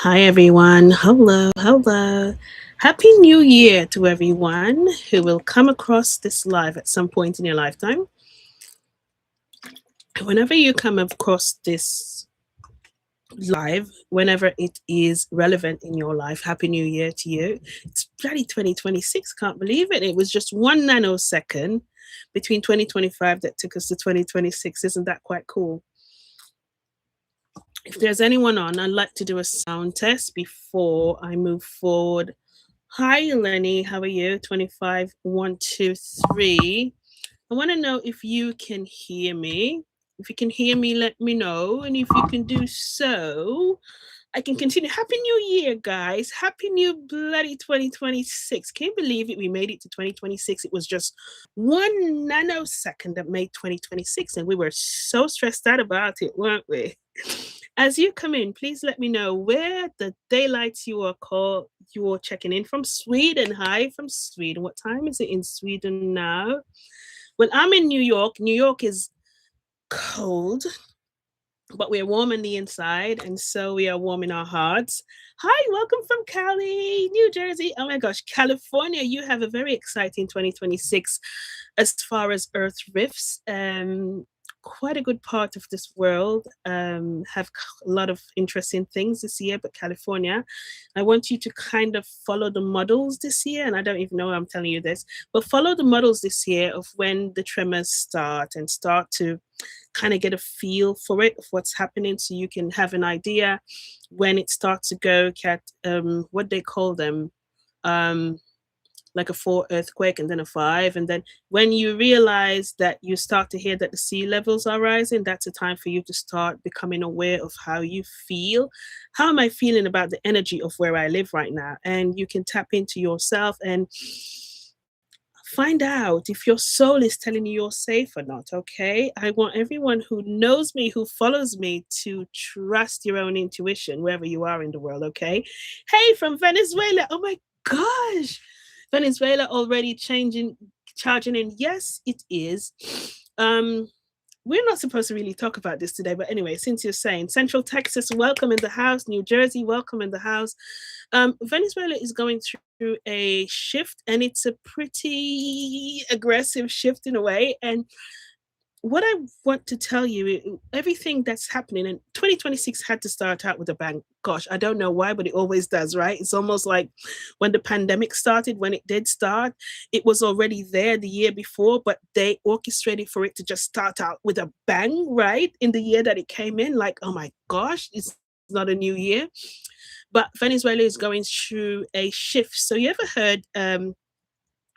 Hi, everyone. Hello, hello. Happy New Year to everyone who will come across this live at some point in your lifetime. Whenever you come across this live, whenever it is relevant in your life, Happy New Year to you. It's bloody 2026. Can't believe it. It was just 1 nanosecond between 2025 that took us to 2026. Isn't that quite cool? If there's anyone on, I'd like to do a sound test before I move forward. Hi, Lenny. How are you? 25, 1, 2, 3. I want to know if you can hear me. If you can hear me, let me know. And if you can do so, I can continue. Happy New Year, guys. Happy New bloody 2026. Can't believe it. We made it to 2026. It was just 1 nanosecond that made 2026. And we were so stressed out about it, weren't we? As you come in, please let me know where the daylights you are checking in from. Sweden. Hi from Sweden. What time is it in Sweden now? Well, I'm in New York. New York is cold, but we're warm on the inside, and so we are warm in our hearts. Hi, welcome from Cali, New Jersey. Oh my gosh, California, you have a very exciting 2026 as far as Earth rifts. Quite a good part of this world have a lot of interesting things this year, but California, I want you to kind of follow the models this year, and I don't even know I'm telling you this, but follow the models this year of when the tremors start and start to kind of get a feel for it, of what's happening, so you can have an idea when it starts to go cat what they call them, um like a 4 earthquake and then a 5, and then when you realize that you start to hear that the sea levels are rising, that's a time for you to start becoming aware of how you feel. How am I feeling about the energy of where I live right now? And you can tap into yourself and find out if your soul is telling you you're safe or not. Okay, I want everyone who knows me, who follows me, to trust your own intuition wherever you are in the world. Okay, hey, from Venezuela. Oh my gosh, Venezuela already charging in. Yes, it is. um we're not supposed to really talk about this today, but anyway, since you're saying Central Texas, welcome in the house. New Jersey, welcome in the house. Venezuela is going through a shift, and it's a pretty aggressive shift in a way. And what I want to tell you, everything that's happening, and 2026 had to start out with a bang. Gosh, I don't know why, but it always does, right? It's almost like when the pandemic started, when it did start, it was already there the year before, but they orchestrated for it to just start out with a bang, right? In the year that it came in, like, oh my gosh, it's not a new year. But Venezuela is going through a shift. So you ever heard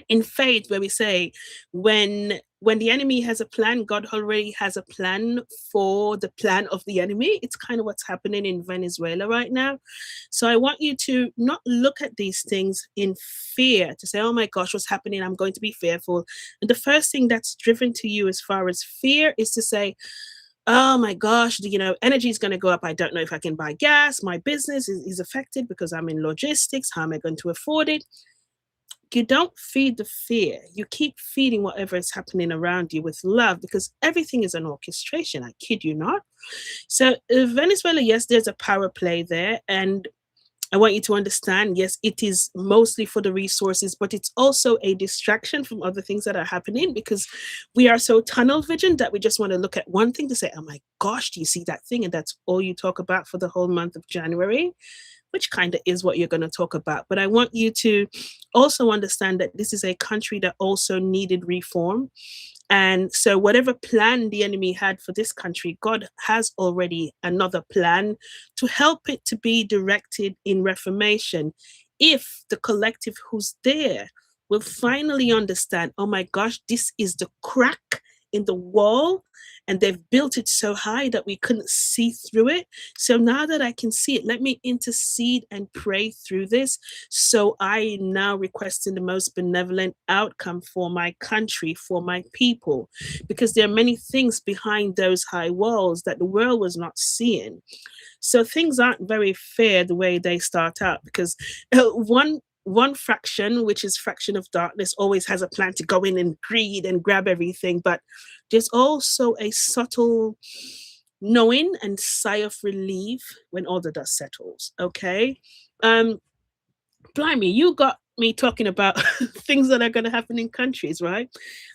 in faith where we say when the enemy has a plan, God already has a plan for the plan of the enemy. It's kind of what's happening in Venezuela right now. So I want you to not look at these things in fear, to say, oh my gosh, what's happening, I'm going to be fearful. And the first thing that's driven to you as far as fear is to say, oh my gosh, energy is going to go up. I don't know if I can buy gas. My business is affected because I'm in logistics. How am I going to afford it? You don't feed the fear. You keep feeding whatever is happening around you with love, because everything is an orchestration. I kid you not. So, Venezuela, yes, there's a power play there. And I want you to understand, yes, it is mostly for the resources, but it's also a distraction from other things that are happening, because we are so tunnel vision that we just want to look at one thing to say, oh my gosh, do you see that thing? And that's all you talk about for the whole month of January, which kind of is what you're going to talk about. But I want you to also understand that this is a country that also needed reform. And so, whatever plan the enemy had for this country, God has already another plan to help it to be directed in reformation. If the collective who's there will finally understand, oh my gosh, this is the crack in the wall, and they've built it so high that we couldn't see through it. So now that I can see it, let me intercede and pray through this. So I am now requesting the most benevolent outcome for my country, for my people, because there are many things behind those high walls that the world was not seeing. So things aren't very fair the way they start out, because one fraction, which is fraction of darkness, always has a plan to go in and greed and grab everything. But there's also a subtle knowing and sigh of relief when all the dust settles. Okay. Um, Blimey, you got me talking about things that are going to happen in countries, right?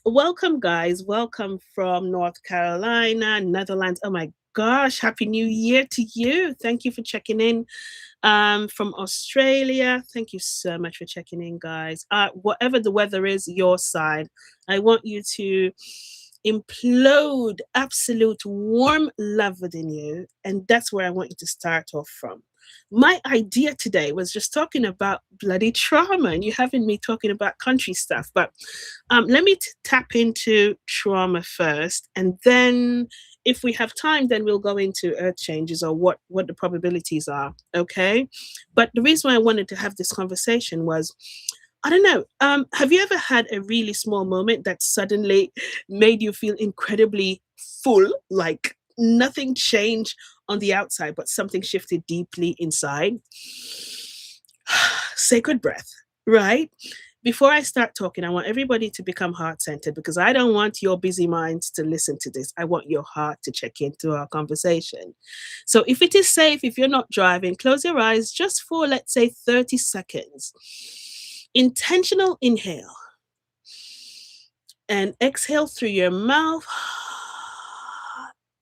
Welcome, guys. Welcome from North Carolina, Netherlands. Oh my gosh, Happy New Year to you. Thank you for checking in. From Australia, thank you so much for checking in, guys. Whatever the weather is, your side, I want you to implode absolute warm love within you. And that's where I want you to start off from. My idea today was just talking about bloody trauma, and you having me talking about country stuff. But let me tap into trauma first, and then if we have time, then we'll go into earth changes or what the probabilities are. Okay. But the reason why I wanted to have this conversation was, I don't know. Have you ever had a really small moment that suddenly made you feel incredibly full, like nothing changed on the outside, but something shifted deeply inside? Sacred breath, right? Before I start talking, I want everybody to become heart centered because I don't want your busy minds to listen to this. I want your heart to check into our conversation. So, if it is safe, if you're not driving, close your eyes just for, let's say, 30 seconds. Intentional inhale and exhale through your mouth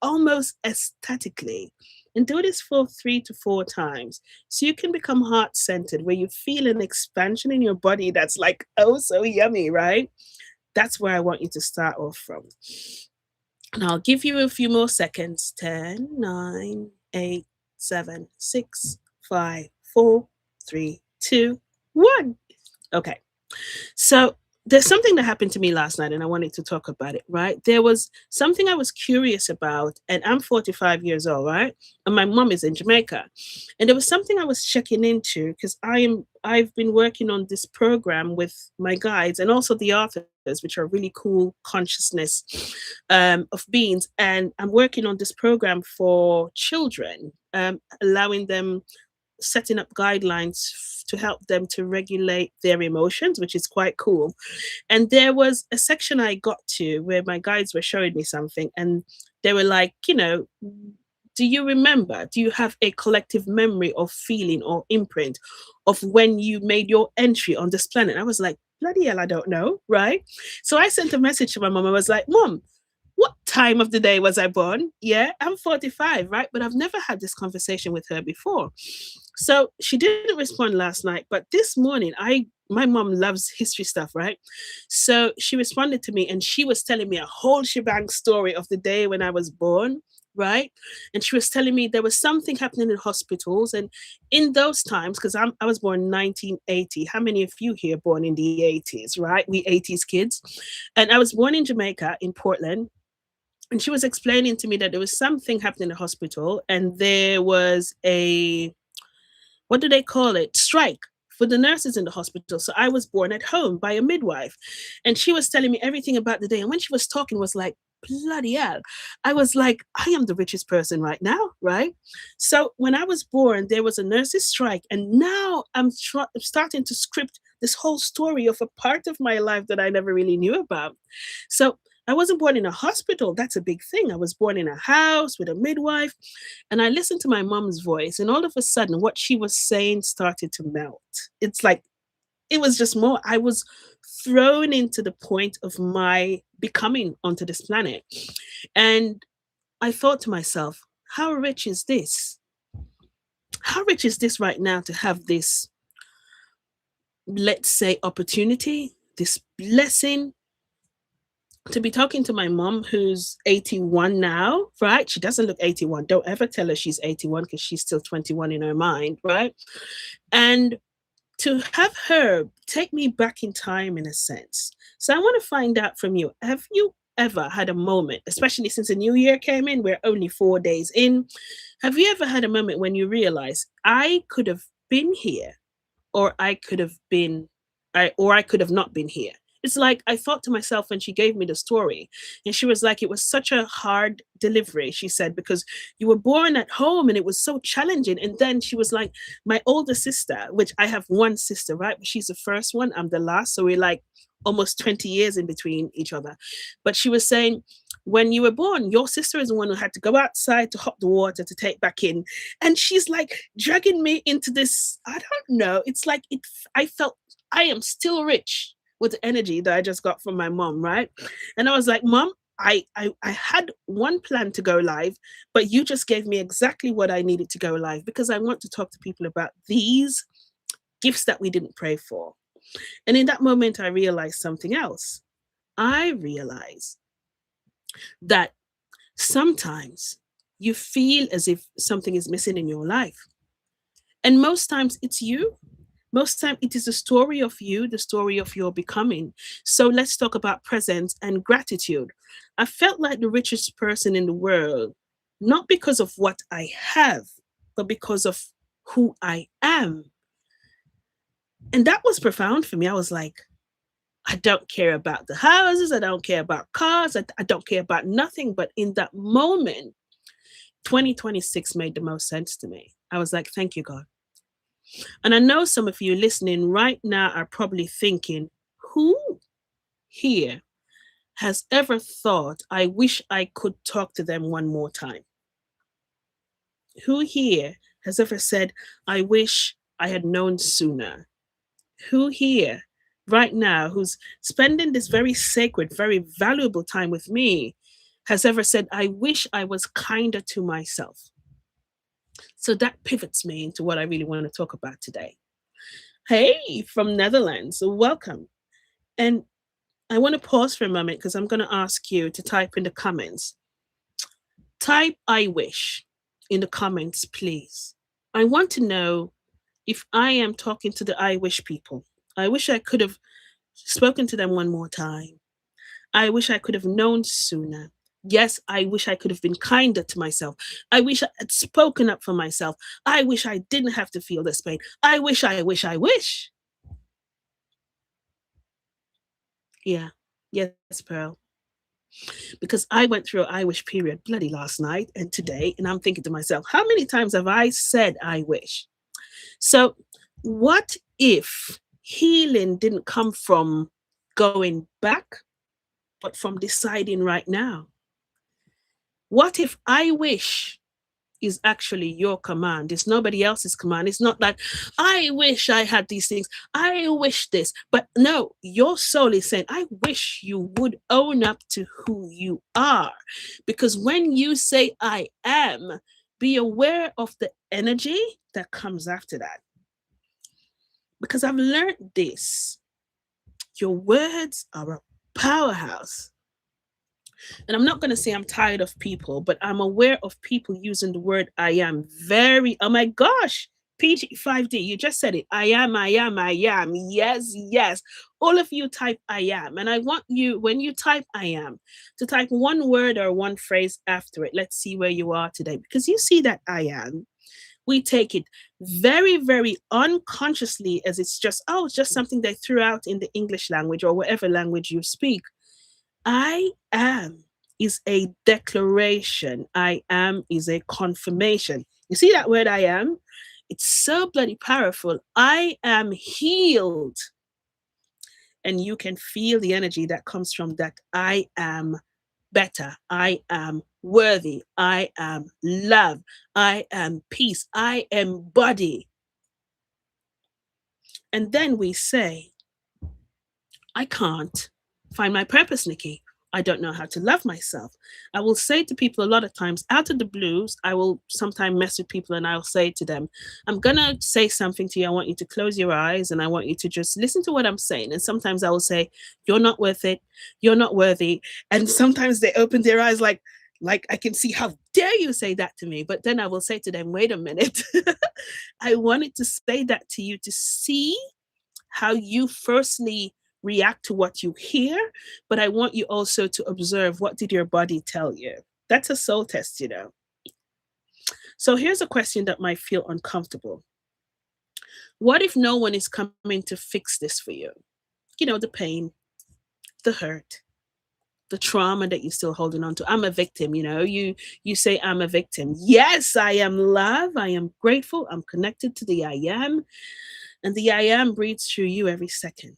almost ecstatically. And do this for 3 to 4 times so you can become heart centered, where you feel an expansion in your body that's like, oh, so yummy, right? That's where I want you to start off from. And I'll give you a few more seconds. 10, 9, 8, 7, 6, 5, 4, 3, 2, 1. Okay. So there's something that happened to me last night and I wanted to talk about it, right? There was something I was curious about, and I'm 45 years old, right? And my mom is in Jamaica. And there was something I was checking into because I've been working on this program with my guides and also the authors, which are really cool consciousness of beings. And I'm working on this program for children, allowing them, setting up guidelines to help them to regulate their emotions, which is quite cool. And there was a section I got to where my guides were showing me something, and they were like, do you remember? Do you have a collective memory or feeling or imprint of when you made your entry on this planet? I was like, bloody hell, I don't know, right? So I sent a message to my mom. I was like, Mom, what time of the day was I born? Yeah, I'm 45, right? But I've never had this conversation with her before. So she didn't respond last night, but this morning, my mom loves history stuff, right? So she responded to me and she was telling me a whole shebang story of the day when I was born, right? And she was telling me there was something happening in hospitals. And in those times, because I was born in 1980, how many of you here born in the 80s, right? We 80s kids. And I was born in Jamaica, in Portland. And she was explaining to me that there was something happening in the hospital and there was a, what do they call it? Strike for the nurses in the hospital. So I was born at home by a midwife. And she was telling me everything about the day. And when she was talking, was like, bloody hell. I was like, I am the richest person right now, right? So when I was born, there was a nurses strike. And now I'm starting to script this whole story of a part of my life that I never really knew about. So I wasn't born in a hospital. That's a big thing. I was born in a house with a midwife. And I listened to my mom's voice. And all of a sudden, what she was saying started to melt. It's like, it was just more. I was thrown into the point of my becoming onto this planet. And I thought to myself, how rich is this? How rich is this right now to have this, let's say, opportunity, this blessing to be talking to my mom who's 81 now, right? She doesn't look 81. Don't ever tell her she's 81 because she's still 21 in her mind, right? And to have her take me back in time in a sense. So I want to find out from you, have you ever had a moment, especially since the new year came in, we're only 4 days in, have you ever had a moment when you realize I could have been here or I could have been, I could have not been here? It's like I thought to myself when she gave me the story, and she was like, it was such a hard delivery, she said, because you were born at home and it was so challenging. And then she was like, my older sister, which I have one sister, right? But she's the first one, I'm the last. So we're like almost 20 years in between each other. But she was saying, when you were born, your sister is the one who had to go outside to hop the water to take back in. And she's like dragging me into this. I don't know. It's like I felt I am still rich with the energy that I just got from my mom, right? And I was like, Mom, I had one plan to go live, but you just gave me exactly what I needed to go live because I want to talk to people about these gifts that we didn't pray for. And in that moment, I realized something else. I realized that sometimes you feel as if something is missing in your life. And most times it's you. Most time it is the story of you, the story of your becoming. So let's talk about presence and gratitude. I felt like the richest person in the world, not because of what I have, but because of who I am. And that was profound for me. I was like, I don't care about the houses. I don't care about cars. I don't care about nothing. But in that moment, 2026 made the most sense to me. I was like, thank you, God. And I know some of you listening right now are probably thinking, who here has ever thought, I wish I could talk to them one more time? Who here has ever said, I wish I had known sooner? Who here right now, who's spending this very sacred, very valuable time with me, has ever said, I wish I was kinder to myself? So that pivots me into what I really want to talk about today. Hey, from Netherlands, welcome. And I want to pause for a moment because I'm going to ask you to type in the comments. Type I wish in the comments, please. I want to know if I am talking to the I wish people. I wish I could have spoken to them one more time. I wish I could have known sooner. Yes, I wish I could have been kinder to myself. I wish I had spoken up for myself. I wish I didn't have to feel this pain. I wish, I wish, I wish. Yeah. Yes, Pearl. Because I went through an I wish period bloody last night and today, and I'm thinking to myself, how many times have I said I wish? So, what if healing didn't come from going back, but from deciding right now? What if I wish is actually your command? It's nobody else's command. It's not like, I wish I had these things. I wish this. But no, your soul is saying, I wish you would own up to who you are. Because when you say, I am, be aware of the energy that comes after that. Because I've learned this. Your words are a powerhouse. And I'm not going to say I'm tired of people, but I'm aware of people using the word I am very, oh my gosh, PG5D, you just said it. I am, I am, I am. Yes, yes. All of you type I am. And I want you, when you type I am, to type one word or one phrase after it. Let's see where you are today. Because you see that I am, we take it very, very unconsciously as it's just, oh, it's just something they threw out in the English language or whatever language you speak. I am is a declaration. I am is a confirmation. You see that word I am? It's so bloody powerful. I am healed. And you can feel the energy that comes from that. I am better. I am worthy. I am love. I am peace. I embody. And then we say, I can't find my purpose, Nikki. I don't know how to love myself. I will say to people a lot of times, out of the blues, I will sometimes mess with people and I'll say to them, I'm going to say something to you. I want you to close your eyes and I want you to just listen to what I'm saying. And sometimes I will say, you're not worth it. You're not worthy. And sometimes they open their eyes like I can see, how dare you say that to me? But then I will say to them, wait a minute. I wanted to say that to you to see how you firstly react to what you hear, but I want you also to observe, what did your body tell you? That's a soul test, you know. So here's a question that might feel uncomfortable. What if no one is coming to fix this for you? You know, the pain, the hurt, the trauma that you're still holding on to. I'm a victim, you know. You say I'm a victim. Yes, I am love. I am grateful. I'm connected to the I am. And the I am breathes through you every second.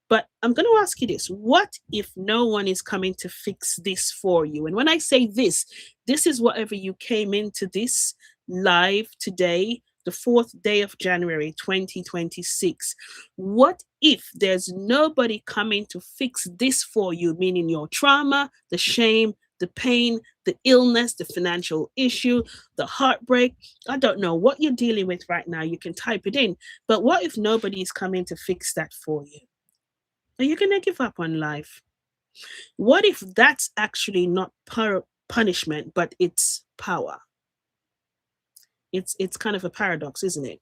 But I'm going to ask you this: what if no one is coming to fix this for you? And when I say this is whatever you came into this live today, the 4th day of January 2026. What if there's nobody coming to fix this for you, meaning your trauma, the shame, the pain, the illness, the financial issue, the heartbreak? I don't know what you're dealing with right now. You can type it in. But what if nobody is coming to fix that for you? Are you going to give up on life? What if that's actually not punishment, but it's power? It's kind of a paradox, isn't it?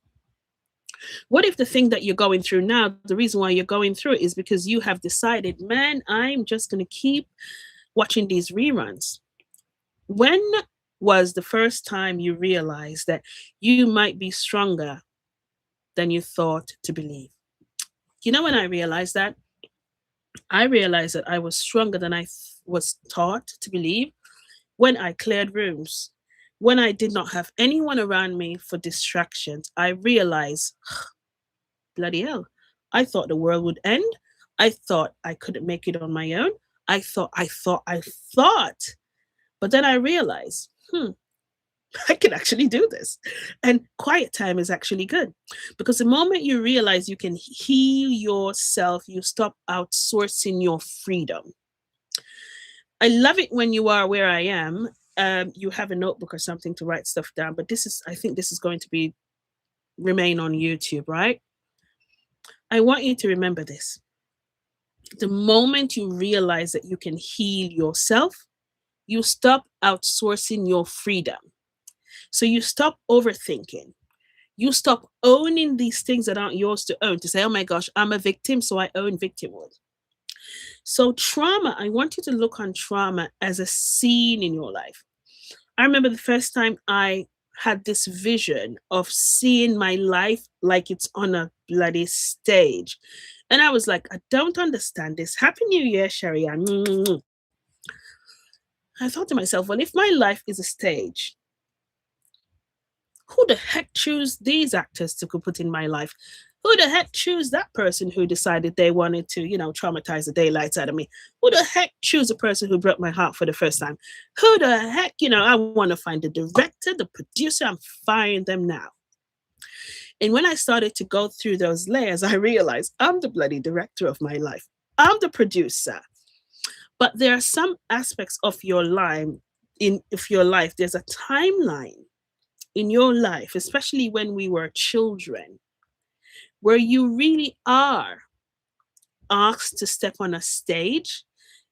What if the thing that you're going through now, the reason why you're going through it is because you have decided, man, I'm just going to keep watching these reruns? When was the first time you realized that you might be stronger than you thought to believe? You know, when I realized that, I realized that I was stronger than I was taught to believe when I cleared rooms. When I did not have anyone around me for distractions, I realized, bloody hell, I thought the world would end. I thought I couldn't make it on my own. I thought. But then I realized, I can actually do this. And quiet time is actually good, because the moment you realize you can heal yourself, you stop outsourcing your freedom. I love it when you are where I am. You have a notebook or something to write stuff down, but I think this is going to be remain on YouTube, right? I want you to remember this. The moment you realize that you can heal yourself, you stop outsourcing your freedom. So you stop overthinking. You stop owning these things that aren't yours to own, to say, oh my gosh, I'm a victim, so I own victimhood. So, trauma, I want you to look on trauma as a scene in your life. I remember the first time I had this vision of seeing my life like it's on a bloody stage. And I was like, I don't understand this. Happy New Year, Sherry. I thought to myself, well, if my life is a stage, who the heck choose these actors to put in my life? Who the heck choose that person who decided they wanted to, traumatize the daylights out of me? Who the heck choose a person who broke my heart for the first time? Who the heck, I want to find the director, the producer, I'm firing them now. And when I started to go through those layers, I realized I'm the bloody director of my life. I'm the producer. But there are some aspects of your life, there's a timeline in your life, especially when we were children, where you really are asked to step on a stage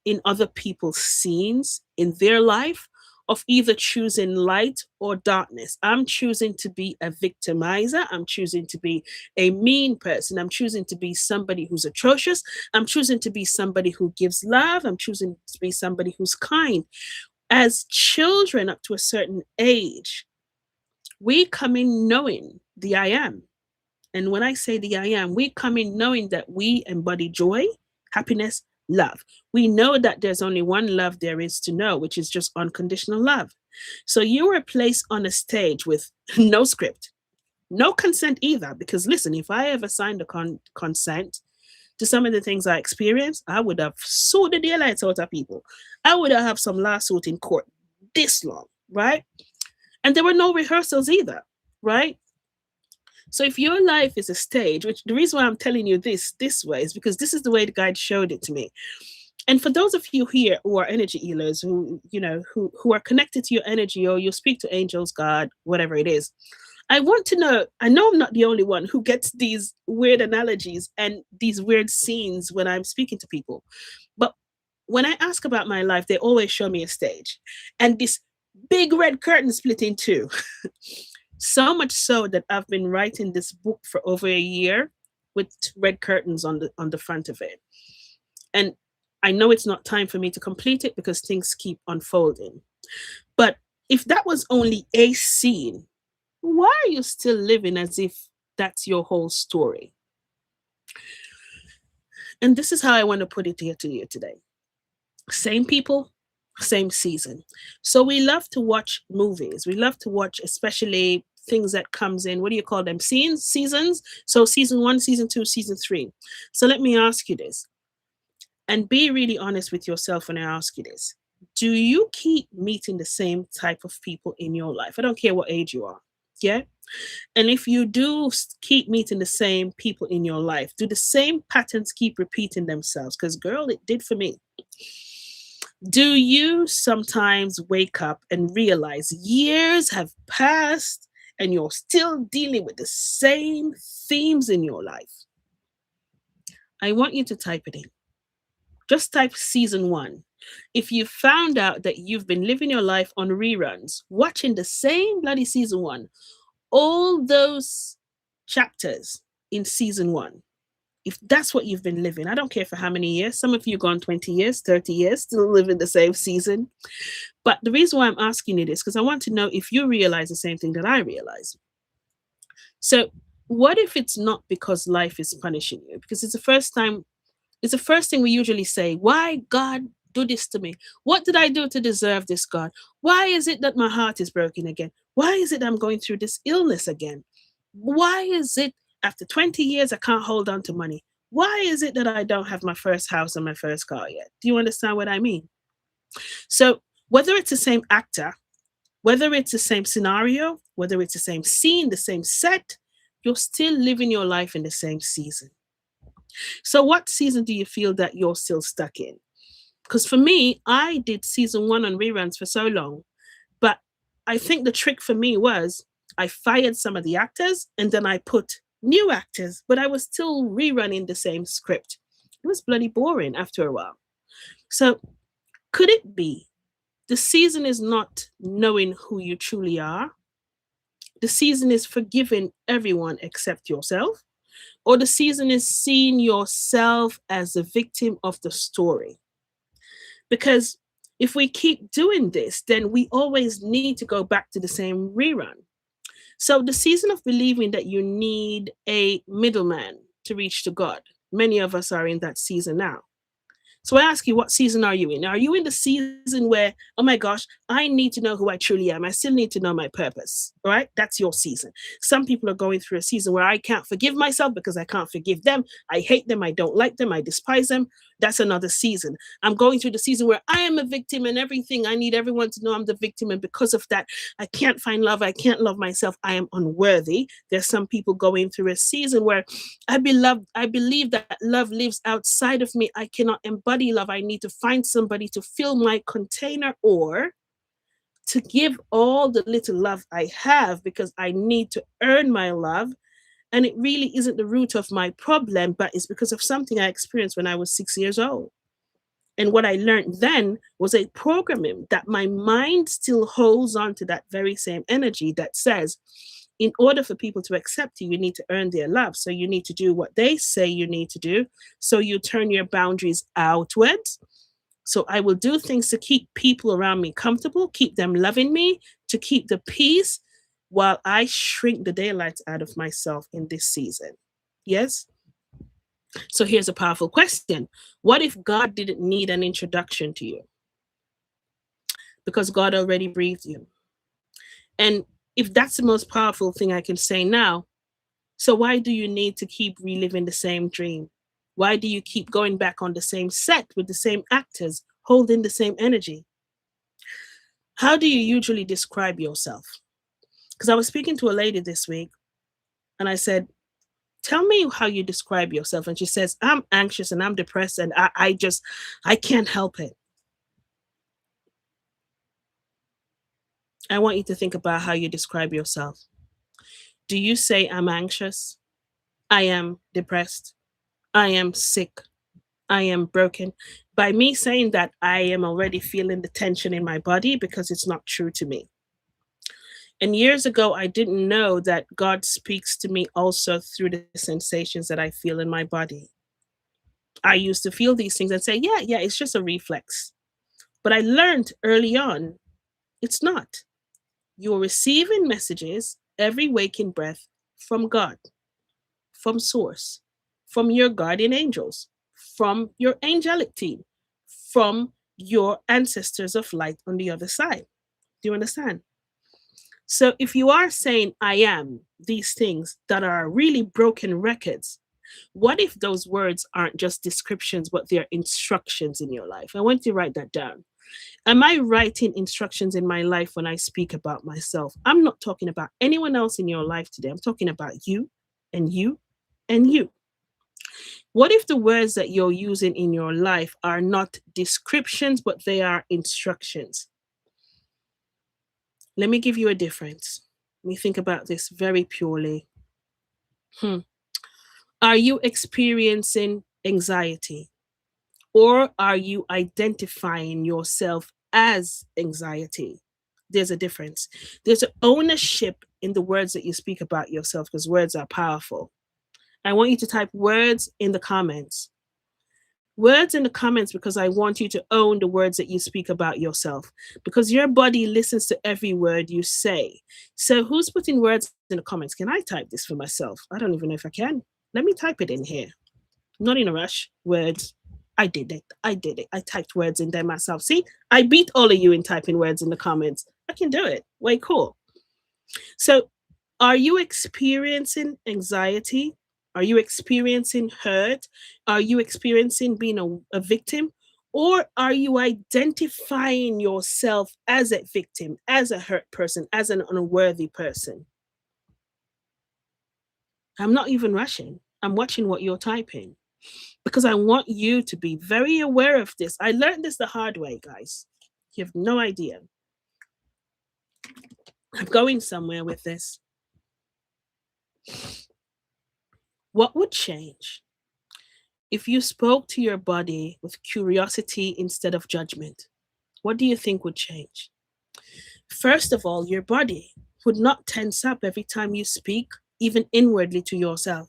in other people's scenes in their life of either choosing light or darkness. I'm choosing to be a victimizer. I'm choosing to be a mean person. I'm choosing to be somebody who's atrocious. I'm choosing to be somebody who gives love. I'm choosing to be somebody who's kind. As children up to a certain age, we come in knowing the I am. And when I say the I am, we come in knowing that we embody joy, happiness, love. We know that there's only one love there is to know, which is just unconditional love. So you were placed on a stage with no script, no consent either. Because listen, if I ever signed a consent to some of the things I experienced, I would have sued the daylights out of people. I would have some lawsuit in court this long, right? And there were no rehearsals either, right? So if your life is a stage, which the reason why I'm telling you this way is because this is the way the guide showed it to me. And for those of you here who are energy healers, who are connected to your energy, or you speak to angels, God, whatever it is, I want to know, I know I'm not the only one who gets these weird analogies and these weird scenes when I'm speaking to people. But when I ask about my life, they always show me a stage. And this big red curtain split in two. So much so that I've been writing this book for over a year with red curtains on the front of it. And I know it's not time for me to complete it because things keep unfolding. But if that was only a scene, why are you still living as if that's your whole story? And this is how I want to put it here to you today. Same people, same season. So we love to watch movies. We love to watch, especially things that comes in. What do you call them? Seasons. So season 1, season 2, season 3. So let me ask you this, and be really honest with yourself when I ask you this. Do you keep meeting the same type of people in your life? I don't care what age you are. Yeah. And if you do keep meeting the same people in your life, do the same patterns keep repeating themselves? Because, girl, it did for me. Do you sometimes wake up and realize years have passed and you're still dealing with the same themes in your life? I want you to type it in. Just type season 1. If you found out that you've been living your life on reruns, watching the same bloody season 1, all those chapters in season 1, if that's what you've been living, I don't care for how many years, some of you gone 20 years, 30 years, still living the same season. But the reason why I'm asking you this, because I want to know if you realize the same thing that I realize. So what if it's not because life is punishing you? Because it's the first thing we usually say, why God do this to me? What did I do to deserve this, God? Why is it that my heart is broken again? Why is it I'm going through this illness again? Why is it after 20 years I can't hold on to money? Why is it that I don't have my first house and my first car yet? Do you understand what I mean? So whether it's the same actor, whether it's the same scenario, whether it's the same scene, the same set, you're still living your life in the same season. So what season do you feel that you're still stuck in? Because for me, I did season 1 on reruns for so long, but I think the trick for me was I fired some of the actors and then I put new actors, but I was still rerunning the same script. It was bloody boring after a while. So could it be the season is not knowing who you truly are? The season is forgiving everyone except yourself? Or the season is seeing yourself as the victim of the story? Because if we keep doing this, then we always need to go back to the same rerun. So the season of believing that you need a middleman to reach to God, many of us are in that season now. So I ask you, what season are you in? Are you in the season where, oh my gosh, I need to know who I truly am. I still need to know my purpose. All right. That's your season. Some people are going through a season where I can't forgive myself because I can't forgive them. I hate them. I don't like them. I despise them. That's another season. I'm going through the season where I am a victim and everything. I need everyone to know I'm the victim. And because of that, I can't find love. I can't love myself. I am unworthy. There's some people going through a season where I believe that love lives outside of me. I cannot embody love. I need to find somebody to fill my container or to give all the little love I have because I need to earn my love. And it really isn't the root of my problem, but it's because of something I experienced when I was 6 years old. And what I learned then was a programming that my mind still holds on to that very same energy that says, in order for people to accept you, you need to earn their love. So you need to do what they say you need to do. So you turn your boundaries outwards. So I will do things to keep people around me comfortable, keep them loving me, to keep the peace while I shrink the daylights out of myself in this season. Yes? So here's a powerful question. What if God didn't need an introduction to you? Because God already breathed you. And if that's the most powerful thing I can say now, so why do you need to keep reliving the same dream? Why do you keep going back on the same set with the same actors, holding the same energy? How do you usually describe yourself? Because I was speaking to a lady this week and I said, tell me how you describe yourself. And she says, I'm anxious and I'm depressed and I can't help it. I want you to think about how you describe yourself. Do you say, I'm anxious? I am depressed? I am sick? I am broken? By me saying that, I am already feeling the tension in my body because it's not true to me. And years ago, I didn't know that God speaks to me also through the sensations that I feel in my body. I used to feel these things and say, yeah, it's just a reflex. But I learned early on, it's not. You're receiving messages every waking breath from God, from Source, from your guardian angels, from your angelic team, from your ancestors of light on the other side. Do you understand? So if you are saying I am these things that are really broken records, what if those words aren't just descriptions, but they're instructions in your life? I want you to write that down. Am I writing instructions in my life when I speak about myself? I'm not talking about anyone else in your life today. I'm talking about you and you and you. What if the words that you're using in your life are not descriptions, but they are instructions? Let me give you a difference. Let me think about this very purely. Hmm. Are you experiencing anxiety, or are you identifying yourself as anxiety? There's a difference. There's an ownership in the words that you speak about yourself because words are powerful. I want you to type words in the comments. Words in the comments because I want you to own the words that you speak about yourself because your body listens to every word you say. So, who's putting words in the comments? Can I type this for myself? I don't even know if I can. Let me type it in here. Not in a rush. Words. I did it. I did it. I typed words in there myself. See, I beat all of you in typing words in the comments. I can do it. Way cool. So, are you experiencing anxiety? Are you experiencing hurt? Are you experiencing being a victim? Or are you identifying yourself as a victim, as a hurt person, as an unworthy person? I'm not even rushing. I'm watching what you're typing because I want you to be very aware of this. I learned this the hard way, guys. You have no idea. I'm going somewhere with this. What would change if you spoke to your body with curiosity instead of judgment? What do you think would change? First of all, your body would not tense up every time you speak, even inwardly to yourself.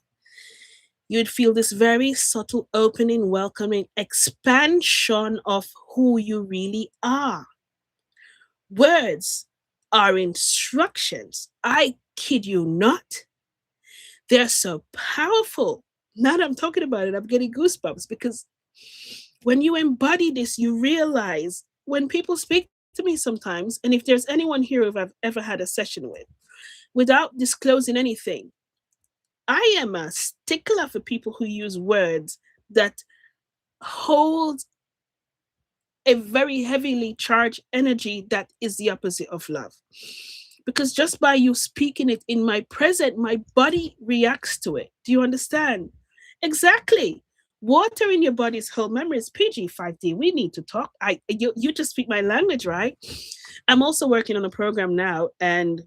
You'd feel this very subtle opening, welcoming expansion of who you really are. Words are instructions. I kid you not. They're so powerful. Now that I'm talking about it, I'm getting goosebumps because when you embody this, you realize when people speak to me sometimes, and if there's anyone here who I've ever had a session with, without disclosing anything, I am a stickler for people who use words that hold a very heavily charged energy that is the opposite of love. Because just by you speaking it in my present, my body reacts to it. Do you understand? Exactly. Water in your body's whole memory is PG 5D. We need to talk. You just speak my language, right? I'm also working on a program now and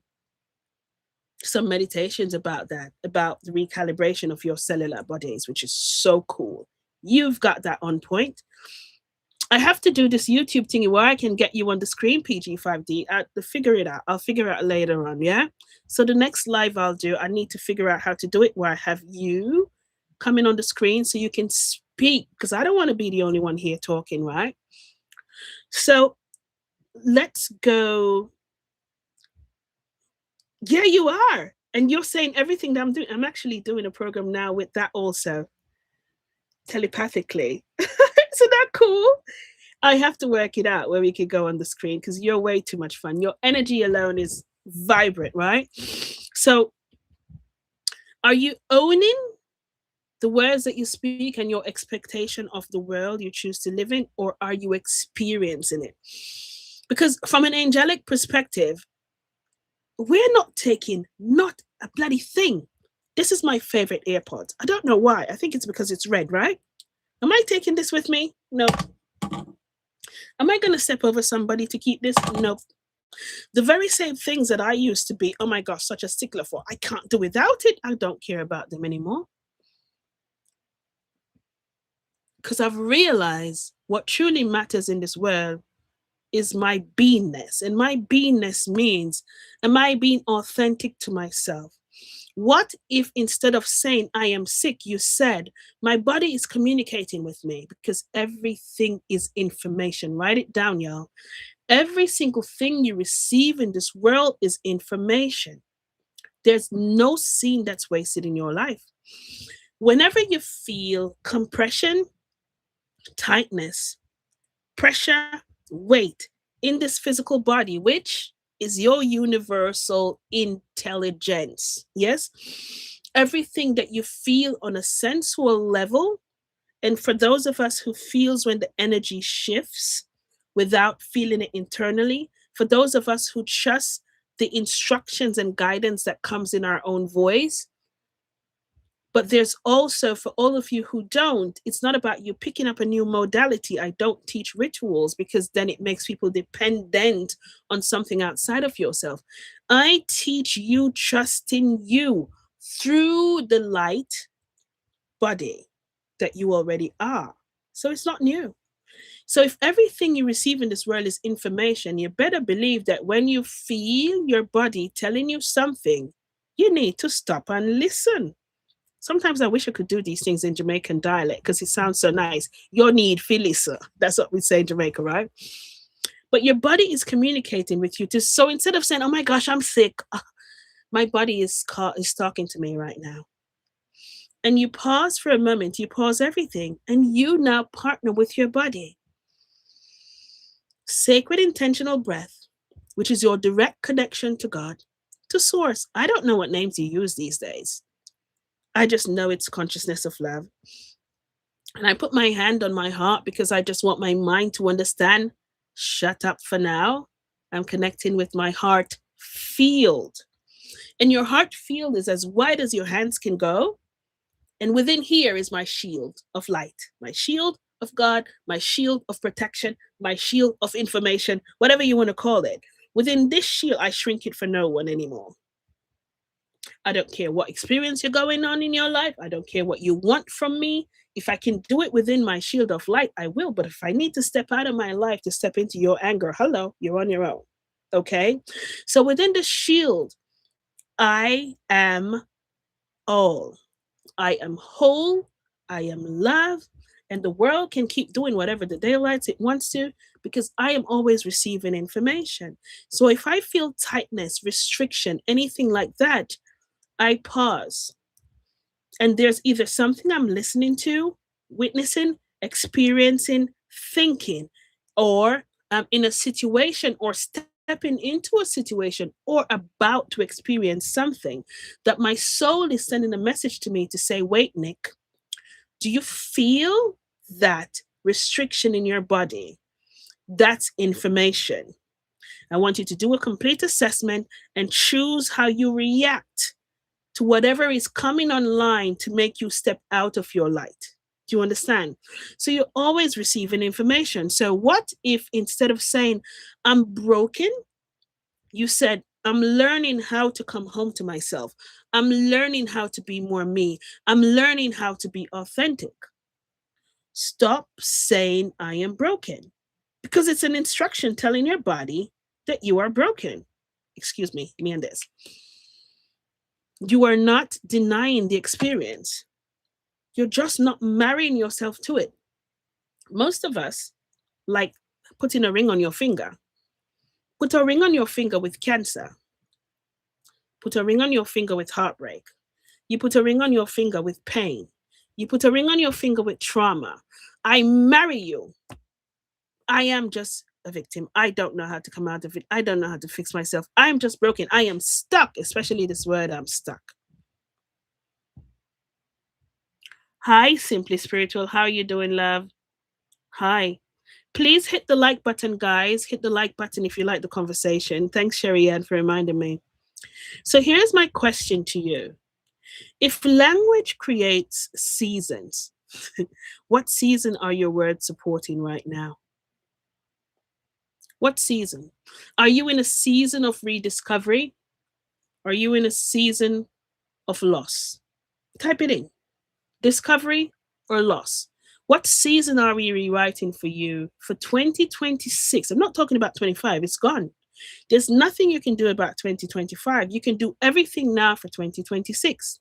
some meditations about that, about the recalibration of your cellular bodies, which is so cool. You've got that on point. I have to do this YouTube thingy where I can get you on the screen, PG5D. To figure it out. I'll figure it out later on, yeah? So the next live I'll do, I need to figure out how to do it where I have you coming on the screen so you can speak, because I don't want to be the only one here talking, right? So let's go. Yeah, you are. And you're saying everything that I'm doing. I'm actually doing a program now with that also, telepathically. Isn't that cool? I have to work it out where we could go on the screen because you're way too much fun. Your energy alone is vibrant, right? So, are you owning the words that you speak and your expectation of the world you choose to live in, or are you experiencing it? Because from an angelic perspective, we're not taking not a bloody thing. This is my favorite AirPods. I don't know why. I think it's because it's red, right? Am I taking this with me? No. Am I going to step over somebody to keep this? No. The very same things that I used to be, oh my gosh, such a stickler for, I can't do without it. I don't care about them anymore. Because I've realized what truly matters in this world is my beingness. And my beingness means, am I being authentic to myself? What if instead of saying I am sick, you said my body is communicating with me? Because everything is information. Write it down, y'all. Every single thing you receive in this world is information. There's no scene that's wasted in your life. Whenever you feel compression, tightness, pressure, weight in this physical body, which is your universal intelligence. Yes? Everything that you feel on a sensual level, and for those of us who feels when the energy shifts without feeling it internally, for those of us who trust the instructions and guidance that comes in our own voice, but there's also, for all of you who don't, it's not about you picking up a new modality. I don't teach rituals because then it makes people dependent on something outside of yourself. I teach you trusting you through the light body that you already are. So it's not new. So if everything you receive in this world is information, you better believe that when you feel your body telling you something, you need to stop and listen. Sometimes I wish I could do these things in Jamaican dialect because it sounds so nice. Your need, Philissa. That's what we say in Jamaica, right? But your body is communicating with you. So instead of saying, "Oh my gosh, I'm sick," my body is talking to me right now. And you pause for a moment, you pause everything, and you now partner with your body. Sacred intentional breath, which is your direct connection to God, to source. I don't know what names you use these days. I just know it's consciousness of love. And I put my hand on my heart because I just want my mind to understand. Shut up for now. I'm connecting with my heart field. And your heart field is as wide as your hands can go. And within here is my shield of light, my shield of God, my shield of protection, my shield of information, whatever you want to call it. Within this shield, I shrink it for no one anymore. I don't care what experience you're going on in your life. I don't care what you want from me. If I can do it within my shield of light, I will. But if I need to step out of my life to step into your anger, hello, you're on your own. Okay? So within the shield, I am all. I am whole. I am love. And the world can keep doing whatever the daylight it wants to because I am always receiving information. So if I feel tightness, restriction, anything like that, I pause. And there's either something I'm listening to, witnessing, experiencing, thinking, or I'm in a situation or stepping into a situation or about to experience something that my soul is sending a message to me to say, wait, Nick, do you feel that restriction in your body? That's information. I want you to do a complete assessment and choose how you react to whatever is coming online to make you step out of your light. Do you understand? So you're always receiving information. So what if instead of saying, I'm broken, you said, I'm learning how to come home to myself. I'm learning how to be more me. I'm learning how to be authentic. Stop saying I am broken because it's an instruction telling your body that you are broken. Excuse me and this. You are not denying the experience. You're just not marrying yourself to it. Most of us like putting a ring on your finger. Put a ring on your finger with cancer. Put a ring on your finger with heartbreak. You put a ring on your finger with pain. You put a ring on your finger with trauma. I marry you. I am just a victim. I don't know how to come out of it. I don't know how to fix myself. I am just broken. I am stuck, especially this word, I'm stuck. Hi, Simply Spiritual. How are you doing, love? Hi. Please hit the like button, guys. Hit the like button if you like the conversation. Thanks, Sherry Ann, for reminding me. So here's my question to you. If language creates seasons, what season are your words supporting right now? What season? Are you in a season of rediscovery? Are you in a season of loss? Type it in. Discovery or loss? What season are we rewriting for you for 2026? I'm not talking about 25, it's gone. There's nothing you can do about 2025. You can do everything now for 2026.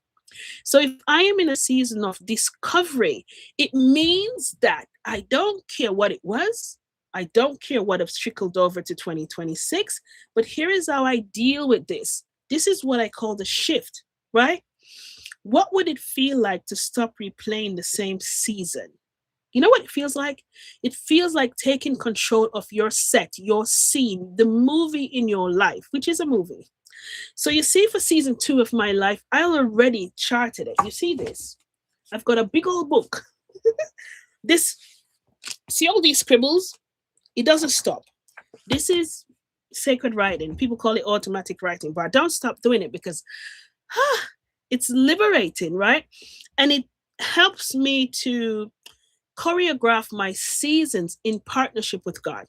So if I am in a season of discovery, it means that I don't care what it was. I don't care what has trickled over to 2026. But here is how I deal with this. This is what I call the shift, right? What would it feel like to stop replaying the same season? You know what it feels like? It feels like taking control of your set, your scene, the movie in your life, which is a movie. So you see, for season 2 of my life, I already charted it. You see this? I've got a big old book. This, see all these scribbles? It doesn't stop. This is sacred writing. People call it automatic writing, but I don't stop doing it because it's liberating, right? And it helps me to choreograph my seasons in partnership with God.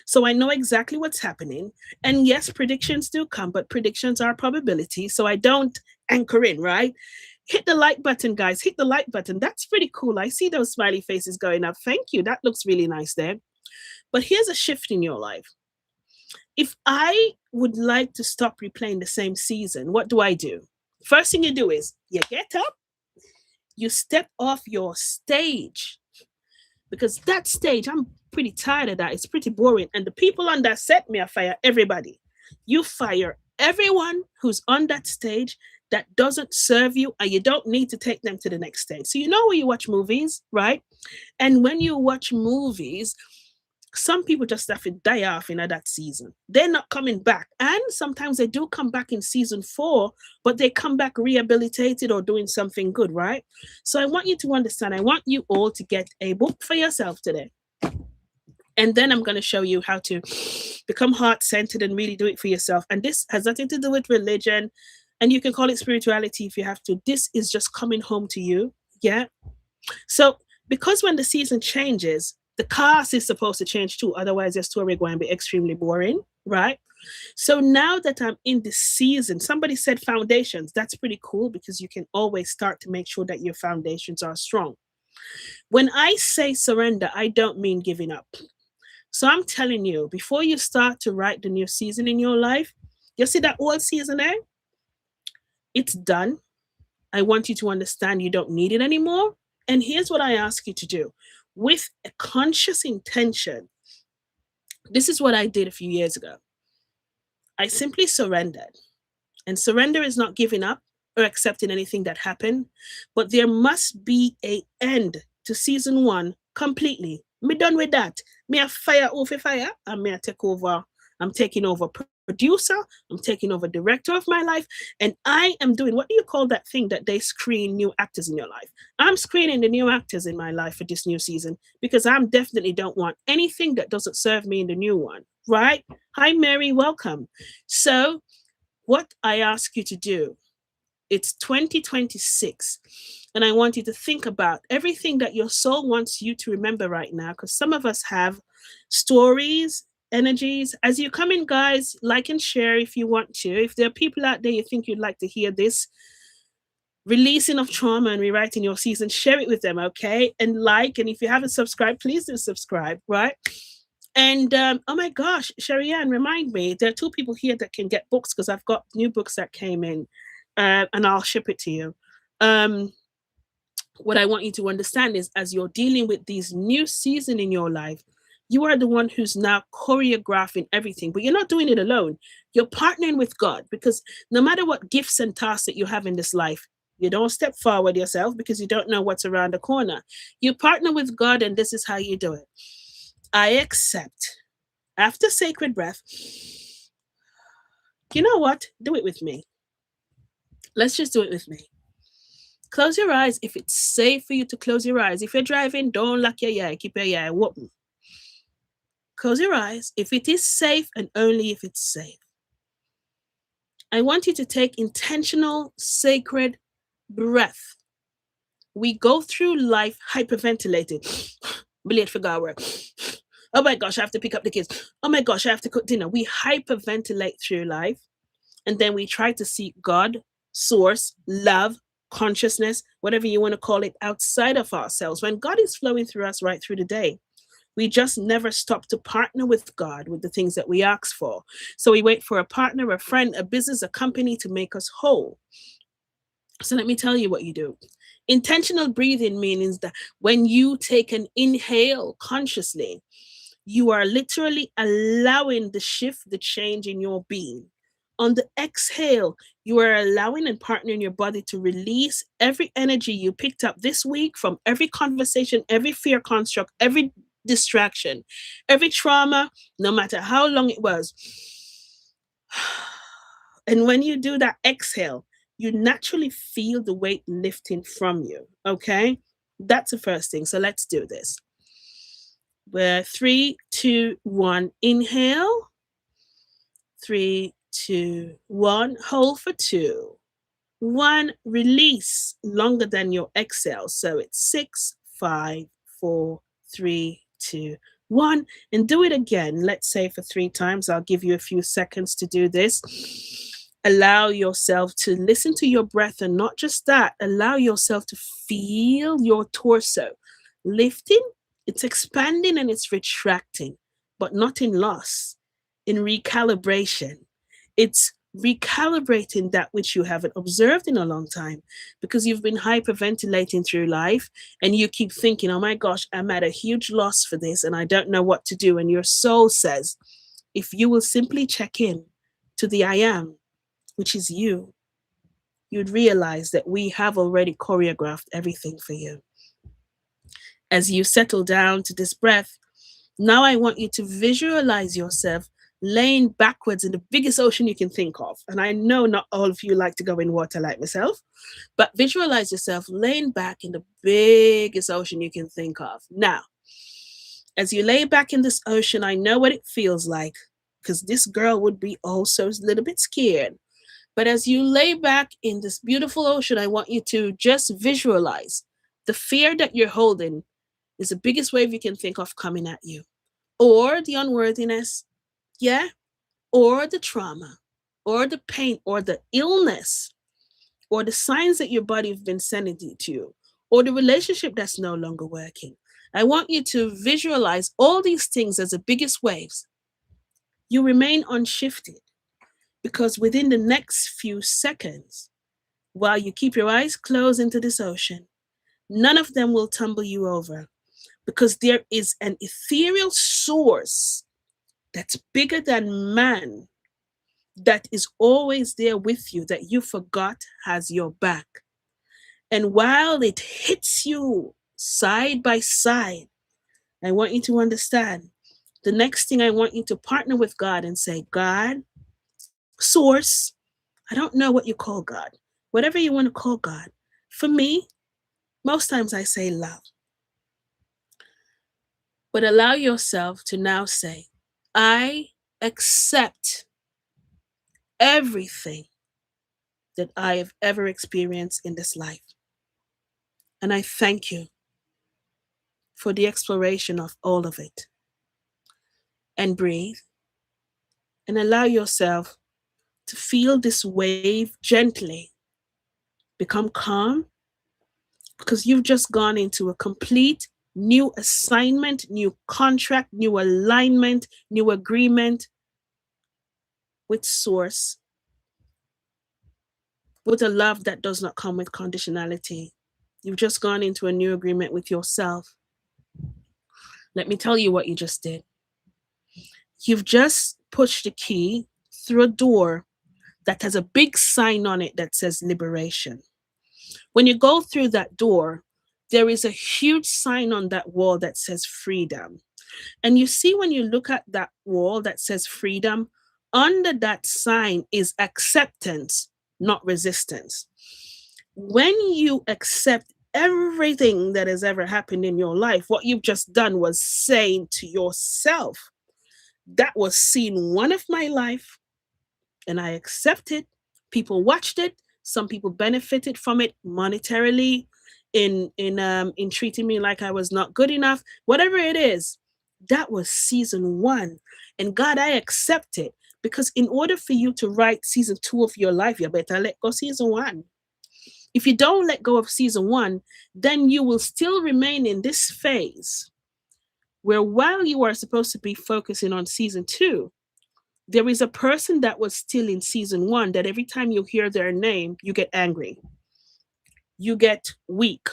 So I know exactly what's happening. And yes, predictions do come, but predictions are probability. So I don't anchor in, right? Hit the like button, guys. Hit the like button. That's pretty cool. I see those smiley faces going up. Thank you. That looks really nice there. But here's a shift in your life. If I would like to stop replaying the same season, what do I do? First thing you do is you get up, you step off your stage, because that stage, I'm pretty tired of that. It's pretty boring. And the people on that set, me, I fire everybody. You fire everyone who's on that stage that doesn't serve you, and you don't need to take them to the next stage. So, you know, when you watch movies, right? And when you watch movies, some people just have to die off in that season. They're not coming back. And sometimes they do come back in season 4, but they come back rehabilitated or doing something good, right? So I want you to understand, I want you all to get a book for yourself today. And then I'm going to show you how to become heart centered and really do it for yourself. And this has nothing to do with religion. And you can call it spirituality if you have to. This is just coming home to you. Yeah. So, because when the season changes, the cast is supposed to change too. Otherwise, your story going to be extremely boring, right? So now that I'm in this season, somebody said foundations. That's pretty cool because you can always start to make sure that your foundations are strong. When I say surrender, I don't mean giving up. So I'm telling you, before you start to write the new season in your life, you see that old season there? It's done. I want you to understand you don't need it anymore. And here's what I ask you to do with a conscious intention. This is what I did a few years ago. I simply surrendered. And surrender is not giving up or accepting anything that happened, but there must be a end to season 1 completely. Me done with that. Me a fire over fire and me a take over. I'm taking over producer. I'm taking over director of my life. And I am doing, what do you call that thing that they screen new actors in your life? I'm screening the new actors in my life for this new season because I definitely don't want anything that doesn't serve me in the new one, right? Hi, Mary, welcome. So what I ask you to do, it's 2026. And I want you to think about everything that your soul wants you to remember right now, because some of us have stories, energies. As you come in, guys, like and share if you want to. If there are people out there you think you'd like to hear this releasing of trauma and rewriting your season, share it with them, okay? And like, and if you haven't subscribed, please do subscribe, right? And oh my gosh, Sherry Ann, remind me, there are 2 people here that can get books because I've got new books that came in, and I'll ship it to you. What I want you to understand is, as you're dealing with these new season in your life, you are the one who's now choreographing everything, but you're not doing it alone. You're partnering with God, because no matter what gifts and tasks that you have in this life, you don't step forward yourself because you don't know what's around the corner. You partner with God, and this is how you do it. I accept. After sacred breath, you know what? Do it with me. Let's just do it with me. Close your eyes if it's safe for you to close your eyes. If you're driving, don't lock your eye. Keep your eye open. Close your eyes if it is safe, and only if it's safe. I want you to take intentional, sacred breath. We go through life hyperventilating. Be late for God work. Oh my gosh, I have to pick up the kids. Oh my gosh, I have to cook dinner. We hyperventilate through life, and then we try to seek God, source, love, consciousness, whatever you want to call it, outside of ourselves. When God is flowing through us right through the day, we just never stop to partner with God with the things that we ask for. So we wait for a partner, a friend, a business, a company to make us whole. So let me tell you what you do. Intentional breathing means that when you take an inhale consciously, you are literally allowing the shift, the change in your being. On the exhale, you are allowing and partnering your body to release every energy you picked up this week from every conversation, every fear construct, every distraction, every trauma, no matter how long it was. And when you do that exhale, you naturally feel the weight lifting from you. Okay. That's the first thing. So let's do this. Where 3, 2, 1, inhale. 3, 2, 1, hold for 2, 1, release longer than your exhale. So it's 6, 5, 4, 3, 2, 1, and do it again. Let's say for 3 times. I'll give you a few seconds to do this. Allow yourself to listen to your breath, and not just that, allow yourself to feel your torso lifting. It's expanding and it's retracting, but not in loss, in recalibration. It's recalibrating that which you haven't observed in a long time, because you've been hyperventilating through life and you keep thinking, oh my gosh, I'm at a huge loss for this and I don't know what to do. And your soul says, if you will simply check in to the I am, which is you, you'd realize that we have already choreographed everything for you. As you settle down to this breath, now I want you to visualize yourself laying backwards in the biggest ocean you can think of. And I know not all of you like to go in water like myself, but visualize yourself laying back in the biggest ocean you can think of. Now, as you lay back in this ocean, I know what it feels like, because this girl would be also a little bit scared. But as you lay back in this beautiful ocean, I want you to just visualize the fear that you're holding is the biggest wave you can think of coming at you, or the unworthiness, yeah, or the trauma, or the pain, or the illness, or the signs that your body has been sending to you, or the relationship that's no longer working. I want you to visualize all these things as the biggest waves. You remain unshifted, because within the next few seconds, while you keep your eyes closed into this ocean, none of them will tumble you over, because there is an ethereal source that's bigger than man, that is always there with you, that you forgot has your back. And while it hits you side by side, I want you to understand, the next thing I want you to partner with God and say, God, source, I don't know what you call God, whatever you want to call God. For me, most times I say love. But allow yourself to now say, I accept everything that I have ever experienced in this life. And I thank you for the exploration of all of it. And breathe and allow yourself to feel this wave gently become calm, because you've just gone into a complete new assignment, new contract, new alignment, new agreement with Source, with a love that does not come with conditionality. You've just gone into a new agreement with yourself. Let me tell you what you just did. You've just pushed the key through a door that has a big sign on it that says liberation. When you go through that door, there is a huge sign on that wall that says freedom. And you see, when you look at that wall that says freedom, under that sign is acceptance, not resistance. When you accept everything that has ever happened in your life, what you've just done was saying to yourself, that was scene one of my life, and I accept it. People watched it. Some people benefited from it monetarily, in treating me like I was not good enough. Whatever it is, that was season one. And God, I accept it, because in order for you to write season two of your life, you better let go season one. If you don't let go of season one, then you will still remain in this phase where, while you are supposed to be focusing on season two, there is a person that was still in season one that every time you hear their name, you get angry, you get weak,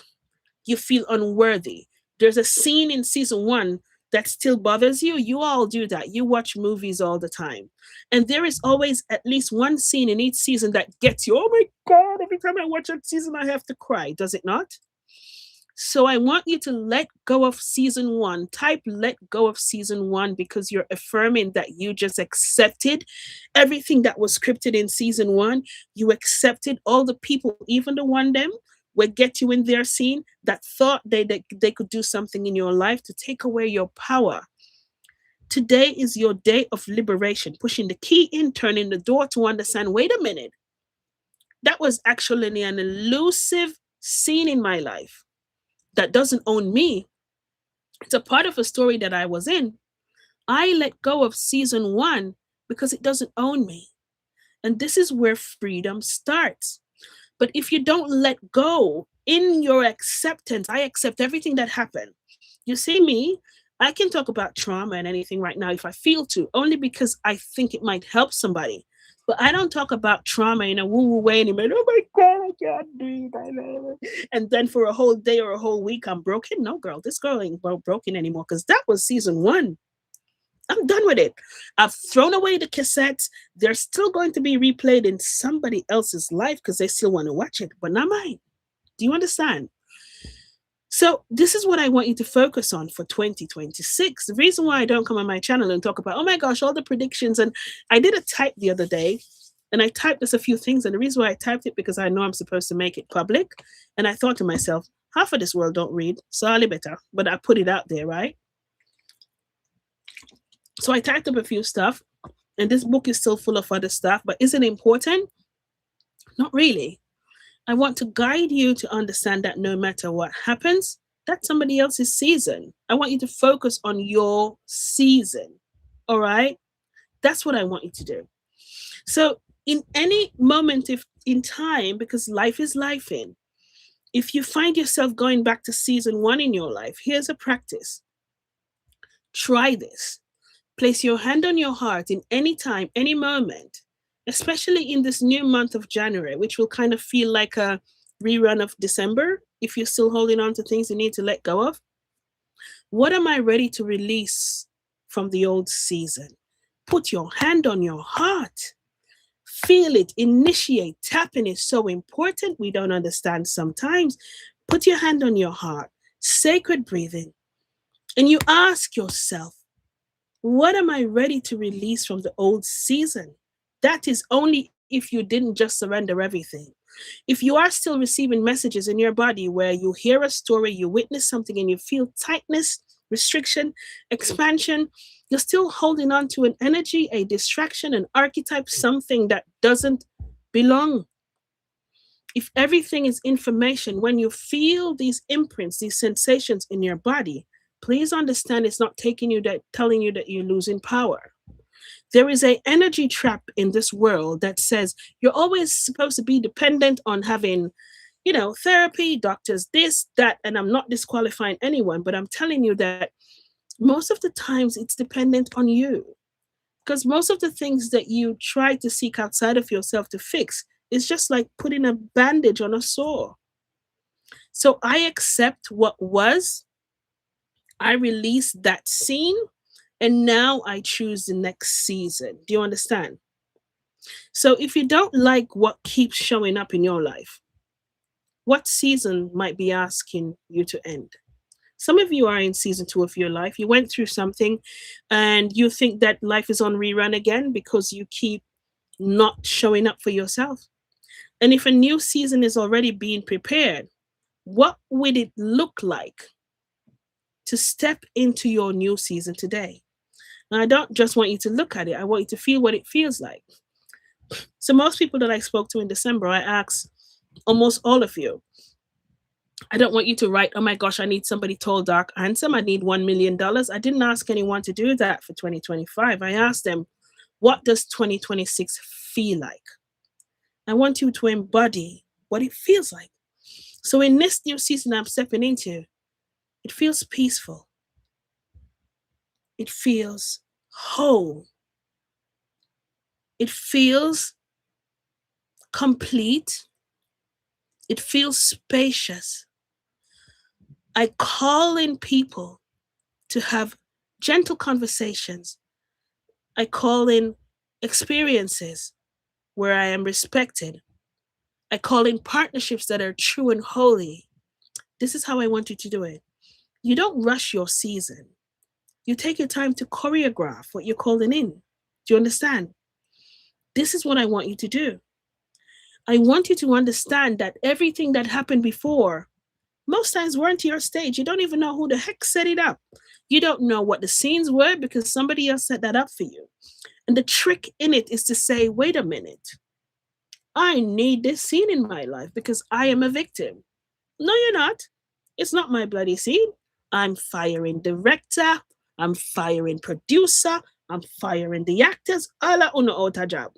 you feel unworthy. There's a scene in season one that still bothers you, you all do that. You watch movies all the time. And there is always at least one scene in each season that gets you. Oh my God, every time I watch a season, I have to cry. Does it not? So I want you to let go of season one. Type let go of season one because you're affirming that you just accepted everything that was scripted in season one. You accepted all the people, even the one them would get you in their scene that thought they could do something in your life to take away your power. Today is your day of liberation, pushing the key in, turning the door to understand, wait a minute, that was actually an elusive scene in my life that doesn't own me. It's a part of a story that I was in. I let go of season one because it doesn't own me. And this is where freedom starts. But if you don't let go in your acceptance, I accept everything that happened. You see me, I can talk about trauma and anything right now if I feel to, only because I think it might help somebody. But I don't talk about trauma in a woo woo way anymore. Oh my God, I can't do it. And then for a whole day or a whole week, I'm broken. No, girl, this girl ain't broken anymore because that was season one. I'm done with it. I've thrown away the cassettes. They're still going to be replayed in somebody else's life because they still want to watch it, but not mine. Do you understand? So, this is what I want you to focus on for 2026. The reason why I don't come on my channel and talk about, oh my gosh, all the predictions. And I did a type the other day and I typed just a few things. And the reason why I typed it because I know I'm supposed to make it public. And I thought to myself, half of this world don't read, so I'll better. But I put it out there, right? So I typed up a few stuff, and this book is still full of other stuff, but is it important? Not really. I want to guide you to understand that no matter what happens, that's somebody else's season. I want you to focus on your season. All right? That's what I want you to do. So, in any moment if in time, because life is life in, if you find yourself going back to season one in your life, here's a practice. Try this. Place your hand on your heart in any time, any moment, especially in this new month of January, which will kind of feel like a rerun of December if you're still holding on to things you need to let go of. What am I ready to release from the old season? Put your hand on your heart. Feel it, initiate. Tapping is so important. We don't understand sometimes. Put your hand on your heart, sacred breathing, and you ask yourself, what am I ready to release from the old season? That is only if you didn't just surrender everything. If you are still receiving messages in your body where you hear a story, you witness something, and you feel tightness, restriction, expansion, you're still holding on to an energy, a distraction, an archetype, something that doesn't belong. If everything is information, when you feel these imprints, these sensations in your body, please understand it's not taking you that telling you that you're losing power. There is a energy trap in this world that says you're always supposed to be dependent on having, therapy, doctors, this, that, and I'm not disqualifying anyone, but I'm telling you that most of the times it's dependent on you. Because most of the things that you try to seek outside of yourself to fix is just like putting a bandage on a sore. So I accept what was, I release that scene, and now I choose the next season. Do you understand? So if you don't like what keeps showing up in your life, what season might be asking you to end? Some of you are in season two of your life. You went through something and you think that life is on rerun again because you keep not showing up for yourself. And if a new season is already being prepared, what would it look like to step into your new season today? And I don't just want you to look at it, I want you to feel what it feels like. So, most people that I spoke to in December, I asked almost all of you, I don't want you to write, oh my gosh, I need somebody tall, dark, handsome. I need $1 million. I didn't ask anyone to do that for 2025. I asked them, what does 2026 feel like? I want you to embody what it feels like. So, in this new season I'm stepping into, it feels peaceful. It feels whole. It feels complete. It feels spacious. I call in people to have gentle conversations. I call in experiences where I am respected. I call in partnerships that are true and holy. This is how I want you to do it. You don't rush your season. You take your time to choreograph what you're calling in. Do you understand? This is what I want you to do. I want you to understand that everything that happened before most times weren't your stage. You don't even know who the heck set it up. You don't know what the scenes were because somebody else set that up for you. And the trick in it is to say, wait a minute, I need this scene in my life because I am a victim. No, you're not. It's not my bloody scene. I'm firing director. I'm firing producer. I'm firing the actors. Alla uno ota job.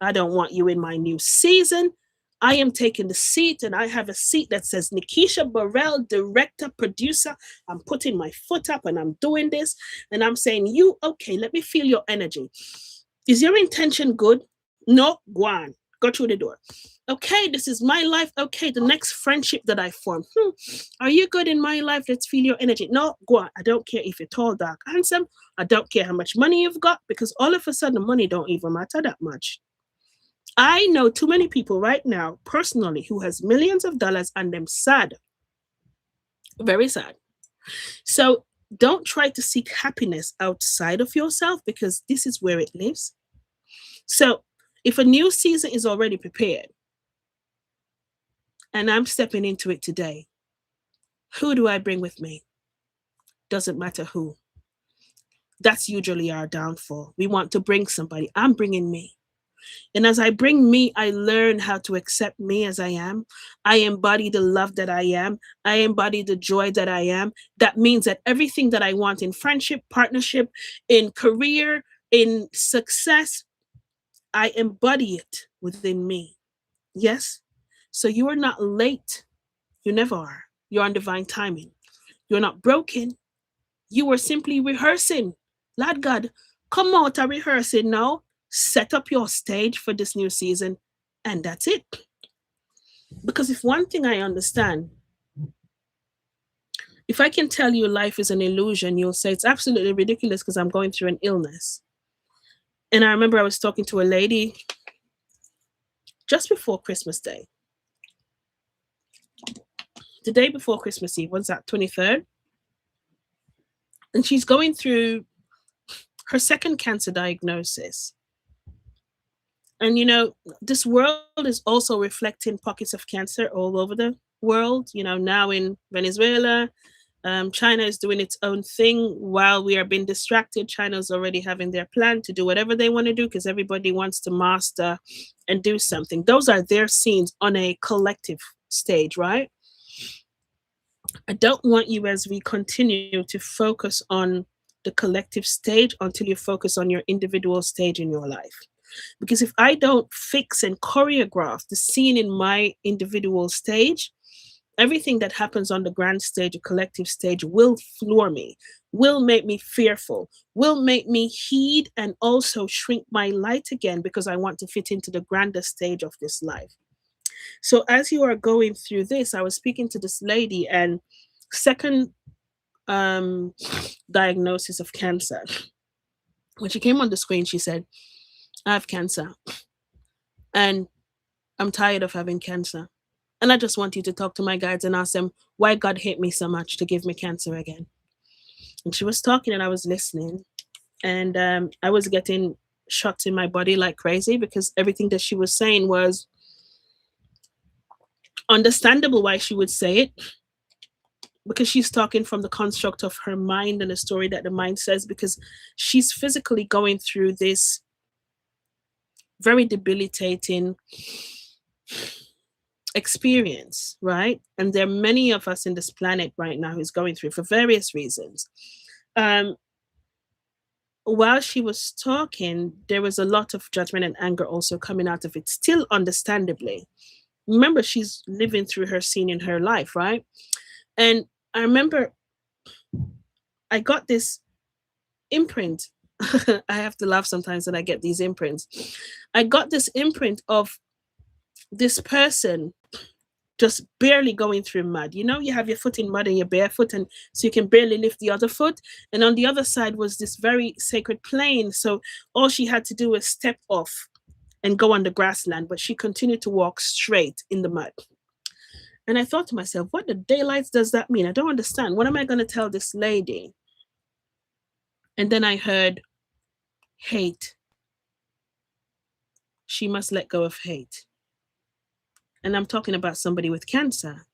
I don't want you in my new season. I am taking the seat and I have a seat that says Nekesha Burrell, director, producer. I'm putting my foot up and I'm doing this. And I'm saying, you, okay, let me feel your energy. Is your intention good? No, go on. Go through the door. Okay, this is my life. Okay, the next friendship that I form. Are you good in my life? Let's feel your energy. No, go on. I don't care if you're tall, dark, handsome. I don't care how much money you've got because all of a sudden the money don't even matter that much. I know too many people right now, personally, who has millions of dollars and them sad. Very sad. So don't try to seek happiness outside of yourself because this is where it lives. So if a new season is already prepared and I'm stepping into it today, who do I bring with me? Doesn't matter who. That's usually our downfall. We want to bring somebody. I'm bringing me. And as I bring me, I learn how to accept me as I am. I embody the love that I am. I embody the joy that I am. That means that everything that I want in friendship, partnership, in career, in success, I embody it within me. Yes? So you are not late. You never are. You're on divine timing. You're not broken. You were simply rehearsing. Lord God, come out of rehearsing now. Set up your stage for this new season. And that's it. Because if one thing I understand, if I can tell you life is an illusion, you'll say it's absolutely ridiculous because I'm going through an illness. And I remember I was talking to a lady just before Christmas Day. The day before Christmas Eve, what's that, 23rd? And she's going through her second cancer diagnosis. And this world is also reflecting pockets of cancer all over the world. Now in Venezuela, China is doing its own thing while we are being distracted. China's already having their plan to do whatever they want to do because everybody wants to master and do something. Those are their scenes on a collective stage, right? I don't want you, as we continue, to focus on the collective stage until you focus on your individual stage in your life. Because if I don't fix and choreograph the scene in my individual stage, everything that happens on the grand stage, a collective stage, will floor me, will make me fearful, will make me heed and also shrink my light again because I want to fit into the grander stage of this life. So as you are going through this, I was speaking to this lady and second diagnosis of cancer. When she came on the screen, she said, I have cancer and I'm tired of having cancer. And I just want you to talk to my guides and ask them why God hate me so much to give me cancer again. And she was talking and I was listening. And I was getting shocked in my body like crazy because everything that she was saying was understandable why she would say it. Because she's talking from the construct of her mind and the story that the mind says, because she's physically going through this very debilitating experience, right? And there are many of us in this planet right now who's going through for various reasons. While she was talking, there was a lot of judgment and anger also coming out of it, still understandably. Remember, she's living through her scene in her life, right? And I remember I got this imprint. I have to laugh sometimes when I get these imprints. I got this imprint of this person just barely going through mud. You know, you have your foot in mud and you're barefoot, and so you can barely lift the other foot. And on the other side was this very sacred plain. So all she had to do was step off and go on the grassland, but she continued to walk straight in the mud. And I thought to myself, what the daylights does that mean? I don't understand. What am I going to tell this lady? And then I heard hate. She must let go of hate. And I'm talking about somebody with cancer.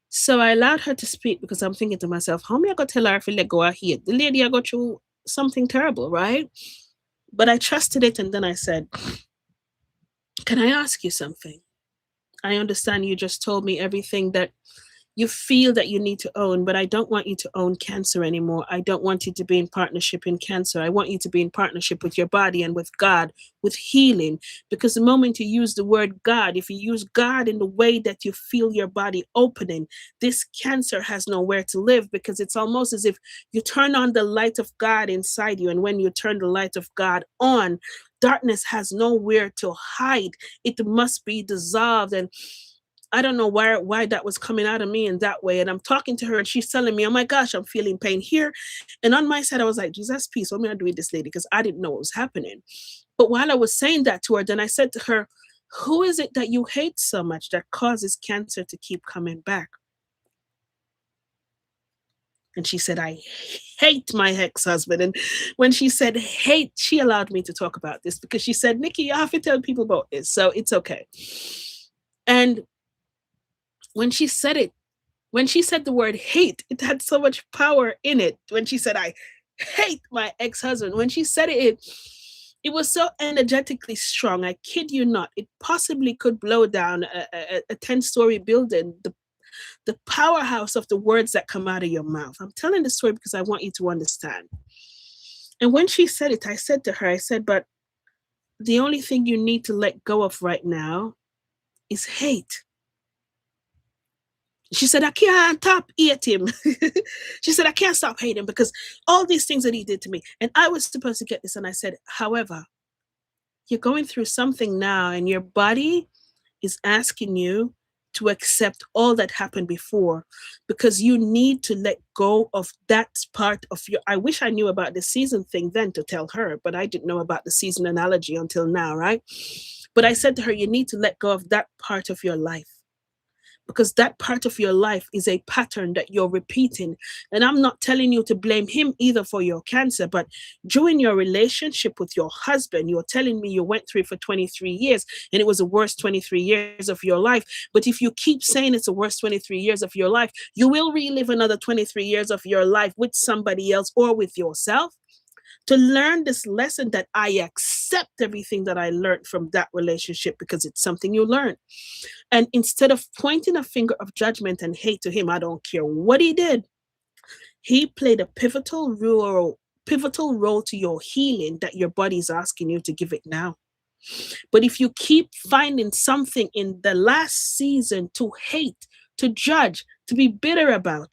So I allowed her to speak because I'm thinking to myself, how am I going to tell her if I let go of hate? The lady I go through something terrible, right? But I trusted it, and then I said, can I ask you something? I understand you just told me everything that you feel that you need to own, but I don't want you to own cancer anymore. I don't want you to be in partnership in cancer. I want you to be in partnership with your body and with God, with healing. Because the moment you use the word God, if you use God in the way that you feel your body opening, this cancer has nowhere to live, because it's almost as if you turn on the light of God inside you. And when you turn the light of God on, darkness has nowhere to hide. It must be dissolved. And I don't know why that was coming out of me in that way. And I'm talking to her and she's telling me, oh my gosh, I'm feeling pain here. And on my side, I was like, Jesus, peace. What am I doing with this lady? Because I didn't know what was happening. But while I was saying that to her, then I said to her, who is it that you hate so much that causes cancer to keep coming back? And she said, I hate my ex-husband. And when she said hate, she allowed me to talk about this, because she said, Nikki, you have to tell people about this. So it's okay. And when she said it, when she said the word hate, it had so much power in it. When she said, I hate my ex-husband, when she said it was so energetically strong. I kid you not. It possibly could blow down a 10-story building. The powerhouse of the words that come out of your mouth. I'm telling the story because I want you to understand. And when she said it, I said to her, I said, but the only thing you need to let go of right now is hate. She said, I can't stop hating him. She said, I can't stop hating him because all these things that he did to me. And I was supposed to get this. And I said, however, you're going through something now and your body is asking you to accept all that happened before, because you need to let go of that part of your. I wish I knew about the season thing then to tell her, but I didn't know about the season analogy until now, right? But I said to her, you need to let go of that part of your life, because that part of your life is a pattern that you're repeating. And I'm not telling you to blame him either for your cancer, but during your relationship with your husband, you're telling me you went through it for 23 years and it was the worst 23 years of your life. But if you keep saying it's the worst 23 years of your life, you will relive another 23 years of your life with somebody else or with yourself. To learn this lesson that I accept everything that I learned from that relationship, because it's something you learn. And instead of pointing a finger of judgment and hate to him, I don't care what he did. He played a pivotal role to your healing that your body is asking you to give it now. But if you keep finding something in the last season to hate, to judge, to be bitter about,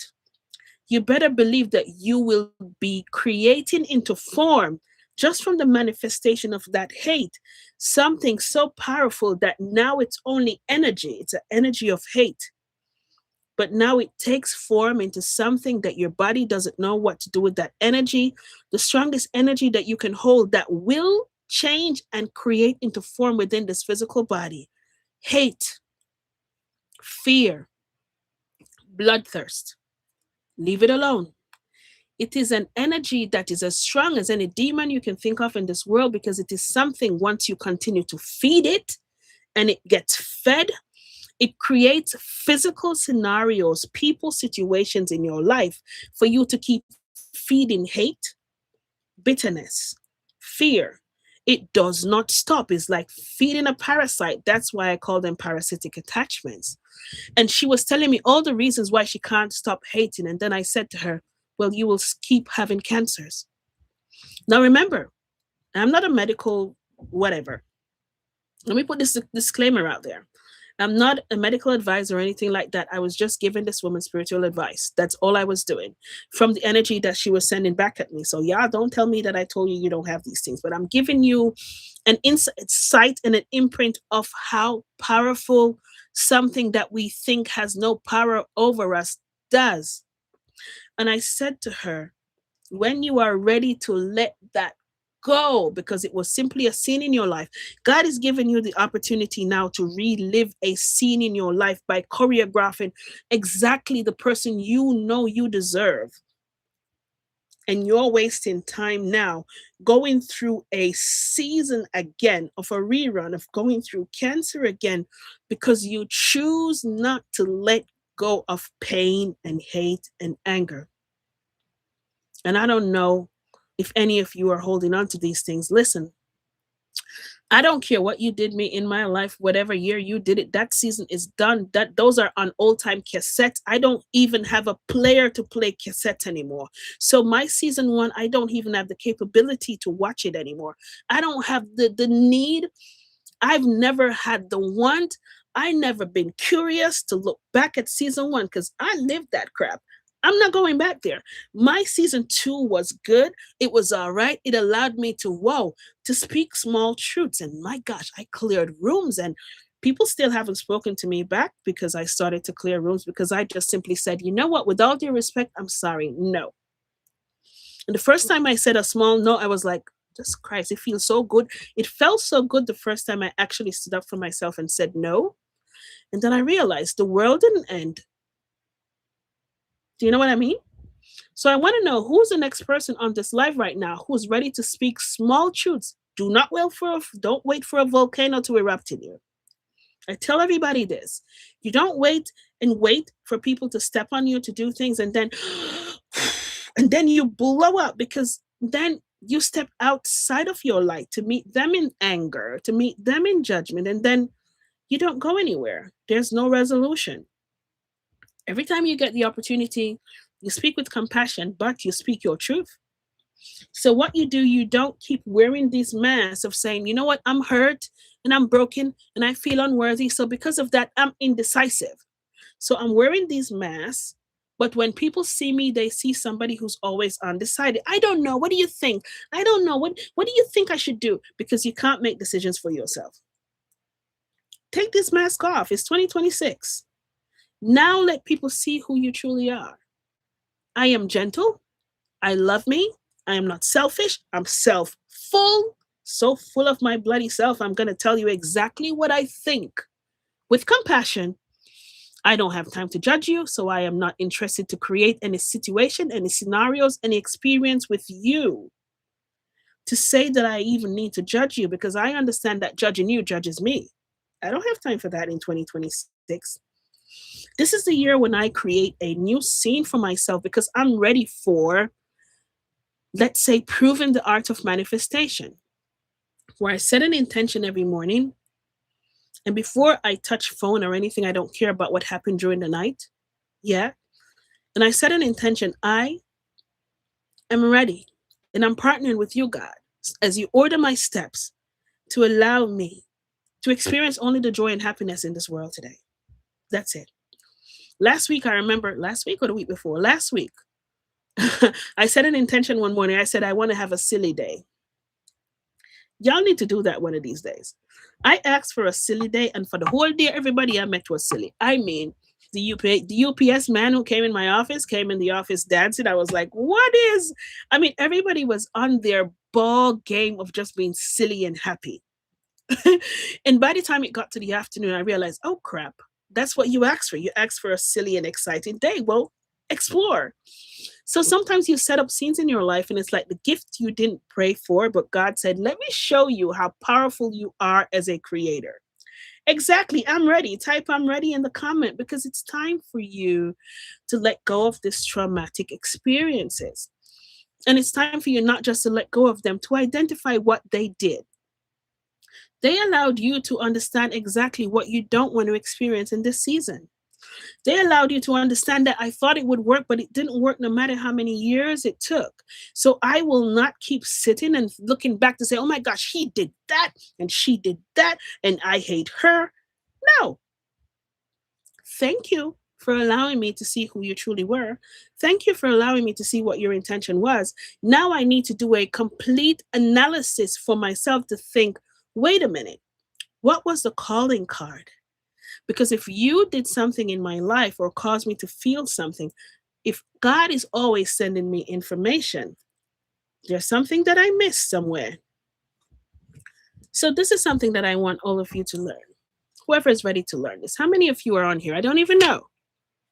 you better believe that you will be creating into form, just from the manifestation of that hate, something so powerful that now it's only energy. It's an energy of hate. But now it takes form into something that your body doesn't know what to do with that energy, the strongest energy that you can hold that will change and create into form within this physical body. Hate, fear, bloodthirst. Leave it alone. It is an energy that is as strong as any demon you can think of in this world, because it is something, once you continue to feed it and it gets fed, it creates physical scenarios, people, situations in your life for you to keep feeding hate, bitterness, fear. It does not stop. It's like feeding a parasite. That's why I call them parasitic attachments. And she was telling me all the reasons why she can't stop hating. And then I said to her, well, you will keep having cancers. Now, remember, I'm not a medical whatever. Let me put this disclaimer out there. I'm not a medical advisor or anything like that. I was just giving this woman spiritual advice. That's all I was doing from the energy that she was sending back at me. So, yeah, don't tell me that I told you you don't have these things, but I'm giving you an insight and an imprint of how powerful something that we think has no power over us does. And I said to her, when you are ready to let that go, because it was simply a scene in your life, God is giving you the opportunity now to relive a scene in your life by choreographing exactly the person you know you deserve. And you're wasting time now going through a season again of a rerun of going through cancer again because you choose not to let go of pain and hate and anger. And I don't know if any of you are holding on to these things. Listen, I don't care what you did me in my life, whatever year you did it, that season is done. That those are on old time cassettes. I don't even have a player to play cassette anymore. So my season one, I don't even have the capability to watch it anymore. I don't have the need. I've never had the want. I never been curious to look back at season one because I lived that crap. I'm not going back there. My season two was good. It was all right. It allowed me to, whoa, to speak small truths. And my gosh, I cleared rooms and people still haven't spoken to me back because I started to clear rooms because I just simply said, you know what, with all due respect, I'm sorry. No. And the first time I said a small no, I was like, just Christ, it feels so good. It felt so good the first time I actually stood up for myself and said no. And then I realized the world didn't end. Do you know what I mean? So I want to know who's the next person on this live right now who's ready to speak small truths. Do not don't wait for a volcano to erupt in you. I tell everybody this. You don't wait for people to step on you to do things and then you blow up because then you step outside of your light to meet them in anger, to meet them in judgment, and then you don't go anywhere. There's no resolution. Every time you get the opportunity, you speak with compassion, but you speak your truth. So what you do, you don't keep wearing this mask of saying, you know what, I'm hurt and I'm broken and I feel unworthy. So because of that, I'm indecisive. So I'm wearing these masks. But when people see me, they see somebody who's always undecided. I don't know. What do you think? I don't know. What do you think I should do? Because you can't make decisions for yourself. Take this mask off. It's 2026. Now let people see who you truly are. I am gentle. I love me. I am not selfish. I'm self full, so full of my bloody self. I'm going to tell you exactly what I think with compassion. I don't have time to judge you, so I am not interested to create any situation, any scenarios, any experience with you to say that I even need to judge you because I understand that judging you judges me. I don't have time for that in 2026. This is the year when I create a new scene for myself because I'm ready for, let's say, proving the art of manifestation, where I set an intention every morning. And before I touch phone or anything, I don't care about what happened during the night. Yeah. And I set an intention. I am ready. And I'm partnering with you, God, as you order my steps to allow me to experience only the joy and happiness in this world today. That's it. Last week, I remember, last week or the week before, last week, I set an intention one morning. I said, I want to have a silly day. Y'all need to do that one of these days. I asked for a silly day, and for the whole day, everybody I met was silly. I mean, the UPS man who came in my office came in the office dancing. I was like, what is? I mean, everybody was on their ball game of just being silly and happy. And by the time it got to the afternoon, I realized, oh crap, that's what you asked for. You asked for a silly and exciting day. Well, explore. So sometimes you set up scenes in your life and it's like the gift you didn't pray for, but God said, let me show you how powerful you are as a creator. Exactly. I'm ready. Type I'm ready in the comment because it's time for you to let go of these traumatic experiences. And it's time for you not just to let go of them, to identify what they did. They allowed you to understand exactly what you don't want to experience in this season. They allowed you to understand that I thought it would work, but it didn't work no matter how many years it took. So I will not keep sitting and looking back to say, oh my gosh, he did that and she did that and I hate her. No. Thank you for allowing me to see who you truly were. Thank you for allowing me to see what your intention was. Now I need to do a complete analysis for myself to think, wait a minute, what was the calling card? Because if you did something in my life or caused me to feel something, if God is always sending me information, there's something that I missed somewhere. So this is something that I want all of you to learn. Whoever is ready to learn this. How many of you are on here? I don't even know.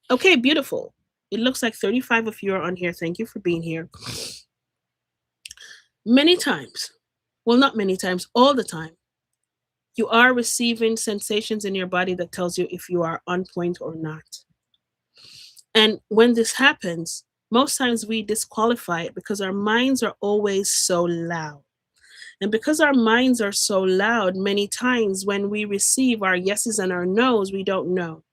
Okay, beautiful. It looks like 35 of you are on here. Thank you for being here. Many times, well, not many times, all the time, you are receiving sensations in your body that tells you if you are on point or not. And when this happens, most times we disqualify it because our minds are always so loud. And because our minds are so loud, many times when we receive our yeses and our nos, we don't know.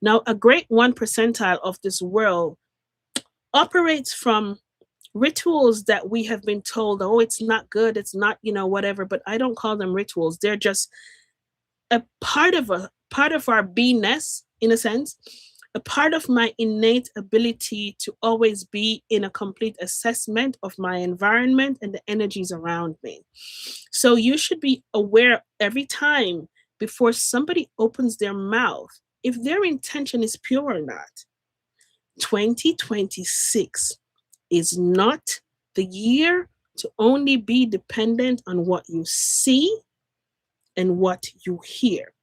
Now, a great 1 percentile of this world operates from rituals that we have been told, oh, it's not good, it's not, whatever, but I don't call them rituals. They're just a part of our beingness, in a sense, a part of my innate ability to always be in a complete assessment of my environment and the energies around me. So you should be aware every time before somebody opens their mouth if their intention is pure or not. 2026 is not the year to only be dependent on what you see and what you hear.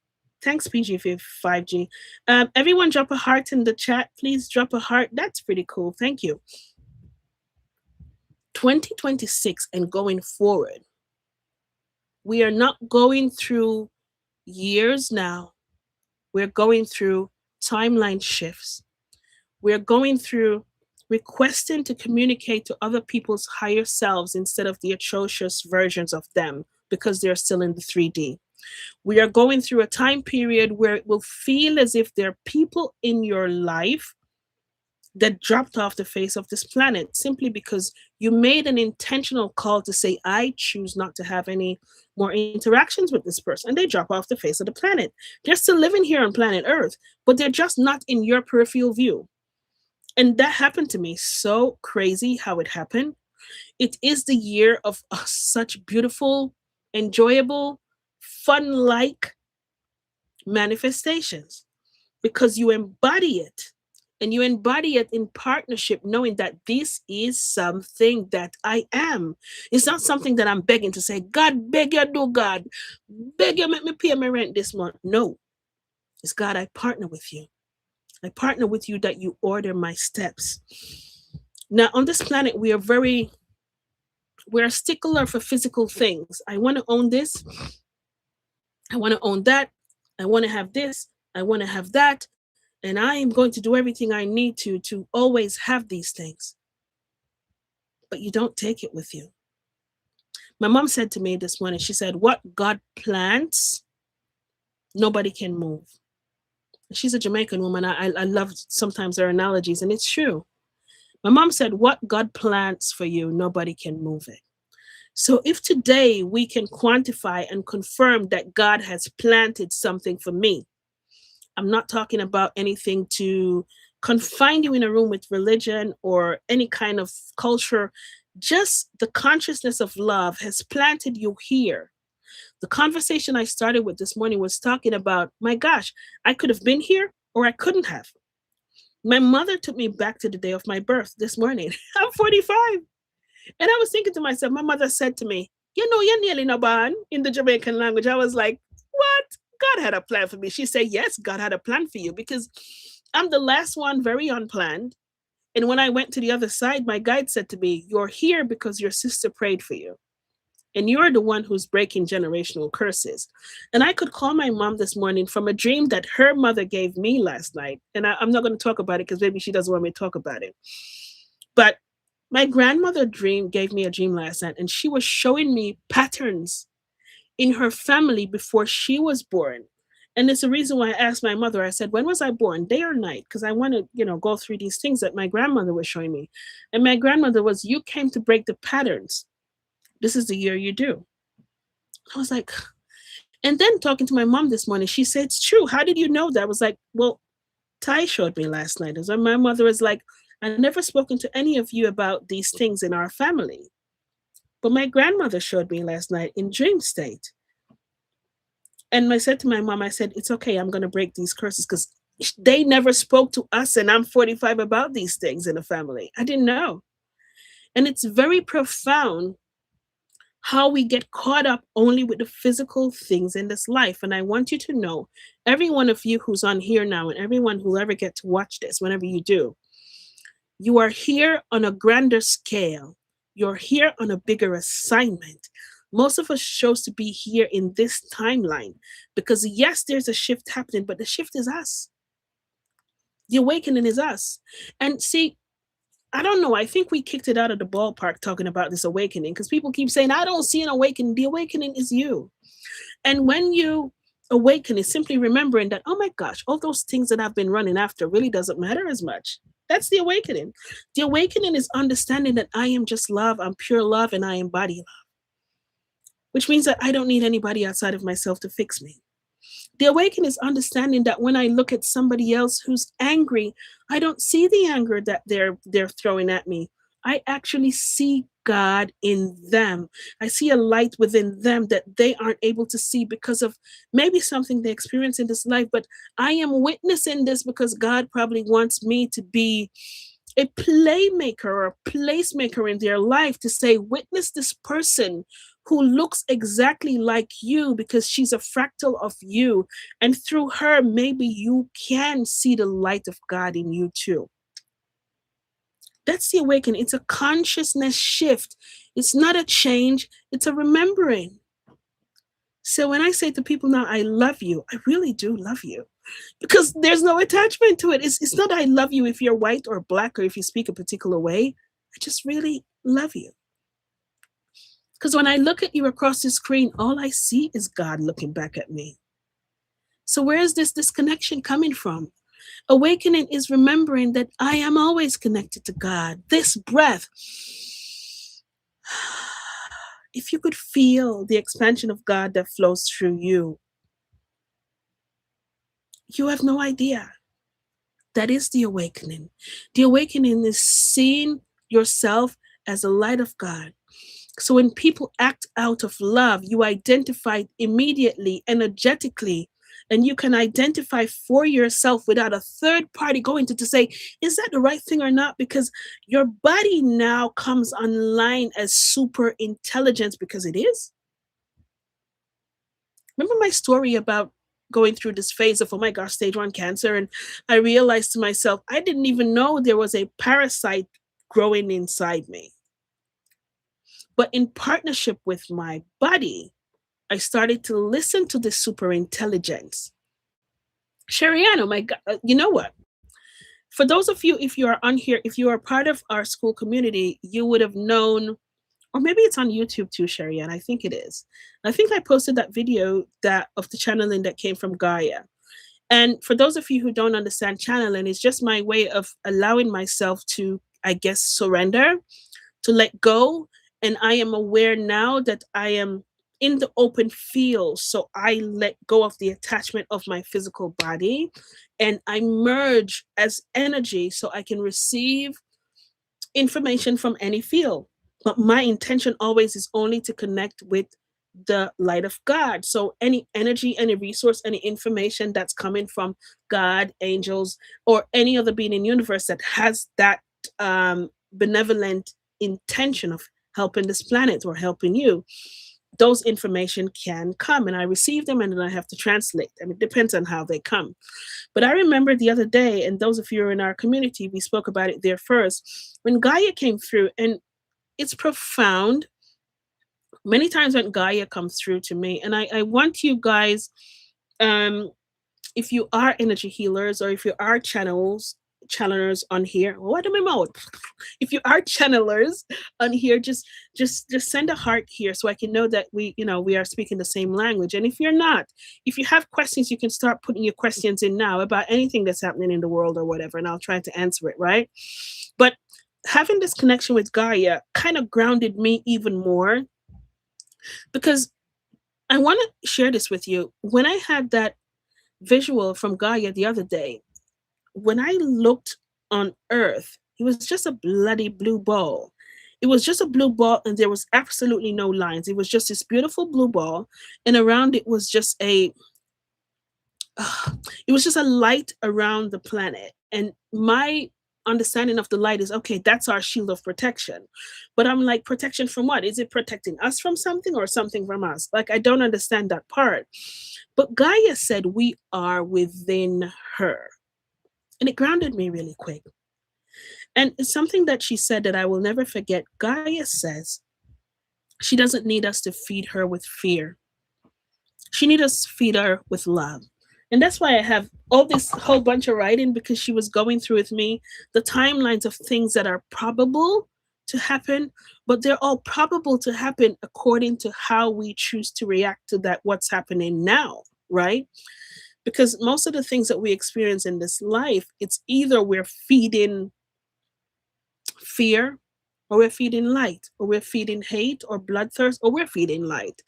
Thanks, PG 5G. Everyone, drop a heart in the chat. Please drop a heart. That's pretty cool. Thank you. 2026 and going forward, we are not going through years now. We're going through timeline shifts. We're going through requesting to communicate to other people's higher selves instead of the atrocious versions of them because they're still in the 3D. We are going through a time period where it will feel as if there are people in your life that dropped off the face of this planet simply because you made an intentional call to say, I choose not to have any more interactions with this person. And they drop off the face of the planet. They're still living here on planet Earth, but they're just not in your peripheral view. And that happened to me. So crazy how it happened. It is the year of such beautiful, enjoyable, fun like manifestations because you embody it. And you embody it in partnership, knowing that this is something that I am. It's not something that I'm begging to say, God, beg you, do God. Beg you, make me pay my rent this month. No, it's God, I partner with you. I partner with you that you order my steps. Now, on this planet, we're a stickler for physical things. I want to own this. I want to own that. I want to have this. I want to have that. And I am going to do everything I need to always have these things. But you don't take it with you. My mom said to me this morning, she said, what God plants, nobody can move. She's a Jamaican woman. I love sometimes her analogies, and it's true. My mom said, what God plants for you, nobody can move it. So if today we can quantify and confirm that God has planted something for me, I'm not talking about anything to confine you in a room with religion or any kind of culture. Just the consciousness of love has planted you here. The conversation I started with this morning was talking about, my gosh, I could have been here or I couldn't have. My mother took me back to the day of my birth this morning. I'm 45. And I was thinking to myself, my mother said to me, you're nearly no born in the Jamaican language. I was like, what? God had a plan for me. She said, yes, God had a plan for you because I'm the last one, very unplanned. And when I went to the other side, my guide said to me, you're here because your sister prayed for you. And you're the one who's breaking generational curses. And I could call my mom this morning from a dream that her mother gave me last night. And I'm not going to talk about it because maybe she doesn't want me to talk about it. But my grandmother gave me a dream last night, and she was showing me patterns in her family before she was born. And it's the reason why I asked my mother, I said, when was I born, day or night? Because I want to, go through these things that my grandmother was showing me. And my grandmother was, you came to break the patterns. This is the year you do. I was like, and then talking to my mom this morning, she said, it's true. How did you know that? I was like, well, Ty showed me last night. As my mother was like, I never spoken to any of you about these things in our family. But my grandmother showed me last night in dream state. And I said to my mom, I said, it's okay, I'm going to break these curses because they never spoke to us, and I'm 45 about these things in the family. I didn't know. And it's very profound how we get caught up only with the physical things in this life. And I want you to know, every one of you who's on here now, and everyone who'll ever get to watch this, whenever you do, you are here on a grander scale. You're here on a bigger assignment. Most of us chose to be here in this timeline because, yes, there's a shift happening, but the shift is us. The awakening is us. And see, I don't know. I think we kicked it out of the ballpark talking about this awakening because people keep saying, I don't see an awakening. The awakening is you. And when you awaken, it's simply remembering that, oh my gosh, all those things that I've been running after really doesn't matter as much. That's the awakening. The awakening is understanding that I am just love, I'm pure love, and I embody love, which means that I don't need anybody outside of myself to fix me. The awakening is understanding that when I look at somebody else who's angry, I don't see the anger that they're throwing at me. I actually see God in them. I see a light within them that they aren't able to see because of maybe something they experience in this life. But I am witnessing this because God probably wants me to be a playmaker or a placemaker in their life to say, witness this person who looks exactly like you because she's a fractal of you. And through her, maybe you can see the light of God in you too. That's the awakening. It's a consciousness shift. It's not a change, it's a remembering. So when I say to people now, I love you, I really do love you because there's no attachment to it. It's not I love you if you're white or black or if you speak a particular way. I just really love you. Because when I look at you across the screen, all I see is God looking back at me. So where is this disconnection coming from? Awakening is remembering that I am always connected to God. This breath, if you could feel the expansion of God that flows through you, you have no idea. That is the awakening. The awakening is seeing yourself as a light of God. So when people act out of love, you identify immediately, energetically, and you can identify for yourself without a third party going to say, is that the right thing or not? Because your body now comes online as super intelligence because it is. Remember my story about going through this phase of, oh my gosh, stage 1 cancer. And I realized to myself, I didn't even know there was a parasite growing inside me. But in partnership with my body, I started to listen to this super intelligence. Shariano, my God, you know what? For those of you, if you are on here, if you are part of our school community, you would have known, or maybe it's on YouTube too, Sharian. I think it is. I think I posted that video that of the channeling that came from Gaia. And for those of you who don't understand channeling, it's just my way of allowing myself to, I guess, surrender, to let go. And I am aware now that I am in the open field. So I let go of the attachment of my physical body and I merge as energy so I can receive information from any field. But my intention always is only to connect with the light of God. So any energy, any resource, any information that's coming from God, angels, or any other being in the universe that has that benevolent intention of helping this planet or helping you, those information can come and I receive them and then I have to translate them. It depends on how they come. But I remember the other day, and those of you who are in our community, we spoke about it there first, when Gaia came through, and it's profound. Many times when Gaia comes through to me, and I want you guys, if you are energy healers or if you are channelers on here, what am I mouth? If you are channelers on here, just send a heart here so I can know that we are speaking the same language. And if you're not, if you have questions, you can start putting your questions in now about anything that's happening in the world or whatever, and I'll try to answer it, right? But having this connection with Gaia kind of grounded me even more, because I want to share this with you. When I had that visual from Gaia the other day, when I looked on Earth, it was just a bloody blue ball. It was just a blue ball, and there was absolutely no lines. It was just this beautiful blue ball, and around it was just a it was just a light around the planet. And my understanding of the light is okay, that's our shield of protection. But I'm like, protection from what? Is it protecting us from something or something from us? Like, I don't understand that part. But Gaia said we are within her. And it grounded me really quick. And it's something that she said that I will never forget. Gaia says she doesn't need us to feed her with fear. She needs us to feed her with love. And that's why I have all this whole bunch of writing, because she was going through with me the timelines of things that are probable to happen, but they're all probable to happen according to how we choose to react to that, what's happening now, right? Because most of the things that we experience in this life, it's either we're feeding fear, or we're feeding light, or we're feeding hate or bloodthirst, or we're feeding light.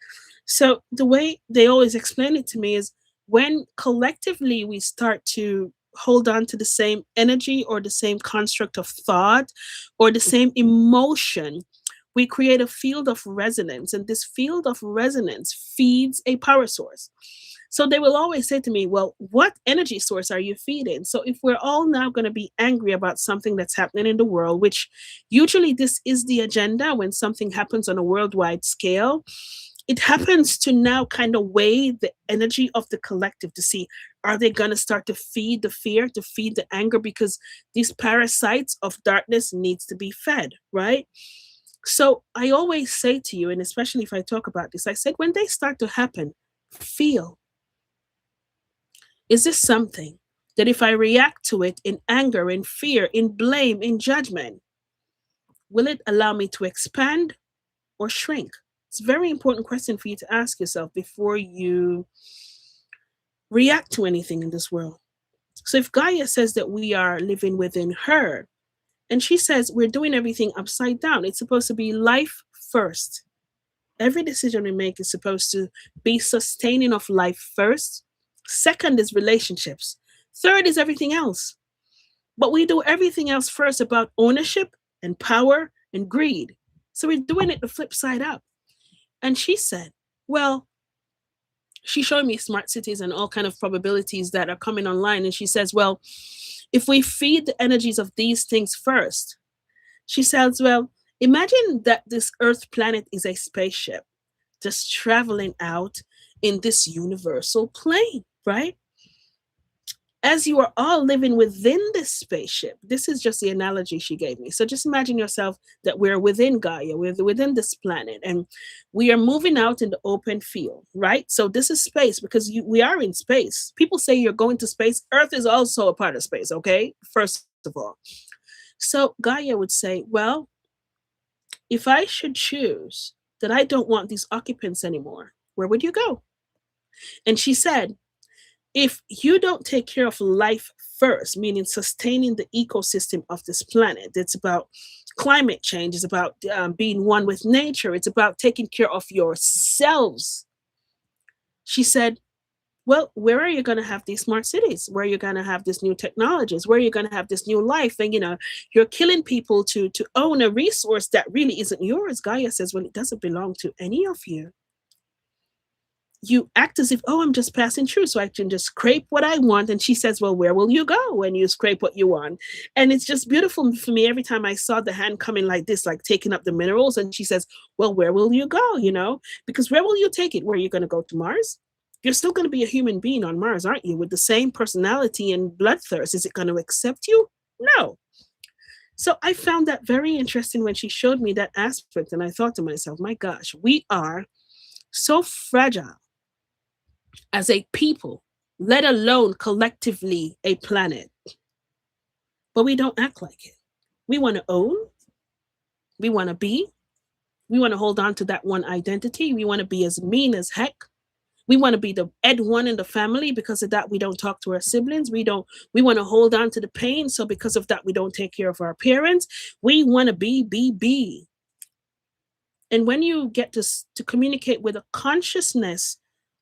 So the way they always explain it to me is when collectively we start to hold on to the same energy or the same construct of thought or the same emotion, we create a field of resonance, and this field of resonance feeds a power source. So they will always say to me, well, what energy source are you feeding? So if we're all now going to be angry about something that's happening in the world, which usually this is the agenda when something happens on a worldwide scale, it happens to now kind of weigh the energy of the collective to see, are they going to start to feed the fear, to feed the anger, because these parasites of darkness needs to be fed, right? So I always say to you, and especially if I talk about this, I said, when they start to happen, feel, is this something that if I react to it in anger, in fear, in blame, in judgment, will it allow me to expand or shrink? It's a very important question for you to ask yourself before you react to anything in this world. So if Gaia says that we are living within her, and she says we're doing everything upside down, it's supposed to be life first. Every decision we make is supposed to be sustaining of life first. Second is relationships. Third is everything else. But we do everything else first about ownership and power and greed. So we're doing it the flip side up. And she said, well, she showed me smart cities and all kind of probabilities that are coming online. And she says, well, if we feed the energies of these things first, she says, well, imagine that this Earth planet is a spaceship just traveling out in this universal plane, right? As you are all living within this spaceship, this is just the analogy she gave me. So just imagine yourself that we're within Gaia, we're within this planet, and we are moving out in the open field, right? So this is space because we are in space. People say you're going to space. Earth is also a part of space, okay? First of all. So Gaia would say, well, if I should choose that I don't want these occupants anymore, where would you go? And she said, if you don't take care of life first, meaning sustaining the ecosystem of this planet, it's about climate change, it's about being one with nature, it's about taking care of yourselves. She said, well, where are you going to have these smart cities? Where are you going to have these new technologies? Where are you going to have this new life? And, you're killing people to own a resource that really isn't yours. Gaia says, well, it doesn't belong to any of you. You act as if, oh, I'm just passing through, so I can just scrape what I want. And she says, well, where will you go when you scrape what you want? And it's just beautiful for me every time I saw the hand coming like this, like taking up the minerals. And she says, well, where will you go? Because where will you take it? Where are you going to go to Mars? You're still going to be a human being on Mars, aren't you? With the same personality and bloodthirst. Is it going to accept you? No. So I found that very interesting when she showed me that aspect. And I thought to myself, my gosh, we are so fragile as a people, let alone collectively a planet. But we don't act like it. We want to own, we want to be, we want to hold on to that one identity. We want to be as mean as heck. We want to be the ed one in the family. Because of that, we don't talk to our siblings. We want to hold on to the pain. So because of that, we don't take care of our parents. We want to be. And when you get to communicate with a consciousness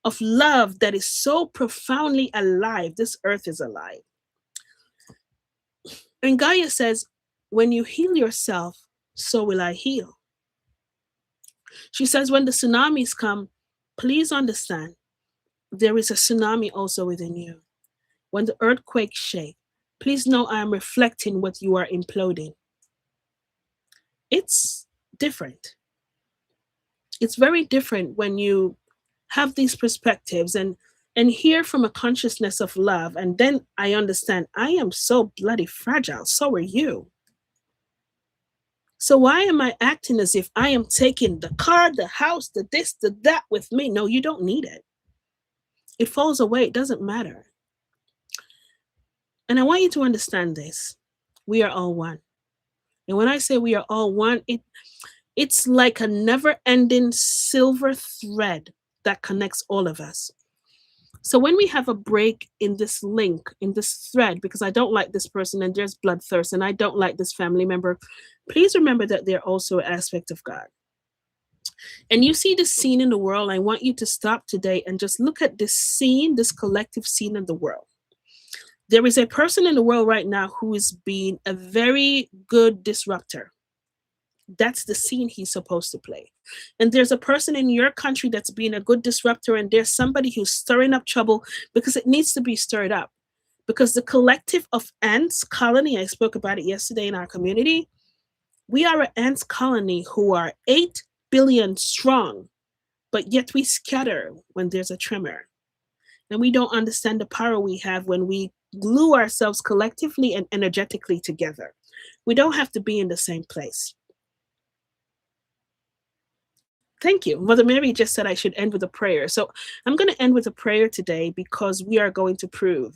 of love that is so profoundly alive, this earth is alive. And Gaia says, when you heal yourself, so will I heal. She says, when the tsunamis come, please understand there is a tsunami also within you. When the earthquakes shake, please know I am reflecting what you are imploding. It's different. It's very different when you have these perspectives and hear from a consciousness of love, and then I understand I am so bloody fragile, so are you. So why am I acting as if I am taking the car, the house, the this, the that with me? No, you don't need it. It falls away, it doesn't matter. And I want you to understand this. We are all one. And when I say we are all one, it's like a never-ending silver thread that connects all of us. So when we have a break in this link, in this thread, because I don't like this person and there's bloodthirst and I don't like this family member, please remember that they're also an aspect of God. And you see this scene in the world, I want you to stop today and just look at this scene, this collective scene in the world. There is a person in the world right now who is being a very good disruptor. That's the scene he's supposed to play. And there's a person in your country that's being a good disruptor, and there's somebody who's stirring up trouble because it needs to be stirred up. Because the collective of ants colony, I spoke about it yesterday in our community, we are an ants colony who are 8 billion strong, but yet we scatter when there's a tremor. And we don't understand the power we have when we glue ourselves collectively and energetically together. We don't have to be in the same place. Thank you. Mother Mary just said I should end with a prayer. So I'm going to end with a prayer today because we are going to prove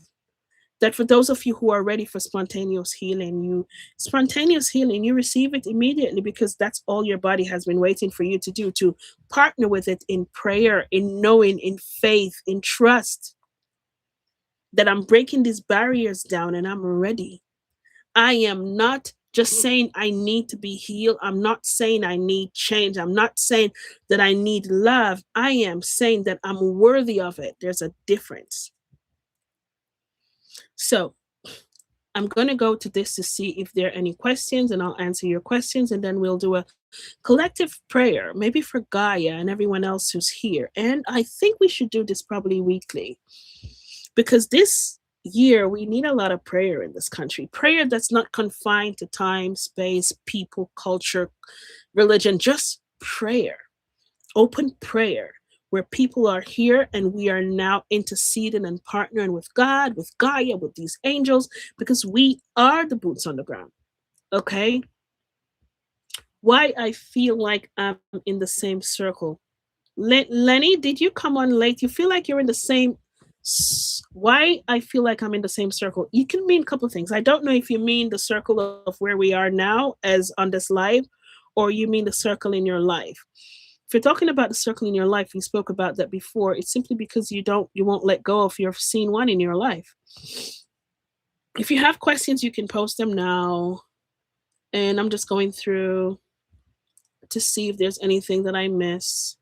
that for those of you who are ready for spontaneous healing, you receive it immediately because that's all your body has been waiting for you to do, to partner with it in prayer, in knowing, in faith, in trust that I'm breaking these barriers down and I'm ready. I am not just saying I need to be healed. I'm not saying I need change. I'm not saying that I need love. I am saying that I'm worthy of it. There's a difference. So I'm going to go to this to see if there are any questions, and I'll answer your questions, and then we'll do a collective prayer, maybe for Gaia and everyone else who's here. And I think we should do this probably weekly because this year we need a lot of prayer in this country. Prayer that's not confined to time, space, people, culture, religion, just prayer, open prayer where people are here and we are now interceding and partnering with God, with Gaia, with these angels, because we are the boots on the ground. Okay? Why I feel like I'm in the same circle. Lenny, did you come on late? You feel like you're in the same. Why I feel like I'm in the same circle? You can mean a couple of things. I don't know if you mean the circle of where we are now, as on this live, or you mean the circle in your life. If you're talking about the circle in your life, we spoke about that before. It's simply because you won't let go of your scene one in your life. If you have questions, you can post them now. And I'm just going through to see if there's anything that I miss.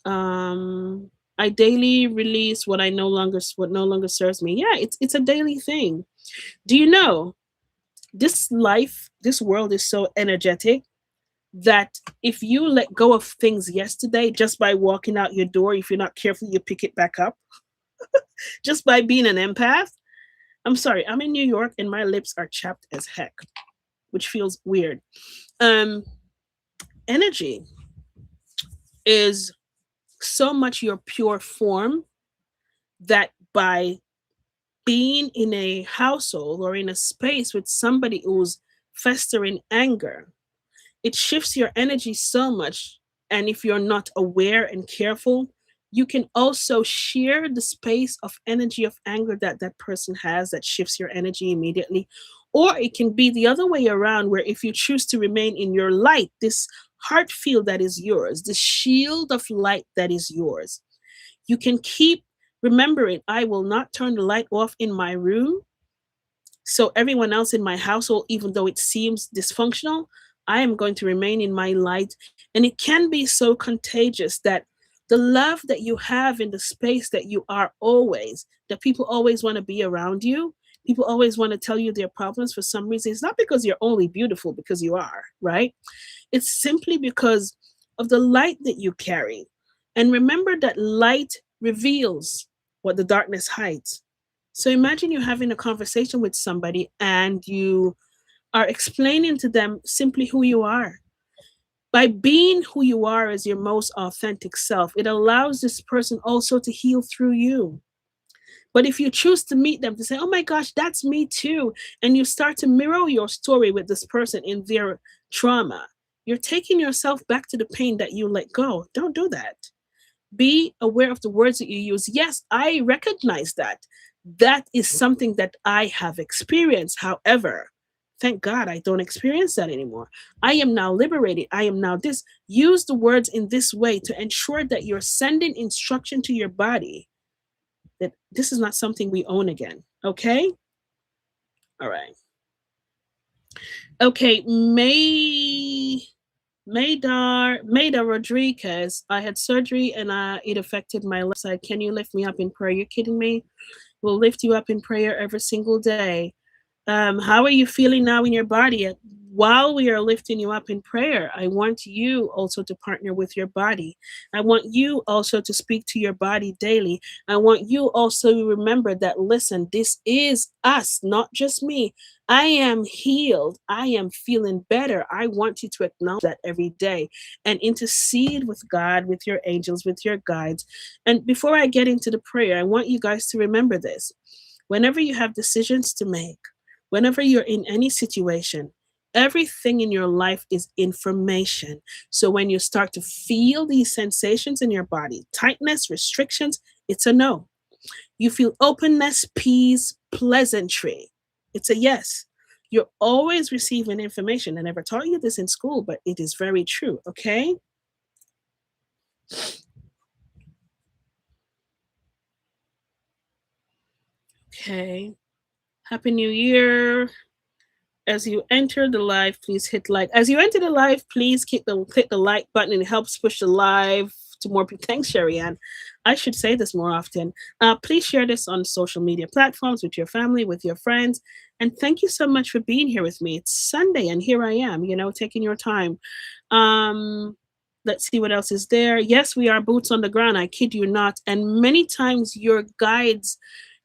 I daily release what no longer serves me. Yeah, it's a daily thing. Do you know this world is so energetic that if you let go of things yesterday just by walking out your door, if you're not careful, you pick it back up. Just by being an empath. I'm sorry, I'm in New York and my lips are chapped as heck, which feels weird. Um, Energy is so much your pure form that by being in a household or in a space with somebody who's festering anger, it shifts your energy so much. And if you're not aware and careful, you can also share the space of energy of anger that that person has that shifts your energy immediately. Or it can be the other way around, where if you choose to remain in your light, this heart field that is yours, this shield of light that is yours, you can keep remembering, I will not turn the light off in my room. So everyone else in my household, even though it seems dysfunctional, I am going to remain in my light. And it can be so contagious that the love that you have in the space that you are always, that people always want to be around you, People always want to tell you their problems for some reason. It's not because you're only beautiful, because you are, right? It's simply because of the light that you carry. And remember that light reveals what the darkness hides. So imagine you're having a conversation with somebody and you are explaining to them simply who you are. By being who you are as your most authentic self, it allows this person also to heal through you. But if you choose to meet them to say, oh my gosh, that's me too, and you start to mirror your story with this person in their trauma, you're taking yourself back to the pain that you let go. Don't do that. Be aware of the words that you use. Yes, I recognize that. That is something that I have experienced. However, thank God I don't experience that anymore. I am now liberated. I am now this. Use the words in this way to ensure that you're sending instruction to your body that this is not something we own again. Okay? All right. Okay, Maida Rodriguez. I had surgery and it affected my left side. Can you lift me up in prayer? You're kidding me? We'll lift you up in prayer every single day. How are you feeling now in your body? While we are lifting you up in prayer, I want you also to partner with your body. I want you also to speak to your body daily. I want you also to remember that, listen, this is us, not just me. I am healed. I am feeling better. I want you to acknowledge that every day and intercede with God, with your angels, with your guides. And before I get into the prayer, I want you guys to remember this. Whenever you have decisions to make, whenever you're in any situation, everything in your life is information. So when you start to feel these sensations in your body, tightness, restrictions, it's a no. You feel openness, peace, pleasantry, it's a yes. You're always receiving information. I never taught you this in school, but it is very true. Okay. Okay. Happy New Year. As you enter the live, please hit like. As you enter the live, please click the like button. It helps push the live to more people. Thanks, Sherry Ann. I should say this more often. Please share this on social media platforms with your family, with your friends. And thank you so much for being here with me. It's Sunday, and here I am, taking your time. Um, let's see what else is there. Yes, we are boots on the ground. I kid you not. And many times your guides,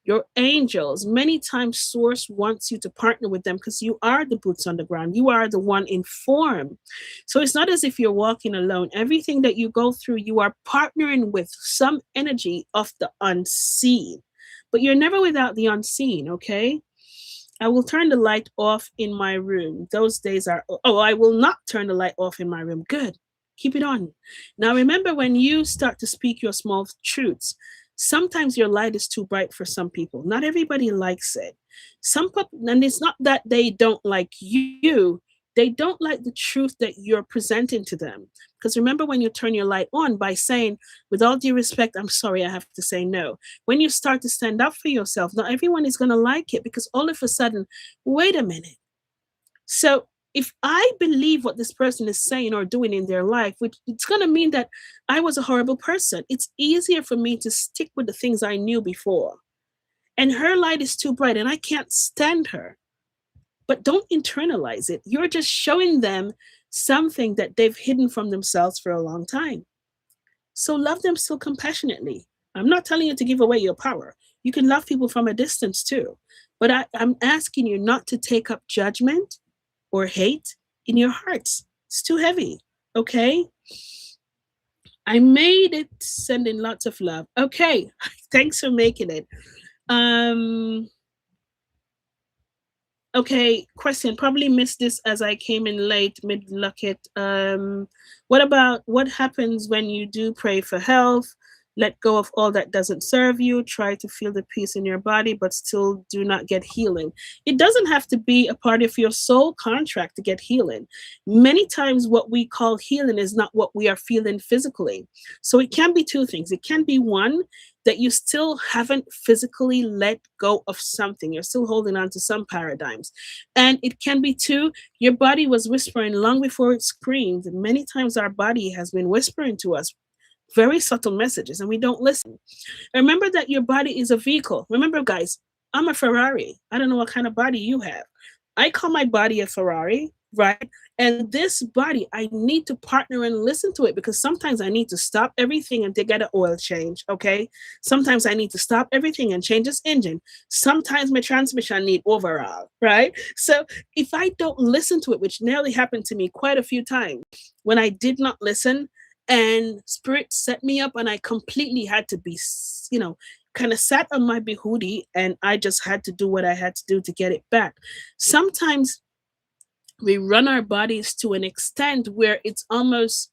your angels, many times source wants you to partner with them because you are the boots on the ground. You are the one informed. So it's not as if you're walking alone. Everything that you go through, you are partnering with some energy of the unseen. But you're never without the unseen, okay? I will turn the light off in my room. Those days are, oh, I will not turn the light off in my room. Good. Keep it on. Now, remember when you start to speak your small truths, sometimes your light is too bright for some people. Not everybody likes it. Some people, and it's not that they don't like you, they don't like the truth that you're presenting to them. Because remember, when you turn your light on by saying, with all due respect, I'm sorry, I have to say no. When you start to stand up for yourself, not everyone is going to like it because all of a sudden, wait a minute. So if I believe what this person is saying or doing in their life, which it's going to mean that I was a horrible person. It's easier for me to stick with the things I knew before. And her light is too bright and I can't stand her. But don't internalize it. You're just showing them something that they've hidden from themselves for a long time. So love them still compassionately. I'm not telling you to give away your power. You can love people from a distance too. But I'm asking you not to take up judgment or hate in your hearts. It's too heavy. Okay. I made it, sending lots of love. Okay. Thanks for making it. Um, okay, question. Probably missed this as I came in late, mid lucket. What happens when you do pray for health? Let go of all that doesn't serve you. Try to feel the peace in your body, but still do not get healing. It doesn't have to be a part of your soul contract to get healing. Many times, what we call healing is not what we are feeling physically. So it can be two things. It can be one, that you still haven't physically let go of something. You're still holding on to some paradigms. And it can be two, your body was whispering long before it screamed. And many times our body has been whispering to us very subtle messages and we don't listen. Remember that your body is a vehicle. Remember, guys, I'm a Ferrari. I don't know what kind of body you have. I call my body a Ferrari, right? And this body, I need to partner and listen to it, because sometimes I need to stop everything and to get an oil change. Okay. Sometimes I need to stop everything and change this engine. Sometimes my transmission need overhaul, right? So if I don't listen to it, which nearly happened to me quite a few times, when I did not listen, and spirit set me up, and I completely had to be, kind of sat on my behooty, and I just had to do what I had to do to get it back. Sometimes we run our bodies to an extent where it's almost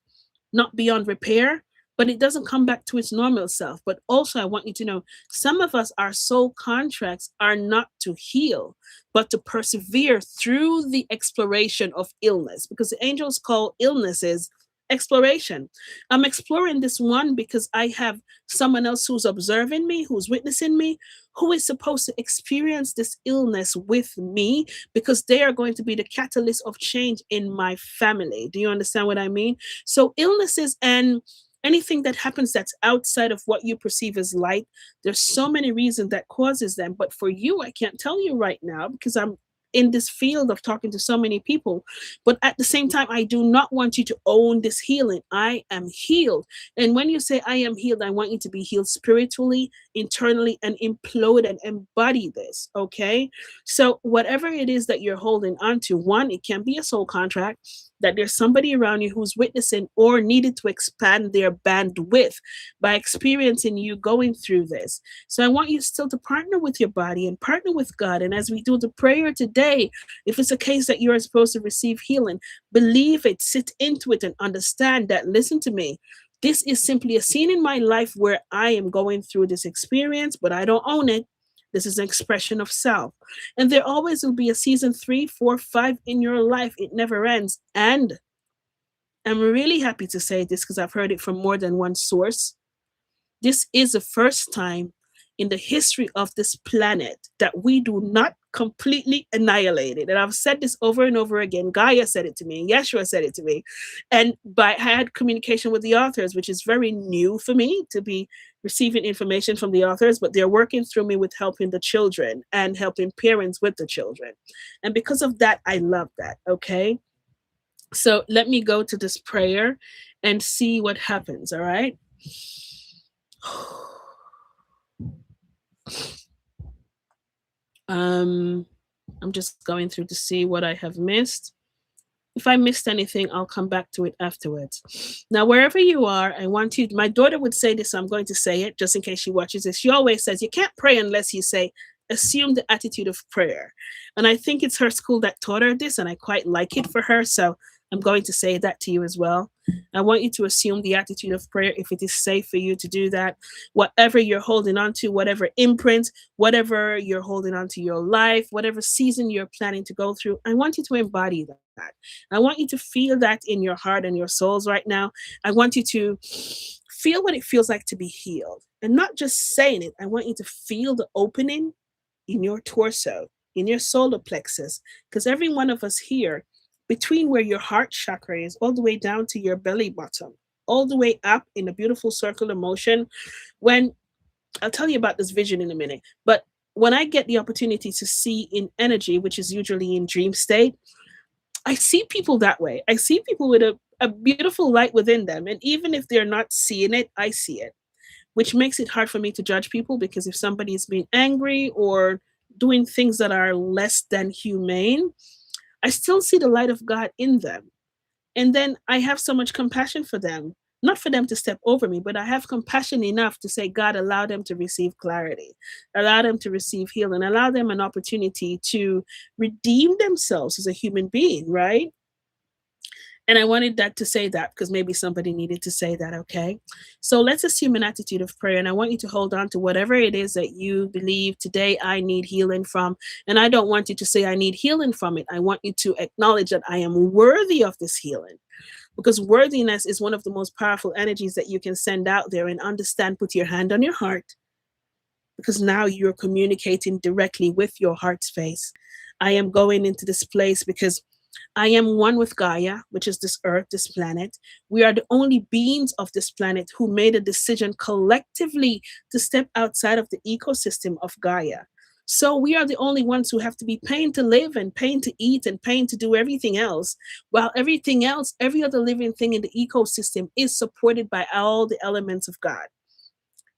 not beyond repair, but it doesn't come back to its normal self. But also, I want you to know, some of us, our soul contracts are not to heal, but to persevere through the exploration of illness, because the angels call illnesses exploration. I'm exploring this one because I have someone else who's observing me, who's witnessing me, who is supposed to experience this illness with me, because they are going to be the catalyst of change in my family. Do you understand what I mean? So illnesses and anything that happens that's outside of what you perceive as light, there's so many reasons that causes them. But for you, I can't tell you right now, because I'm in this field of talking to so many people. But at the same time, I do not want you to own this healing. I am healed. And when you say I am healed, I want you to be healed spiritually, internally, and implode and embody this. Okay. So whatever it is that you're holding on to, one, it can be a soul contract, that there's somebody around you who's witnessing or needed to expand their bandwidth by experiencing you going through this. So I want you still to partner with your body and partner with God. And as we do the prayer today, if it's a case that you're supposed to receive healing, believe it, sit into it, and understand that, listen to me, this is simply a scene in my life where I am going through this experience, but I don't own it. This is an expression of self. And there always will be a season 3, 4, 5 in your life. It never ends. And I'm really happy to say this, because I've heard it from more than one source. This is the first time in the history of this planet that we do not completely annihilate it. And I've said this over and over again. Gaia said it to me, and Yeshua said it to me. And I had communication with the authors, which is very new for me to be receiving information from the authors, but they're working through me with helping the children and helping parents with the children. And because of that, I love that. Okay. So let me go to this prayer and see what happens. All right. I'm just going through to see what I have missed. If I missed anything, I'll come back to it afterwards. Now, wherever you are, I want you, my daughter would say this, so I'm going to say it just in case she watches this. She always says, you can't pray unless you say, assume the attitude of prayer. And I think it's her school that taught her this, and I quite like it for her. So I'm going to say that to you as well. I want you to assume the attitude of prayer if it is safe for you to do that. Whatever you're holding on to, whatever imprint, whatever you're holding on to your life, whatever season you're planning to go through, I want you to embody that. I want you to feel that in your heart and your souls right now. I want you to feel what it feels like to be healed, and not just saying it. I want you to feel the opening in your torso, in your solar plexus, because every one of us here, between where your heart chakra is, all the way down to your belly button, all the way up in a beautiful circular motion. When I'll tell you about this vision in a minute, but when I get the opportunity to see in energy, which is usually in dream state, I see people that way. I see people with a beautiful light within them. And even if they're not seeing it, I see it, which makes it hard for me to judge people, because if somebody is being angry or doing things that are less than humane, I still see the light of God in them. And then I have so much compassion for them, not for them to step over me, but I have compassion enough to say, God, allow them to receive clarity, allow them to receive healing, allow them an opportunity to redeem themselves as a human being, right? And I wanted that to say that because maybe somebody needed to say that, okay? So let's assume an attitude of prayer. And I want you to hold on to whatever it is that you believe today I need healing from. And I don't want you to say I need healing from it. I want you to acknowledge that I am worthy of this healing. Because worthiness is one of the most powerful energies that you can send out there, and understand, put your hand on your heart, because now you're communicating directly with your heart space. I am going into this place because I am one with Gaia, which is this earth, this planet. We are the only beings of this planet who made a decision collectively to step outside of the ecosystem of Gaia. So we are the only ones who have to be paying to live and paying to eat and paying to do everything else, while everything else, every other living thing in the ecosystem is supported by all the elements of God.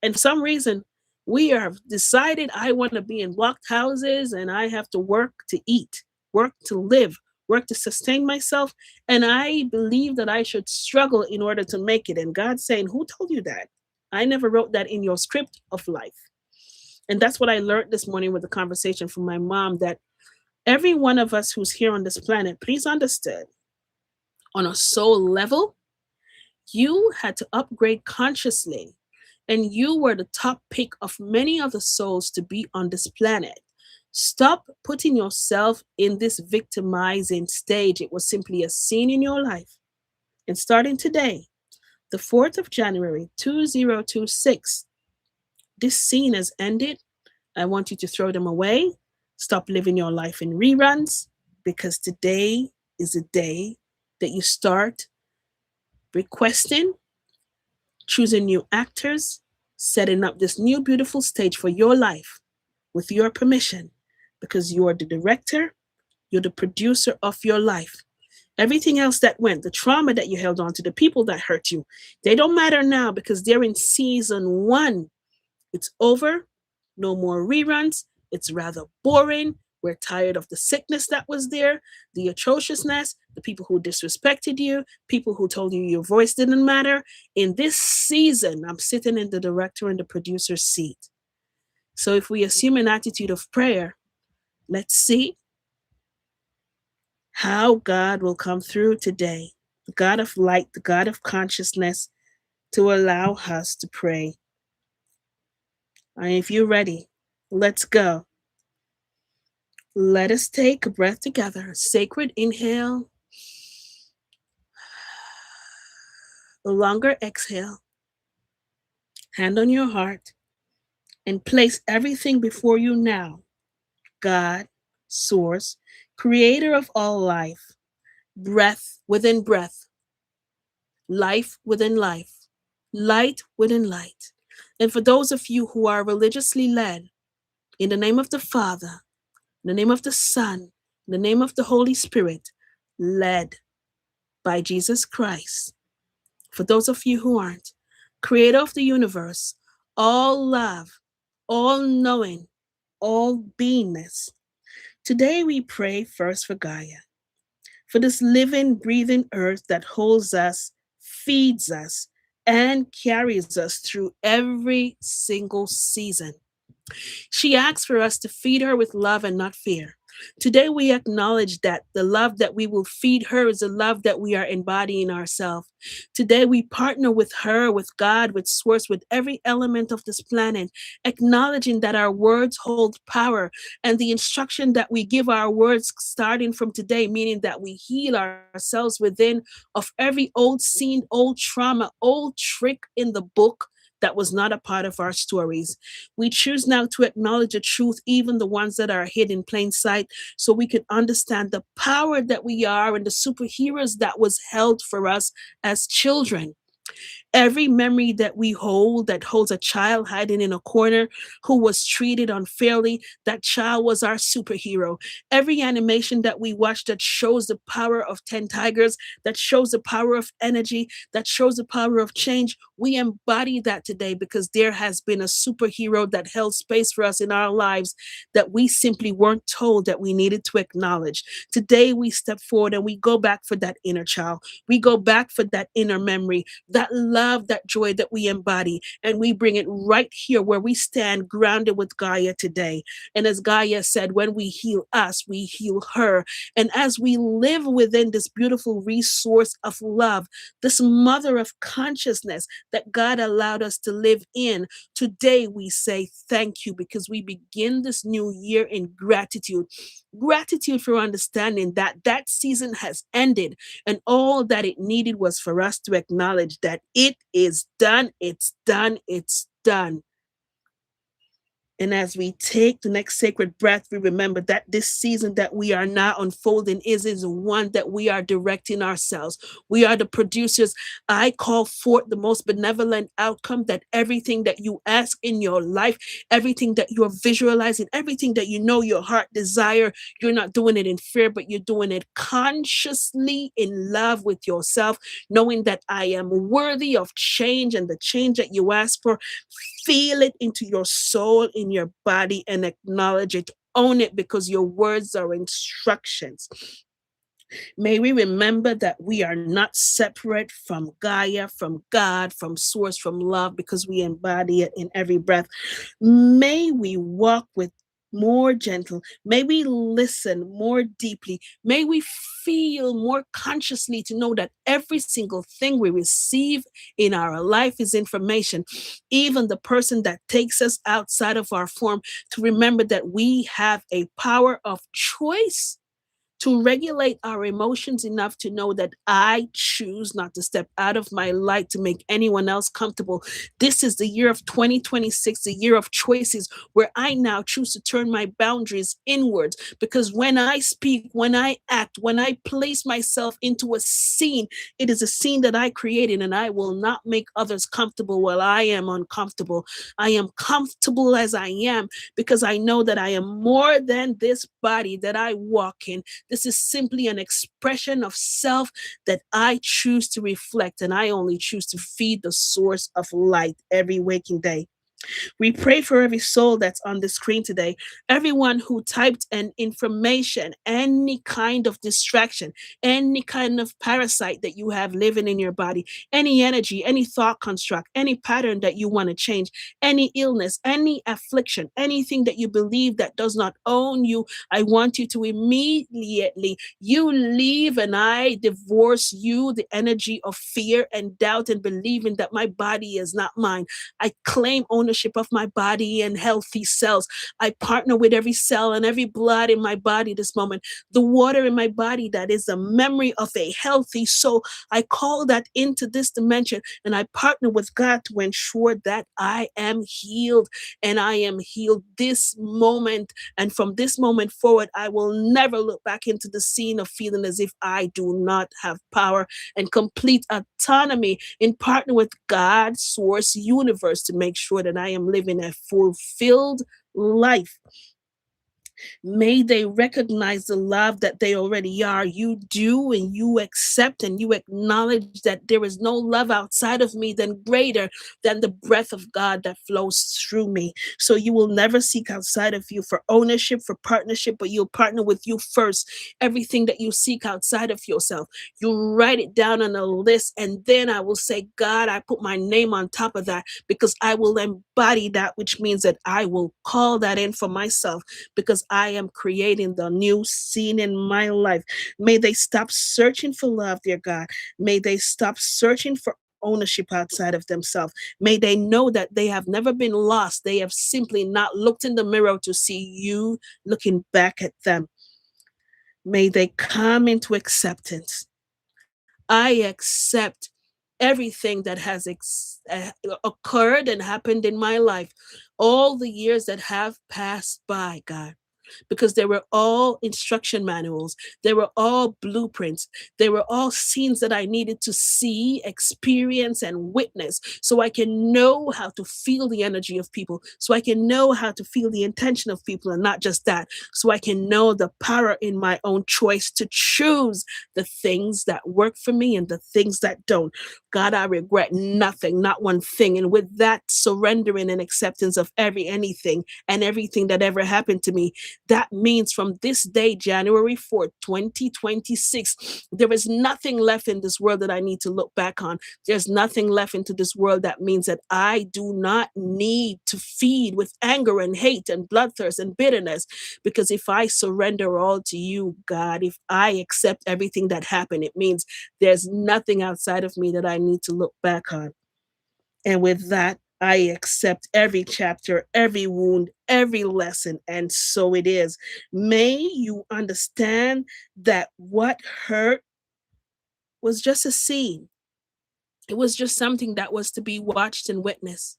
And for some reason, we have decided I want to be in blocked houses and I have to work to eat, work to live, work to sustain myself. And I believe that I should struggle in order to make it. And God's saying, who told you that? I never wrote that in your script of life. And that's what I learned this morning with the conversation from my mom, that every one of us who's here on this planet, please understand, on a soul level, you had to upgrade consciously. And you were the top pick of many other souls to be on this planet. Stop putting yourself in this victimizing stage. It was simply a scene in your life. And starting today, the 4th of January, 2026, this scene has ended. I want you to throw them away. Stop living your life in reruns, because today is a day that you start requesting, choosing new actors, setting up this new beautiful stage for your life with your permission, because you are the director, you're the producer of your life. Everything else that went, the trauma that you held on to, the people that hurt you, they don't matter now because they're in season one. It's over. No more reruns. It's rather boring. We're tired of the sickness that was there, the atrociousness, the people who disrespected you, people who told you your voice didn't matter. In this season, I'm sitting in the director and the producer's seat. So if we assume an attitude of prayer, let's see how God will come through today, the God of light, the God of consciousness, to allow us to pray. And if you're ready, let's go. Let us take a breath together. A sacred inhale, a longer exhale. Hand on your heart and place everything before you now. God, Source, Creator of all life, breath within breath, life within life, light within light. And for those of you who are religiously led, in the name of the Father, in the name of the Son, in the name of the Holy Spirit, led by Jesus Christ. For those of you who aren't, Creator of the universe, all love, all knowing, all beingness. Today we pray first for Gaia, for this living, breathing earth that holds us, feeds us, and carries us through every single season. She asks for us to feed her with love and not fear. Today, we acknowledge that the love that we will feed her is the love that we are embodying ourselves. Today, we partner with her, with God, with Source, with every element of this planet, acknowledging that our words hold power, and the instruction that we give our words starting from today, meaning that we heal ourselves within of every old scene, old trauma, old trick in the book that was not a part of our stories. We choose now to acknowledge the truth, even the ones that are hid in plain sight, so we can understand the power that we are and the superheroes that was held for us as children. Every memory that we hold that holds a child hiding in a corner who was treated unfairly, that child was our superhero. Every animation that we watch that shows the power of 10 tigers, that shows the power of energy, that shows the power of change, we embody that today because there has been a superhero that held space for us in our lives that we simply weren't told that we needed to acknowledge. Today we step forward and we go back for that inner child. We go back for that inner memory, that love, that joy that we embody, and we bring it right here where we stand grounded with Gaia today. And as Gaia said, when we heal us, we heal her. And as we live within this beautiful resource of love, this mother of consciousness that God allowed us to live in, today we say thank you because we begin this new year in gratitude. Gratitude for understanding that that season has ended and all that it needed was for us to acknowledge that it is done, it's done, it's done. And as we take the next sacred breath, we remember that this season that we are now unfolding is one that we are directing ourselves. We are the producers. I call forth the most benevolent outcome, that everything that you ask in your life, everything that you're visualizing, everything that you know your heart desire, you're not doing it in fear, but you're doing it consciously in love with yourself, knowing that I am worthy of change, and the change that you ask for, feel it into your soul, in your body, and acknowledge it. Own it, because your words are instructions. May we remember that we are not separate from Gaia, from God, from Source, from love, because we embody it in every breath. May we walk with more gentle. May we listen more deeply. May we feel more consciously, to know that every single thing we receive in our life is information. Even the person that takes us outside of our form, to remember that we have a power of choice to regulate our emotions enough to know that I choose not to step out of my light to make anyone else comfortable. This is the year of 2026, the year of choices, where I now choose to turn my boundaries inwards. Because when I speak, when I act, when I place myself into a scene, it is a scene that I created, and I will not make others comfortable while I am uncomfortable. I am comfortable as I am, because I know that I am more than this body that I walk in. This is simply an expression of self that I choose to reflect, and I only choose to feed the source of light every waking day. We pray for every soul that's on the screen today, everyone who typed an information, any kind of distraction, any kind of parasite that you have living in your body, any energy, any thought construct, any pattern that you want to change, any illness, any affliction, anything that you believe that does not own you. I want you to immediately, you leave, and I divorce you, the energy of fear and doubt and believing that my body is not mine. I claim ownership of my body and healthy cells. I partner with every cell and every blood in my body this moment. The water in my body that is the memory of a healthy soul, I call that into this dimension, and I partner with God to ensure that I am healed, and I am healed this moment. And from this moment forward, I will never look back into the scene of feeling as if I do not have power and complete autonomy, in partner with God, Source, Universe, to make sure that I am living a fulfilled life. May they recognize the love that they already are. You do, and you accept, and you acknowledge that there is no love outside of me than greater than the breath of God that flows through me. So you will never seek outside of you for ownership, for partnership, but you'll partner with you first. Everything that you seek outside of yourself, you write it down on a list, and then I will say, God, I put my name on top of that, because I will embody that, which means that I will call that in for myself, because I am creating the new scene in my life. May they stop searching for love, dear God. May they stop searching for ownership outside of themselves. May they know that they have never been lost. They have simply not looked in the mirror to see you looking back at them. May they come into acceptance. I accept everything that has occurred and happened in my life, all the years that have passed by, God, because they were all instruction manuals. They were all blueprints. They were all scenes that I needed to see, experience, and witness, so I can know how to feel the energy of people, so I can know how to feel the intention of people, and not just that, so I can know the power in my own choice to choose the things that work for me and the things that don't. God, I regret nothing, not one thing. And with that surrendering and acceptance of anything and everything that ever happened to me, that means from this day, January 4th, 2026, there is nothing left in this world that I need to look back on. There's nothing left into this world that means that I do not need to feed with anger and hate and bloodthirst and bitterness. Because if I surrender all to you, God, if I accept everything that happened, it means there's nothing outside of me that I need to look back on. And with that, I accept every chapter, every wound, every lesson, and so it is. May you understand that what hurt was just a scene. It was just something that was to be watched and witnessed.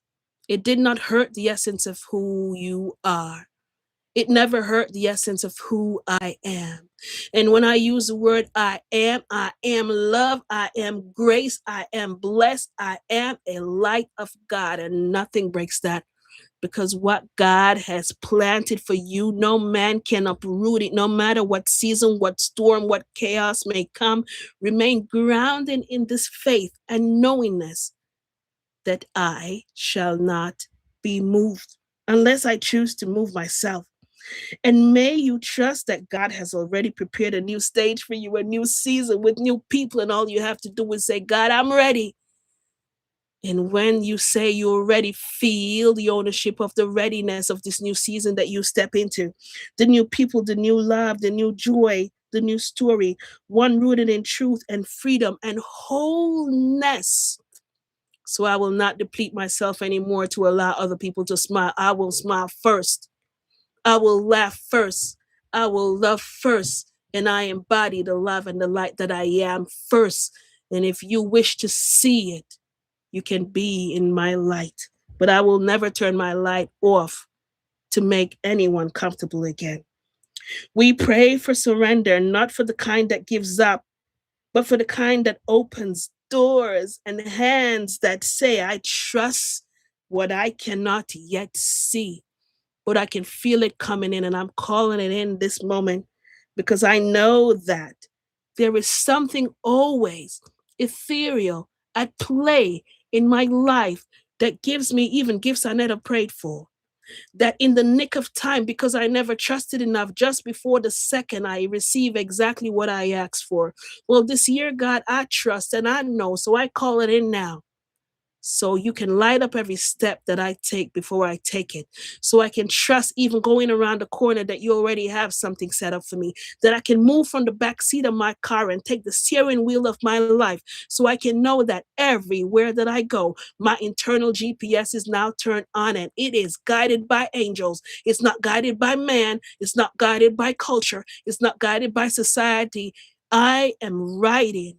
It did not hurt the essence of who you are. It never hurt the essence of who I am. And when I use the word I am love, I am grace, I am blessed, I am a light of God, and nothing breaks that. Because what God has planted for you, no man can uproot it, no matter what season, what storm, what chaos may come. Remain grounded in this faith and knowingness that I shall not be moved unless I choose to move myself. And may you trust that God has already prepared a new stage for you, a new season with new people, and all you have to do is say, God, I'm ready. And when you say you're ready, feel the ownership of the readiness of this new season that you step into. The new people, the new love, the new joy, the new story, one rooted in truth and freedom and wholeness. So I will not deplete myself anymore to allow other people to smile. I will smile first. I will laugh first. I will love first. And I embody the love and the light that I am first. And if you wish to see it, you can be in my light. But I will never turn my light off to make anyone comfortable again. We pray for surrender, not for the kind that gives up, but for the kind that opens doors and hands that say, I trust what I cannot yet see, but I can feel it coming in, and I'm calling it in this moment because I know that there is something always ethereal at play in my life that gives me even gifts I never prayed for. That in the nick of time, because I never trusted enough, just before the second, I receive exactly what I asked for. Well, this year, God, I trust and I know, so I call it in now. So you can light up every step that I take before I take it. So I can trust even going around the corner that you already have something set up for me. That I can move from the back seat of my car and take the steering wheel of my life. So I can know that everywhere that I go, my internal GPS is now turned on and it is guided by angels. It's not guided by man. It's not guided by culture. It's not guided by society. I am riding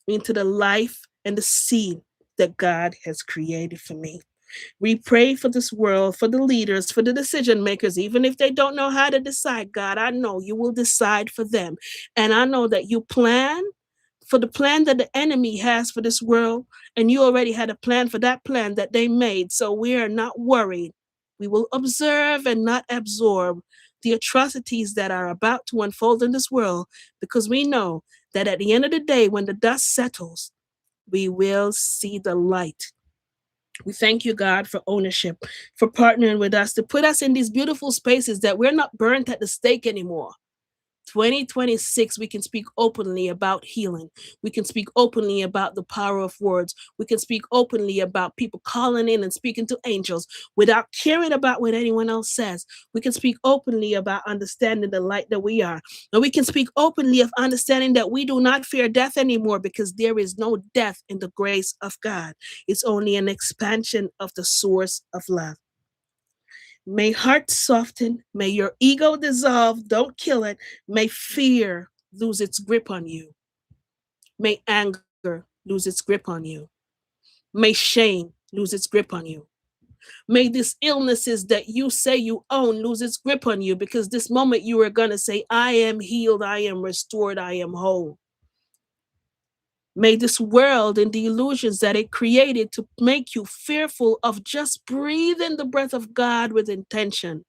into the life and the seed that God has created for me. We pray for this world, for the leaders, for the decision makers, even if they don't know how to decide. God, I know you will decide for them. And I know that you plan for the plan that the enemy has for this world, and you already had a plan for that plan that they made. So we are not worried. We will observe and not absorb the atrocities that are about to unfold in this world because we know that at the end of the day, when the dust settles, we will see the light. We thank you, God, for ownership, for partnering with us to put us in these beautiful spaces that we're not burnt at the stake anymore. 2026, we can speak openly about healing. We can speak openly about the power of words. We can speak openly about people calling in and speaking to angels without caring about what anyone else says. We can speak openly about understanding the light that we are. And we can speak openly of understanding that we do not fear death anymore because there is no death in the grace of God. It's only an expansion of the source of love. May hearts soften. May your ego dissolve. Don't kill it. May fear lose its grip on you. May anger lose its grip on you. May shame lose its grip on you. May these illnesses that you say you own lose its grip on you because this moment you are going to say, I am healed, I am restored, I am whole. May this world and the illusions that it created to make you fearful of just breathing the breath of God with intention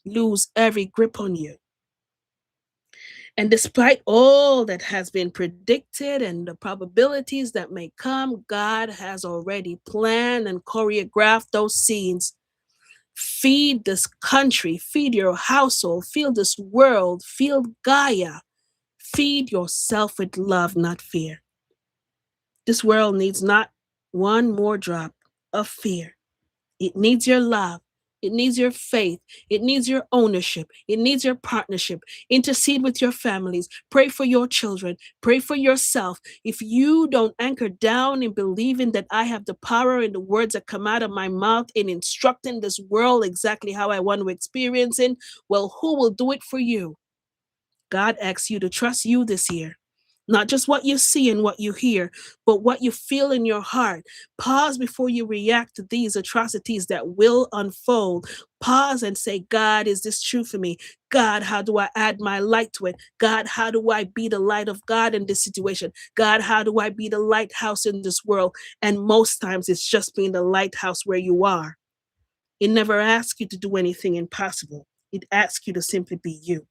lose every grip on you. And despite all that has been predicted and the probabilities that may come, God has already planned and choreographed those scenes. Feed this country, feed your household, feed this world, feed Gaia. Feed yourself with love, not fear. This world needs not one more drop of fear. It needs your love. It needs your faith. It needs your ownership. It needs your partnership. Intercede with your families. Pray for your children. Pray for yourself. If you don't anchor down in believing that I have the power in the words that come out of my mouth in instructing this world exactly how I want to experience it, well, who will do it for you? God asks you to trust you this year. Not just what you see and what you hear, but what you feel in your heart. Pause before you react to these atrocities that will unfold. Pause and say, God, is this true for me? God, how do I add my light to it? God, how do I be the light of God in this situation? God, how do I be the lighthouse in this world? And most times it's just being the lighthouse where you are. It never asks you to do anything impossible. It asks you to simply be you.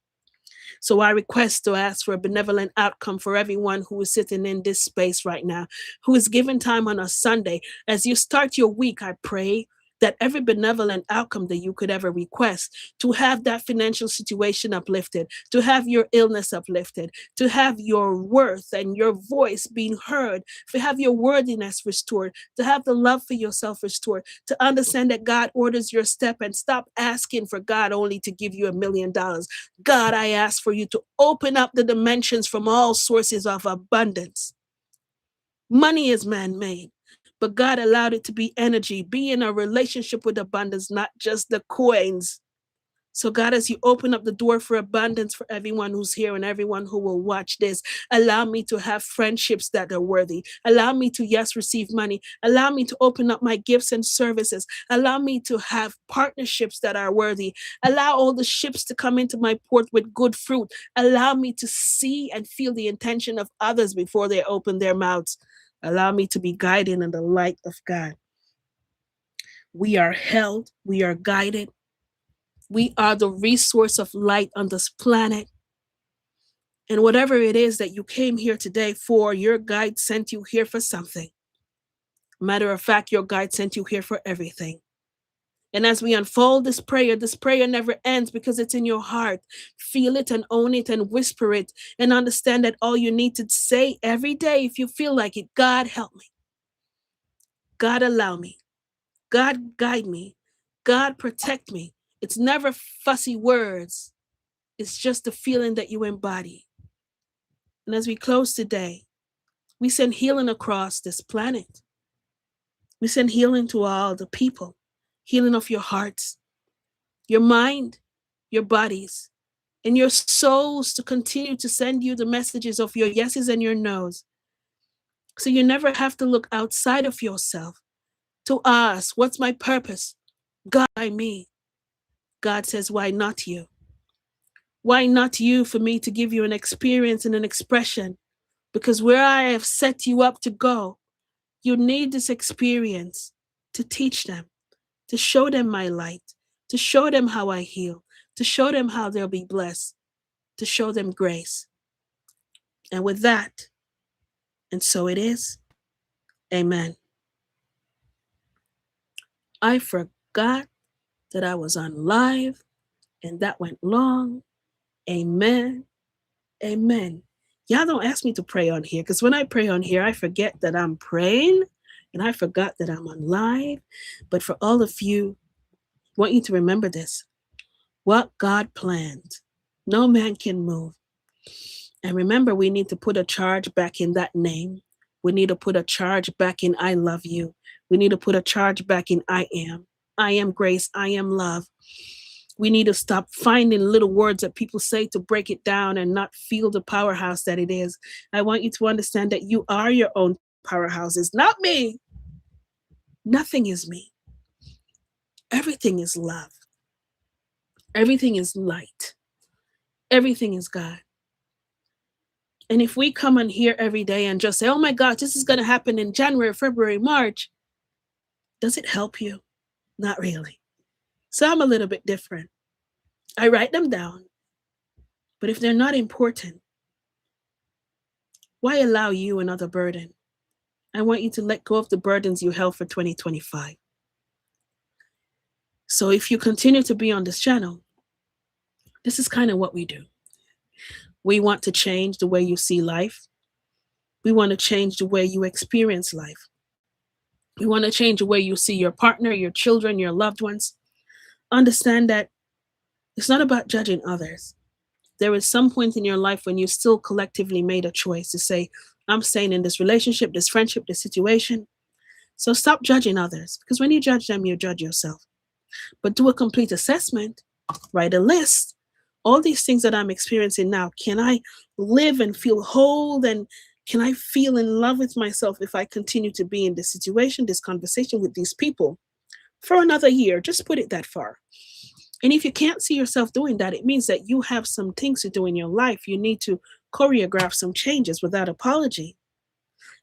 So I request to ask for a benevolent outcome for everyone who is sitting in this space right now, who is given time on a Sunday. As you start your week, I pray that every benevolent outcome that you could ever request, to have that financial situation uplifted, to have your illness uplifted, to have your worth and your voice being heard, to have your worthiness restored, to have the love for yourself restored, to understand that God orders your step and stop asking for God only to give you $1,000,000. God, I ask for you to open up the dimensions from all sources of abundance. Money is man made, but God allowed it to be energy, be in a relationship with abundance, not just the coins. So, God, as you open up the door for abundance for everyone who's here and everyone who will watch this, allow me to have friendships that are worthy. Allow me to, yes, receive money. Allow me to open up my gifts and services. Allow me to have partnerships that are worthy. Allow all the ships to come into my port with good fruit. Allow me to see and feel the intention of others before they open their mouths. Allow me to be guided in the light of God. We are held, we are guided. We are the resource of light on this planet. And whatever it is that you came here today for, your guide sent you here for something. Matter of fact, your guide sent you here for everything. And as we unfold this prayer never ends because it's in your heart. Feel it and own it and whisper it and understand that all you need to say every day, if you feel like it, God help me. God allow me. God guide me. God protect me. It's never fussy words. It's just the feeling that you embody. And as we close today, we send healing across this planet. We send healing to all the people, healing of your hearts, your mind, your bodies, and your souls to continue to send you the messages of your yeses and your nos. So you never have to look outside of yourself to ask, what's my purpose? God, why me? God says, why not you? Why not you for me to give you an experience and an expression? Because where I have set you up to go, you need this experience to teach them, to show them my light, to show them how I heal, to show them how they'll be blessed, to show them grace. And with that, and so it is, amen. I forgot that I was on live and that went long. Amen. Amen. Y'all don't ask me to pray on here because when I pray on here, I forget that I'm praying and I forgot that I'm on live. But for all of you, I want you to remember this. What God planned, no man can move. And remember, we need to put a charge back in that name. We need to put a charge back in I love you. We need to put a charge back in I am. I am grace. I am love. We need to stop finding little words that people say to break it down and not feel the powerhouse that it is. I want you to understand that you are your own powerhouses, not me. Nothing is me. Everything is love. Everything is light. Everything is God. And if we come on here every day and just say, oh my God, this is going to happen in January, February, March, does it help you? Not really. So I'm a little bit different. I write them down. But if they're not important, why allow you another burden? I want you to let go of the burdens you held for 2025. So if you continue to be on this channel, this is kind of what we do. We want to change the way you see life. We want to change the way you experience life. We want to change the way you see your partner, your children, your loved ones. Understand that it's not about judging others. There is some point in your life when you still collectively made a choice to say, I'm staying in this relationship, this friendship, this situation. So stop judging others, because when you judge them, you judge yourself. But do a complete assessment, write a list. All these things that I'm experiencing now, can I live and feel whole? And can I feel in love with myself if I continue to be in this situation, this conversation with these people for another year? Just put it that far. And if you can't see yourself doing that, it means that you have some things to do in your life. You need to choreograph some changes without apology.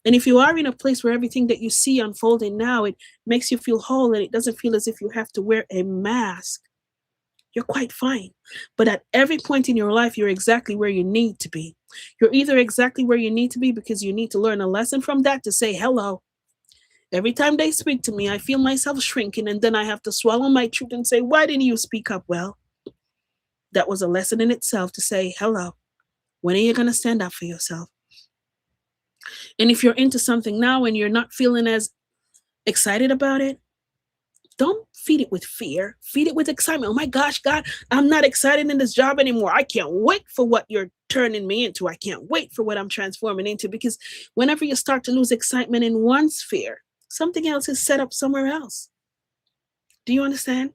And if you are in a place where everything that you see unfolding now, it makes you feel whole and it doesn't feel as if you have to wear a mask, you're quite fine. But at every point in your life, you're exactly where you need to be. You're either exactly where you need to be because you need to learn a lesson from that to say hello. Every time they speak to me, I feel myself shrinking, and then I have to swallow my truth and say, why didn't you speak up? Well, that was a lesson in itself to say, hello. When are you going to stand up for yourself? And if you're into something now and you're not feeling as excited about it, don't feed it with fear. Feed it with excitement. Oh my gosh, God, I'm not excited in this job anymore. I can't wait for what you're turning me into. I can't wait for what I'm transforming into. Because whenever you start to lose excitement in one sphere, something else is set up somewhere else. Do you understand?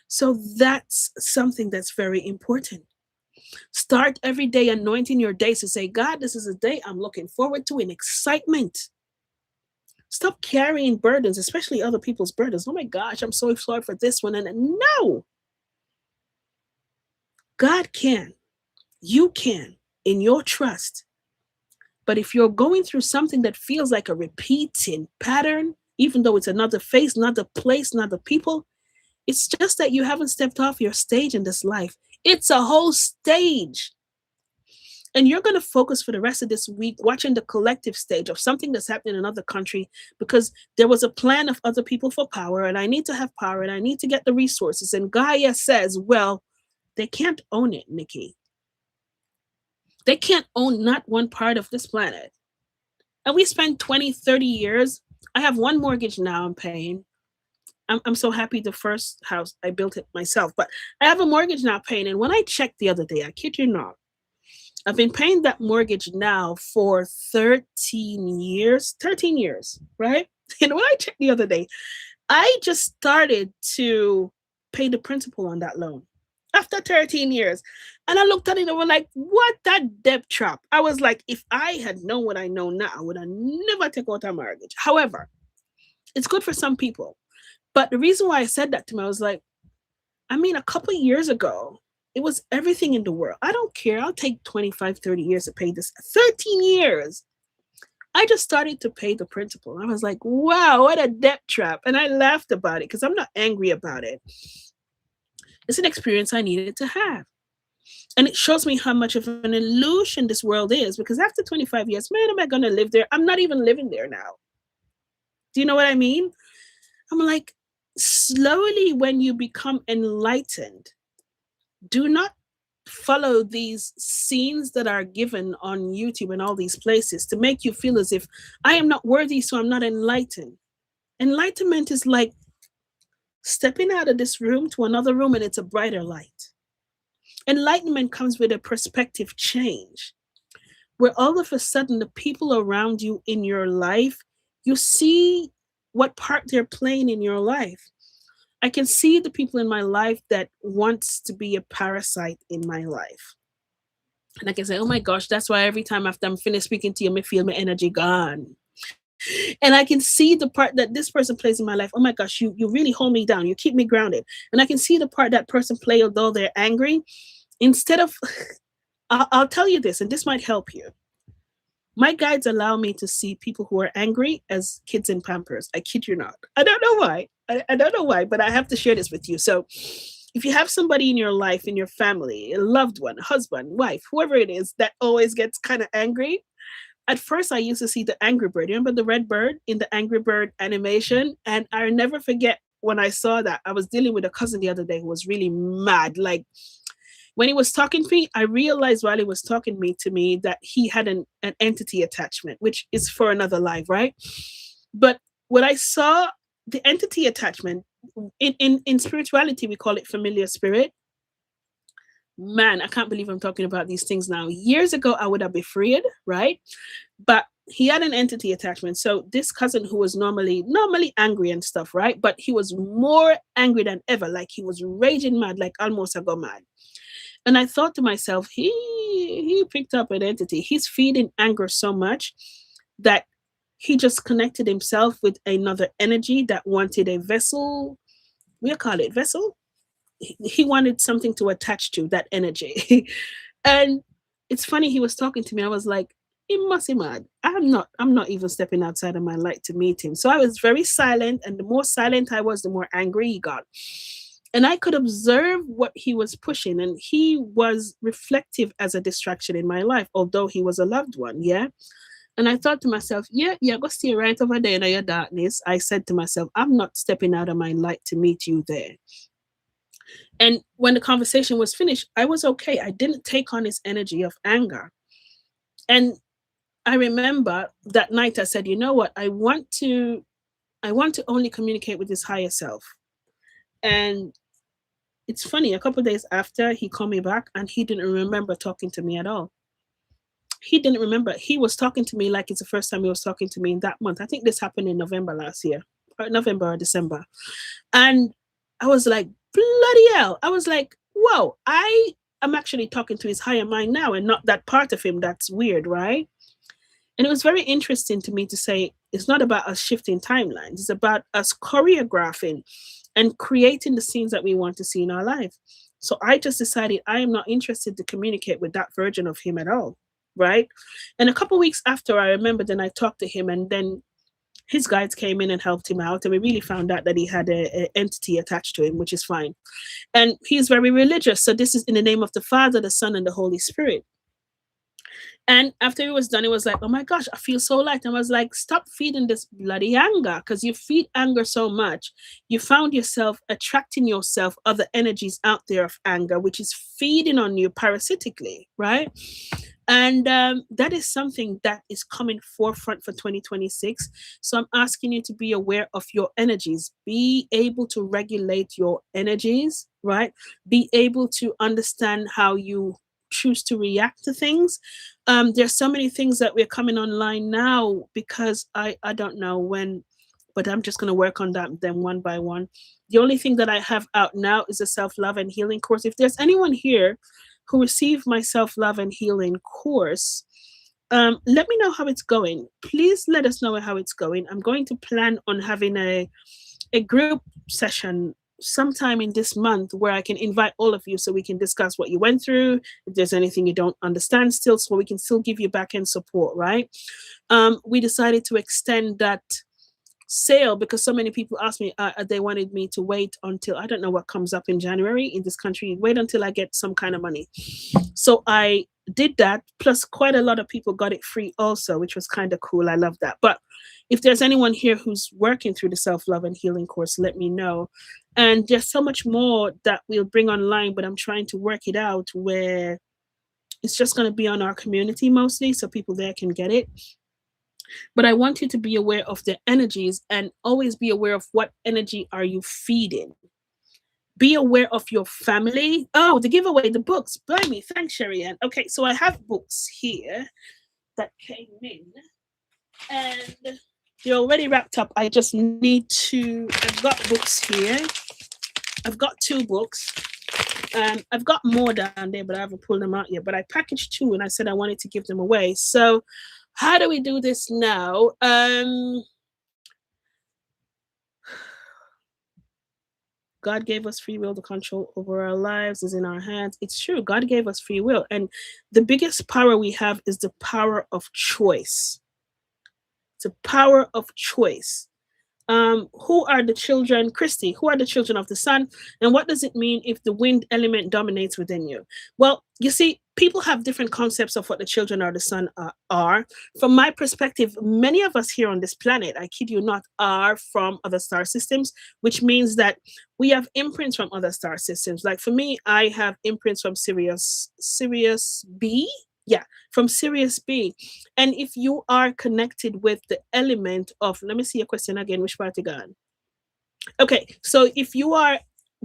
So that's something that's very important. Start every day anointing your days to say, God, this is a day I'm looking forward to in excitement. Stop carrying burdens, especially other people's burdens. Oh my gosh, I'm so sorry for this one. And no, God can. You can in your trust. But if you're going through something that feels like a repeating pattern, even though it's another face, another place, another people, it's just that you haven't stepped off your stage in this life. It's a whole stage. And you're going to focus for the rest of this week watching the collective stage of something that's happening in another country because there was a plan of other people for power, and I need to have power and I need to get the resources. And Gaia says, well, they can't own it, Nikki. They can't own not one part of this planet. And we spent 20, 30 years. I have one mortgage now I'm paying. I'm so happy the first house, I built it myself. But I have a mortgage now paying. And when I checked the other day, I kid you not, I've been paying that mortgage now for 13 years, right? And when I checked the other day, I just started to pay the principal on that loan after 13 years. And I looked at it and was like, what that debt trap? I was like, if I had known what I know now, I would have never taken out a mortgage. However, it's good for some people. But the reason why I said that to me, I was like, I mean, a couple of years ago, it was everything in the world. I don't care. I'll take 25, 30 years to pay this. 13 years. I just started to pay the principal. I was like, wow, what a debt trap. And I laughed about it because I'm not angry about it. It's an experience I needed to have. And it shows me how much of an illusion this world is because after 25 years, man, am I going to live there? I'm not even living there now. Do you know what I mean? I'm like, slowly when you become enlightened, do not follow these scenes that are given on YouTube and all these places to make you feel as if I am not worthy, so I'm not enlightened. Enlightenment is like stepping out of this room to another room and it's a brighter light. Enlightenment comes with a perspective change where all of a sudden the people around you in your life, you see what part they're playing in your life. I can see the people in my life that wants to be a parasite in my life. And I can say, oh my gosh, that's why every time after I'm finished speaking to you, I feel my energy gone. And I can see the part that this person plays in my life. Oh my gosh, you really hold me down. You keep me grounded. And I can see the part that person play, although they're angry. Instead of, I'll tell you this, and this might help you. My guides allow me to see people who are angry as kids in Pampers. I kid you not. I don't know why. I don't know why, but I have to share this with you. So if you have somebody in your life, in your family, a loved one, husband, wife, whoever it is that always gets kind of angry, at first I used to see the Angry Bird. You remember the red bird in the Angry Bird animation? And I never forget when I saw that. I was dealing with a cousin the other day who was really mad. Like, when he was talking to me, I realized while he was talking to me that he had an entity attachment, which is for another life, right? But when I saw the entity attachment, in spirituality, we call it familiar spirit. Man, I can't believe I'm talking about these things now. Years ago, I would have been afraid, right? But he had an entity attachment. So this cousin who was normally angry and stuff, right? But he was more angry than ever. Like he was raging mad, like almost I go mad. And I thought to myself, he picked up an entity. He's feeding anger so much that he just connected himself with another energy that wanted a vessel. We'll call it vessel. He wanted something to attach to that energy. And it's funny, he was talking to me. I was like, he must be mad. I'm not even stepping outside of my light to meet him. So I was very silent, and the more silent I was, the more angry he got. And I could observe what he was pushing, and he was reflective as a distraction in my life, although he was a loved one. Yeah. And I thought to myself, yeah, yeah, go stay right over there in your darkness. I said to myself, I'm not stepping out of my light to meet you there. And when the conversation was finished, I was okay. I didn't take on his energy of anger. And I remember that night I said, you know what? I want to only communicate with his higher self. And it's funny, a couple of days after, he called me back and he didn't remember talking to me at all. He didn't remember. He was talking to me like it's the first time he was talking to me in that month. I think this happened in November last year, or November or December. And I was like, bloody hell. I was like, whoa, I am actually talking to his higher mind now and not that part of him that's weird, right? And it was very interesting to me to say it's not about us shifting timelines, it's about us choreographing and creating the scenes that we want to see in our life. So I just decided I am not interested to communicate with that version of him at all. Right. And a couple of weeks after, I remember then I talked to him, and then his guides came in and helped him out. And we really found out that he had a entity attached to him, which is fine. And he's very religious. So this is in the name of the Father, the Son, and the Holy Spirit. And after it was done, it was like, oh my gosh, I feel so light. And I was like, stop feeding this bloody anger, because you feed anger so much. You found yourself attracting yourself other energies out there of anger, which is feeding on you parasitically, right? And that is something that is coming forefront for 2026. So I'm asking you to be aware of your energies, be able to regulate your energies, right? Be able to understand how you choose to react to things. There's so many things that we're coming online now because I don't know when, but I'm just going to work on that then one by one. The only thing that I have out now is a self-love and healing course. If there's anyone here who received my self-love and healing course, let me know how it's going. Please let us know how it's going. I'm going to plan on having a group session sometime in this month where I can invite all of you so we can discuss what you went through. If there's anything you don't understand still, so we can still give you back end support, right? We decided to extend that sale because so many people asked me, they wanted me to wait until, I don't know what comes up in January in this country, wait until I get some kind of money. So I did that. Plus, quite a lot of people got it free also, which was kind of cool. I love that. But if there's anyone here who's working through the self-love and healing course, let me know. And there's so much more that we'll bring online, but I'm trying to work it out where it's just going to be on our community mostly, so people there can get it. But I want you to be aware of the energies and always be aware of what energy are you feeding. Be aware of your family. Oh, the giveaway, the books. Blimey, thanks, Sherry Ann. Okay, so I have books here that came in, and they're already wrapped up. I just need to. I've got books here. I've got 2 books. I've got more down there, but I haven't pulled them out yet. But I packaged 2, and I said I wanted to give them away. So, how do we do this now? God gave us free will. The control over our lives is in our hands. It's true. God gave us free will. And the biggest power we have is the power of choice. It's a power of choice. Who are the children, Christy? Who are the children of the sun? And what does it mean if the wind element dominates within you? Well, you see, people have different concepts of what the children of the sun are. From my perspective, many of us here on this planet, I kid you not, are from other star systems, which means that we have imprints from other star systems. Like for me, I have imprints from Sirius B. Yeah, from Sirius B. And if you are connected with the element of, let me see your question again, which part you got? Okay, so if you are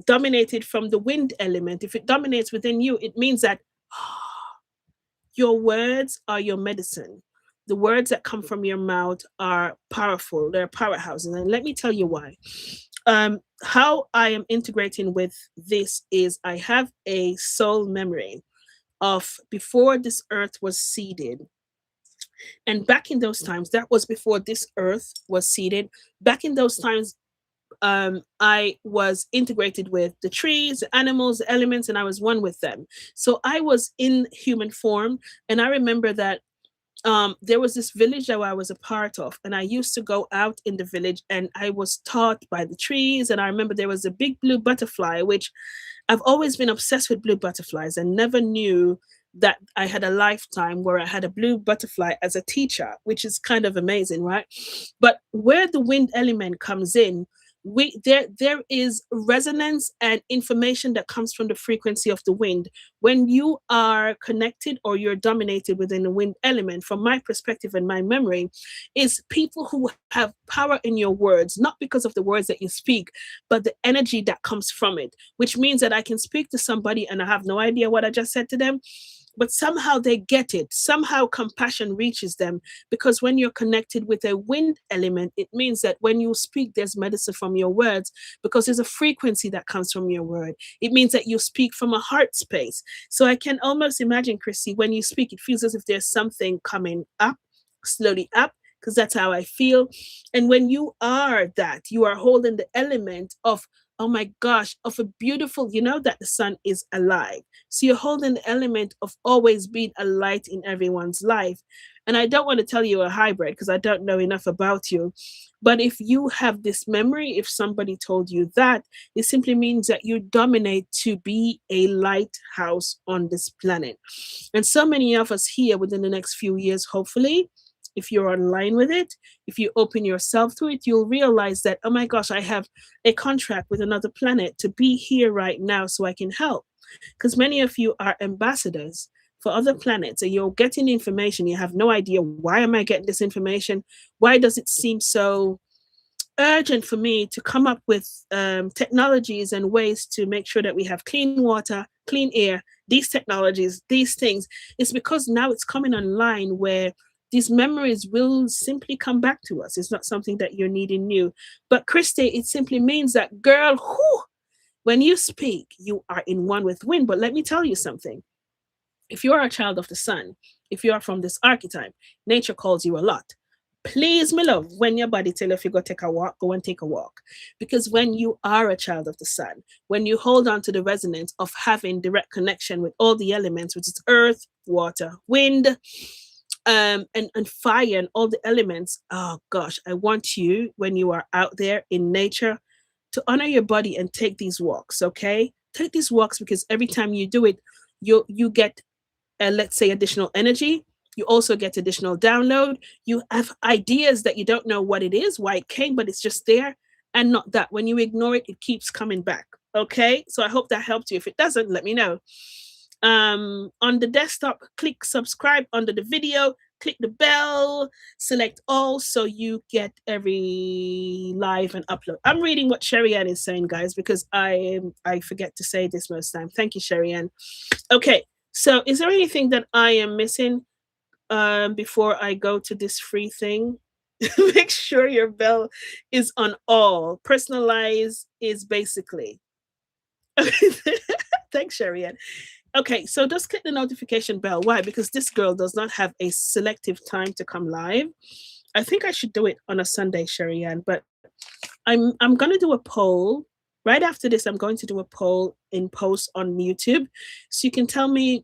dominated from the wind element, if it dominates within you, it means that your words are your medicine. The words that come from your mouth are powerful. They're powerhouses. And let me tell you why. How I am integrating with this is I have a soul memory of before this earth was seeded. And back in those times, that was before this earth was seeded. Back in those times, I was integrated with the trees, the animals, the elements, and I was one with them. So I was in human form. And I remember that there was this village that I was a part of, and I used to go out in the village and I was taught by the trees. And I remember there was a big blue butterfly, which I've always been obsessed with blue butterflies and never knew that I had a lifetime where I had a blue butterfly as a teacher, which is kind of amazing, right? But where the wind element comes in, there is resonance and information that comes from the frequency of the wind. When you are connected or you're dominated within the wind element, from my perspective and my memory, is people who have power in your words, not because of the words that you speak, but the energy that comes from it, which means that I can speak to somebody and I have no idea what I just said to them, but somehow they get it. Somehow compassion reaches them, because when you're connected with a wind element, it means that when you speak, there's medicine from your words, because there's a frequency that comes from your word. It means that you speak from a heart space. So I can almost imagine, Chrissy, when you speak, it feels as if there's something coming up, slowly up, because that's how I feel. And when you are that, you are holding the element of, oh my gosh, of a beautiful, you know, that the sun is alive. So you're holding the element of always being a light in everyone's life. And I don't want to tell you a hybrid because I don't know enough about you. But if you have this memory, if somebody told you that, it simply means that you dominate to be a lighthouse on this planet. And so many of us here within the next few years, hopefully, if you're online with it, if you open yourself to it, you'll realize that, oh my gosh, I have a contract with another planet to be here right now so I can help. Because many of you are ambassadors for other planets and you're getting information. You have no idea, why am I getting this information? Why does it seem so urgent for me to come up with technologies and ways to make sure that we have clean water, clean air, these technologies, these things? It's because now it's coming online where these memories will simply come back to us. It's not something that you're needing new. But Christy, it simply means that, girl, whew, when you speak, you are in one with wind. But let me tell you something. If you are a child of the sun, if you are from this archetype, nature calls you a lot. Please, my love, when your body tell you if you go take a walk, go and take a walk. Because when you are a child of the sun, when you hold on to the resonance of having direct connection with all the elements, which is earth, water, wind, and fire and all the elements, oh gosh, I want you, when you are out there in nature, to honor your body and take these walks, okay? Take these walks, because every time you do it, you get, let's say, additional energy. You also get additional download. You have ideas that you don't know what it is, why it came, but it's just there. And not that when you ignore it, it keeps coming back. Okay. So I hope that helped you. If it doesn't, let me know. On the desktop, click subscribe under the video, click the bell, select all so you get every live and upload. I'm reading what Sherry Ann is saying, guys, because I forget to say this most time. Thank you, Sherry Ann. Okay, so is there anything that I am missing before I go to this free thing? Make sure your bell is on all. Personalize is basically. Thanks, Sherry Ann. Okay, so just click the notification bell. Why? Because this girl does not have a selective time to come live. I think I should do it on a Sunday, Sherry Ann, but I'm gonna do a poll. Right after this, I'm going to do a poll in post on YouTube. So you can tell me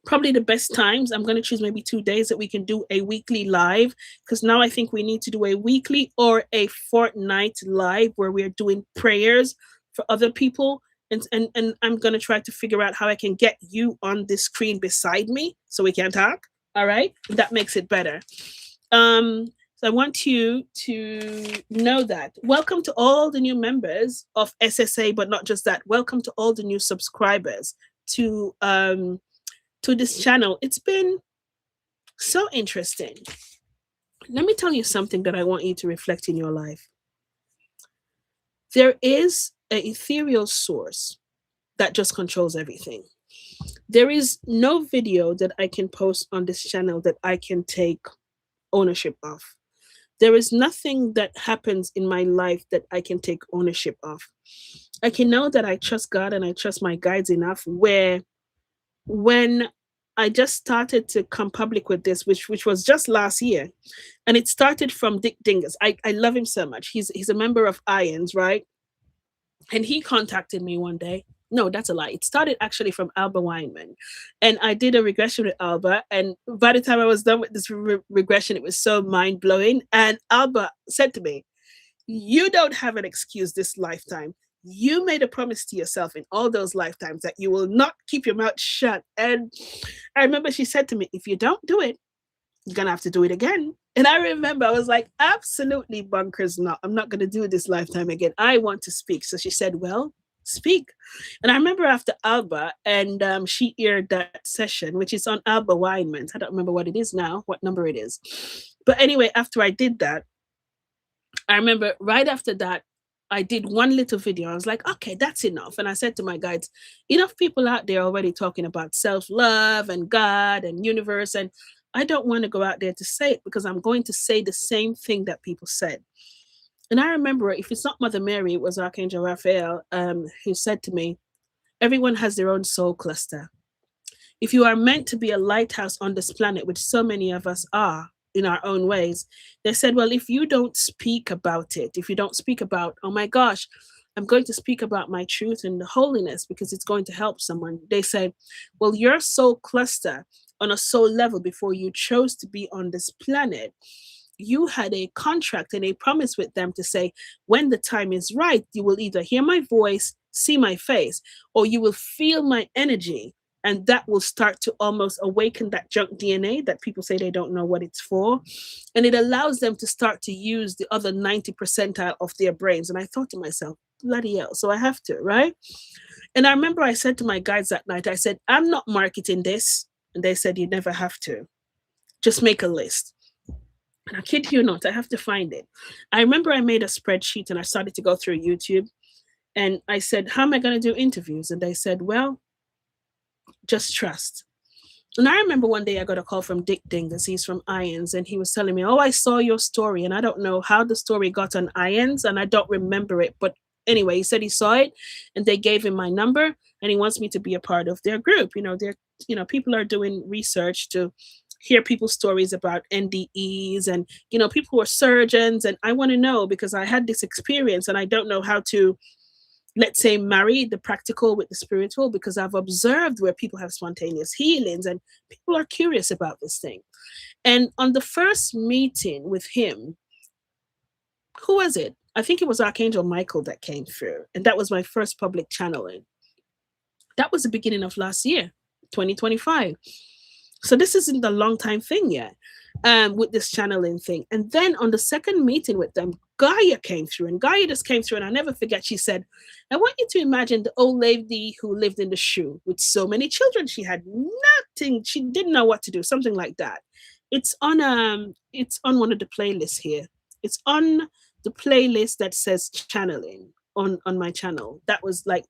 probably the best times. I'm going to choose maybe 2 days that we can do a weekly live, because now I think we need to do a weekly or a fortnight live where we're doing prayers for other people. And I'm going to try to figure out how I can get you on the screen beside me so we can talk. All right. That makes it better. So I want you to know that. Welcome to all the new members of SSA, but not just that. Welcome to all the new subscribers to this channel. It's been so interesting. Let me tell you something that I want you to reflect in your life. There is an ethereal source that just controls everything. There is no video that I can post on this channel that I can take ownership of. There is nothing that happens in my life that I can take ownership of. I can know that I trust God and I trust my guides enough where when I just started to come public with this, which was just last year, and it started from Dick Dingus. I love him so much. He's a member of Irons, right? And he contacted me one day. No, that's a lie. It started actually from Alba Weinman. And I did a regression with Alba. And by the time I was done with this regression, it was so mind blowing. And Alba said to me, "You don't have an excuse this lifetime. You made a promise to yourself in all those lifetimes that you will not keep your mouth shut." And I remember she said to me, "If you don't do it, you're gonna have to do it again." And I remember I was like, absolutely bunkers not. I'm not gonna do this lifetime again. I want to speak. So she said, "Well, speak." And I remember after Alba, and she aired that session, which is on Alba Weinman's. I don't remember what it is now, what number it is. But anyway, after I did that, I remember right after that, I did one little video. I was like, okay, that's enough. And I said to my guides, enough people out there already talking about self love and God and universe. And I don't want to go out there to say it because I'm going to say the same thing that people said. And I remember, if it's not Mother Mary, it was Archangel Raphael, who said to me, everyone has their own soul cluster. If you are meant to be a lighthouse on this planet, which so many of us are in our own ways, they said, well, if you don't speak about it, if you don't speak about, oh my gosh, I'm going to speak about my truth and the holiness because it's going to help someone. They said, well, your soul cluster on a soul level before you chose to be on this planet, you had a contract and a promise with them to say, when the time is right, you will either hear my voice, see my face, or you will feel my energy. And that will start to almost awaken that junk DNA that people say they don't know what it's for. And it allows them to start to use the other 90 percentile of their brains. And I thought to myself, bloody hell, so I have to, right? And I remember I said to my guides that night, I said, I'm not marketing this. And they said, you never have to. Just make a list. And I kid you not, I have to find it. I remember I made a spreadsheet and I started to go through YouTube. And I said, how am I going to do interviews? And they said, well, just trust. And I remember one day I got a call from Dick Dingus. He's from Irons. And he was telling me, oh, I saw your story. And I don't know how the story got on Irons. And I don't remember it. But anyway, he said he saw it and they gave him my number. And he wants me to be a part of their group. People are doing research to hear people's stories about NDEs and, people who are surgeons. And I want to know because I had this experience and I don't know how to, let's say, marry the practical with the spiritual, because I've observed where people have spontaneous healings and people are curious about this thing. And on the first meeting with him, who was it? I think it was Archangel Michael that came through. And that was my first public channeling. That was the beginning of last year, 2025. So this isn't a long time thing yet, with this channeling thing. And then on the second meeting with them, Gaia came through, and Gaia just came through, and I'll never forget. She said, I want you to imagine the old lady who lived in the shoe with so many children. She had nothing. She didn't know what to do, something like that. It's on one of the playlists here. It's on the playlist that says channeling on my channel. That was like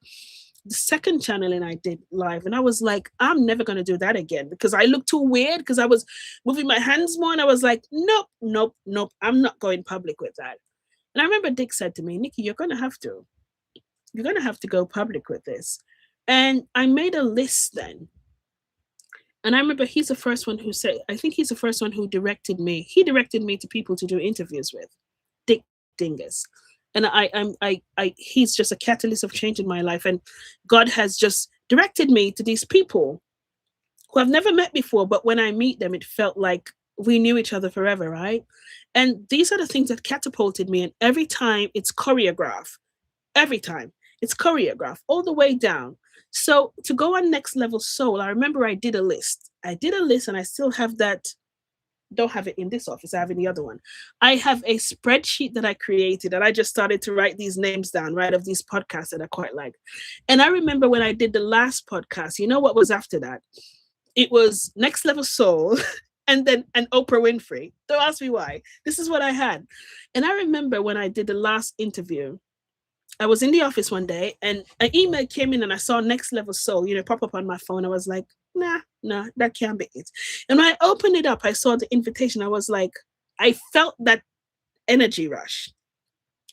the second channeling I did live. And I was like, I'm never going to do that again because I looked too weird because I was moving my hands more. And I was like, nope, nope, nope. I'm not going public with that. And I remember Dick said to me, Nikki, you're going to have to go public with this. And I made a list then. And I remember he's the first one who said, I think he's the first one who directed me. He directed me to people to do interviews with, Dick Dingus. And he's just a catalyst of change in my life. And God has just directed me to these people who I've never met before. But when I meet them, it felt like we knew each other forever, right? And these are the things that catapulted me. And every time it's choreographed. Every time it's choreographed all the way down. So to go on Next Level Soul, I remember I did a list. And I still have that. Don't have it in this office. I have in the other one. I have a spreadsheet that I created and I just started to write these names down, right, of these podcasts that I quite like. And I remember when I did the last podcast, you know what was after that? It was Next Level Soul and Oprah Winfrey. Don't ask me why. This is what I had. And I remember when I did the last interview, I was in the office one day and an email came in and I saw Next Level Soul, pop up on my phone. I was like, nah, that can't be it. And when I opened it up, I saw the invitation. I was like, I felt that energy rush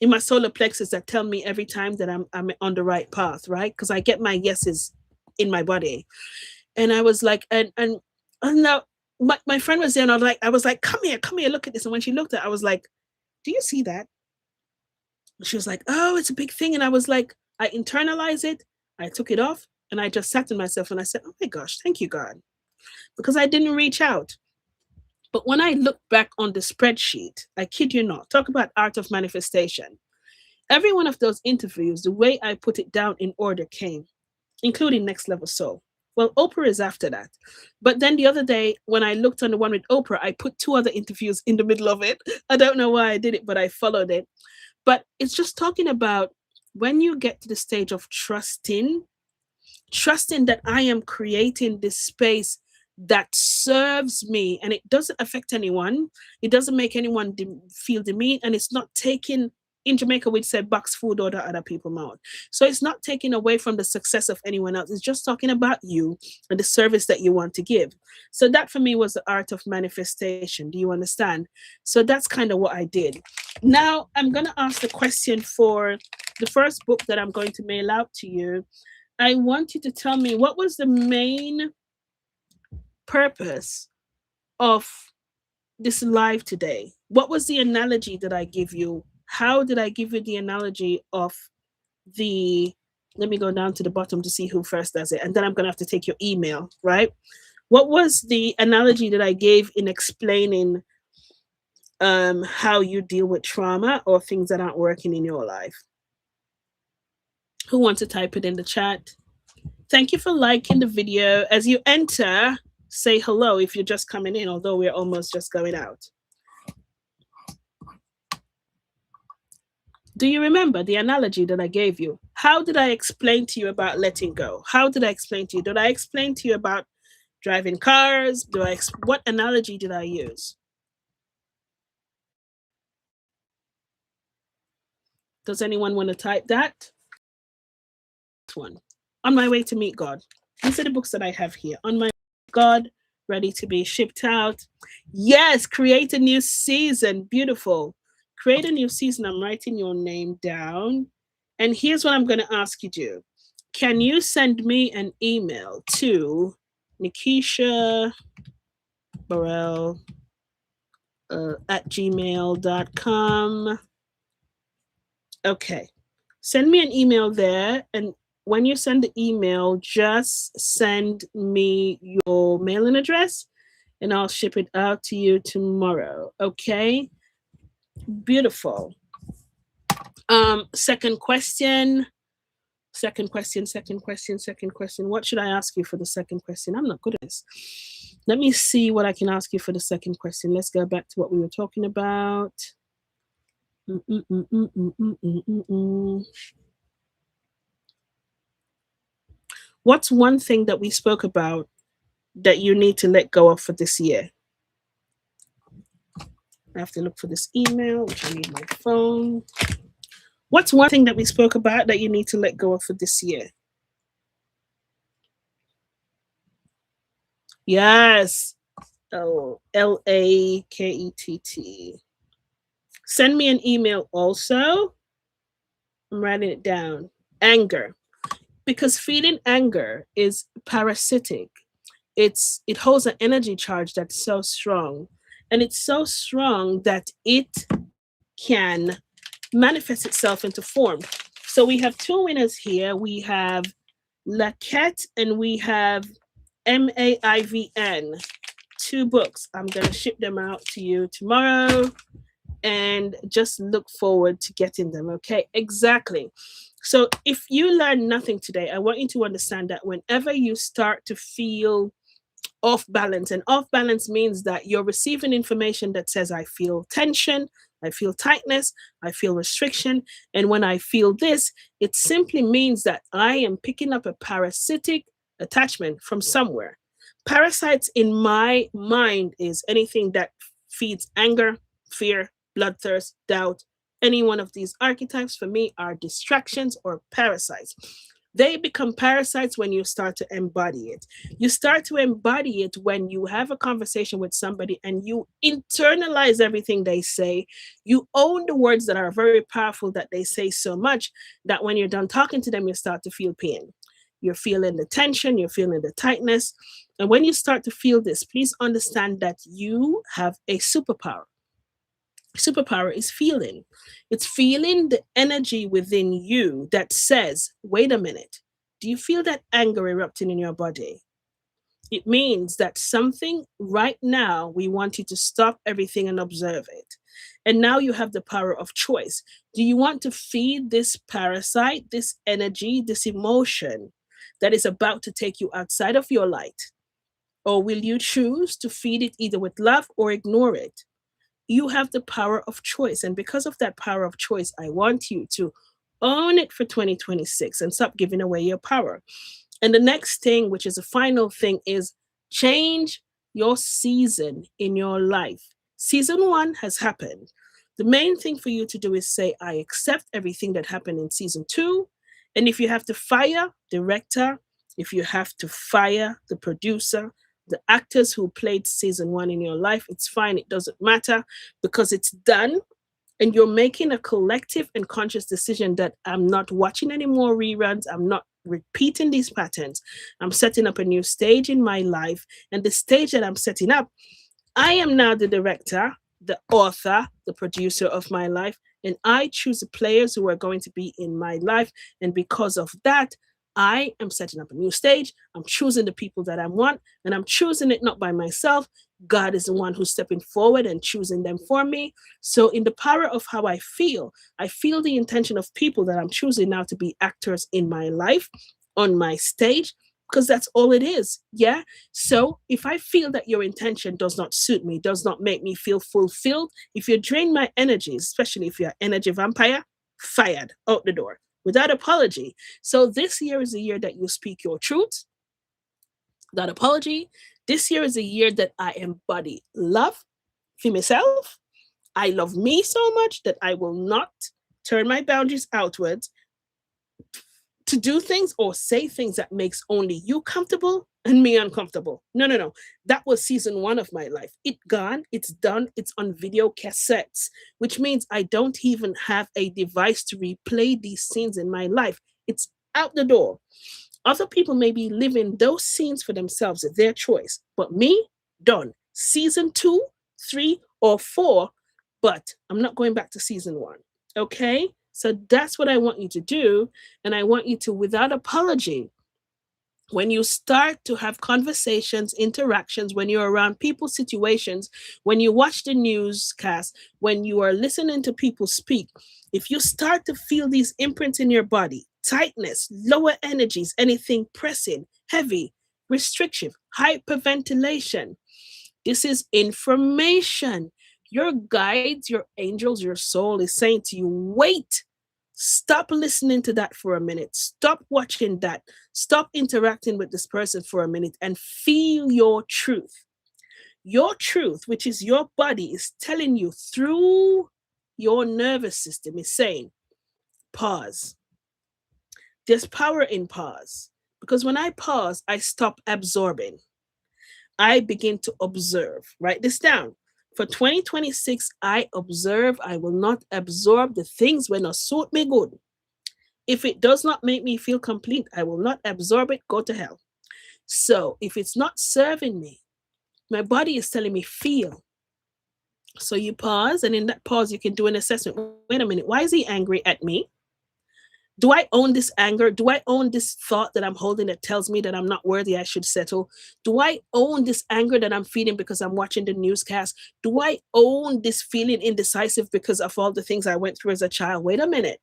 in my solar plexus that tell me every time that I'm on the right path, right? Because I get my yeses in my body. And I was like, and now my friend was there, and I was like, come here, look at this. And when she looked at it, I was like, do you see that? She was like, oh, it's a big thing. And I was like, I internalized it, I took it off, and I just sat in myself and I said, oh my gosh, thank you, God. Because I didn't reach out. But when I look back on the spreadsheet, I kid you not, talk about art of manifestation. Every one of those interviews, the way I put it down in order came, including Next Level Soul. Well, Oprah is after that. But then the other day, when I looked on the one with Oprah, I put two other interviews in the middle of it. I don't know why I did it, but I followed it. But it's just talking about when you get to the stage of trusting that I am creating this space that serves me, and it doesn't affect anyone. It doesn't make anyone feel demeaned, and it's not taking, in Jamaica, we'd say box food out of other people's mouth. So it's not taking away from the success of anyone else. It's just talking about you and the service that you want to give. So that for me was the art of manifestation. Do you understand? So that's kind of what I did. Now I'm going to ask the question for the first book that I'm going to mail out to you. I want you to tell me, what was the main purpose of this live today? What was the analogy that I give you? How did I give you the analogy of the, let me go down to the bottom to see who first does it, and then I'm going to have to take your email, right? What was the analogy that I gave in explaining how you deal with trauma or things that aren't working in your life? Who wants to type it in the chat? Thank you for liking the video. As you enter, say hello if you're just coming in, although we're almost just going out. Do you remember the analogy that I gave you? How did I explain to you about letting go? How did I explain to you? Did I explain to you about driving cars? What analogy did I use? Does anyone want to type that? One. On My Way to Meet God. These are the books that I have here. On My Way to God, ready to be shipped out. Yes, create a new season. Beautiful. Create a new season. I'm writing your name down. And here's what I'm going to ask you to do. Can you send me an email to Nekesha Burrell at gmail.com? Okay. Send me an email there. And when you send the email, just send me your mailing address and I'll ship it out to you tomorrow. Okay? Beautiful. Second question. What should I ask you for the second question? I'm not good at this. Let me see what I can ask you for the second question. Let's go back to what we were talking about. What's one thing that we spoke about that you need to let go of for this year? I have to look for this email, which I need my phone. What's one thing that we spoke about that you need to let go of for this year? Yes. Oh, LAKETT. Send me an email also. I'm writing it down. Anger. Because feeling anger is parasitic. It holds an energy charge that's so strong. And it's so strong that it can manifest itself into form. So we have two winners here. We have Laquette and we have Maivn. Two books. I'm going to ship them out to you tomorrow and just look forward to getting them. Okay, exactly. So if you learn nothing today, I want you to understand that whenever you start to feel off balance, and off balance means that you're receiving information that says, I feel tension, I feel tightness, I feel restriction. And when I feel this, it simply means that I am picking up a parasitic attachment from somewhere. Parasites in my mind is anything that feeds anger, fear, bloodthirst, doubt. Any one of these archetypes for me are distractions or parasites. They become parasites when you start to embody it. You start to embody it when you have a conversation with somebody and you internalize everything they say. You own the words that are very powerful that they say so much that when you're done talking to them, you start to feel pain. You're feeling the tension, you're feeling the tightness. And when you start to feel this, please understand that you have a superpower. Superpower is feeling. It's feeling the energy within you that says, wait a minute, do you feel that anger erupting in your body? It means that something right now, we want you to stop everything and observe it. And now you have the power of choice. Do you want to feed this parasite, this energy, this emotion that is about to take you outside of your light? Or will you choose to feed it either with love or ignore it? You have the power of choice. And because of that power of choice, I want you to own it for 2026 and stop giving away your power. And the next thing, which is the final thing, is change your season in your life. Season one has happened. The main thing for you to do is say, I accept everything that happened in season two. And if you have to fire director, if you have to fire the producer, the actors who played season one in your life, it's fine. It doesn't matter because it's done. And you're making a collective and conscious decision that I'm not watching any more reruns. I'm not repeating these patterns. I'm setting up a new stage in my life. And the stage that I'm setting up, I am now the director, the author, the producer of my life, and I choose the players who are going to be in my life. And because of that, I am setting up a new stage. I'm choosing the people that I want, and I'm choosing it not by myself. God is the one who's stepping forward and choosing them for me. So, in the power of how I feel the intention of people that I'm choosing now to be actors in my life on my stage because that's all it is. Yeah. So if I feel that your intention does not suit me, does not make me feel fulfilled, if you drain my energy, especially if you're an energy vampire, fired out the door without apology. So this year is the year that you speak your truth without apology. This year is a year that I embody love for myself. I love me so much that I will not turn my boundaries outwards to do things or say things that makes only you comfortable and me uncomfortable. No, no, no. That was season one of my life. It gone, it's done, it's on video cassettes, which means I don't even have a device to replay these scenes in my life. It's out the door. Other people may be living those scenes for themselves at their choice, but me, done. Season two, three, or four, but I'm not going back to season one. Okay? So that's what I want you to do. And I want you to, without apology, when you start to have conversations, interactions, when you're around people, situations, when you watch the newscast, when you are listening to people speak, if you start to feel these imprints in your body, tightness, lower energies, anything pressing, heavy, restriction, hyperventilation, this is information. Your guides, your angels, your soul is saying to you, wait, stop listening to that for a minute. Stop watching that. Stop interacting with this person for a minute and feel your truth. Your truth, which is your body, is telling you through your nervous system, is saying, pause. There's power in pause. Because when I pause, I stop absorbing. I begin to observe. Write this down. For 2026, I observe. I will not absorb the things when not suit me good. If it does not make me feel complete, I will not absorb it. Go to hell. So if it's not serving me, my body is telling me feel. So you pause, and in that pause, you can do an assessment. Wait a minute, why is he angry at me? Do I own this anger? Do I own this thought that I'm holding that tells me that I'm not worthy, I should settle? Do I own this anger that I'm feeling because I'm watching the newscast? Do I own this feeling indecisive because of all the things I went through as a child? Wait a minute.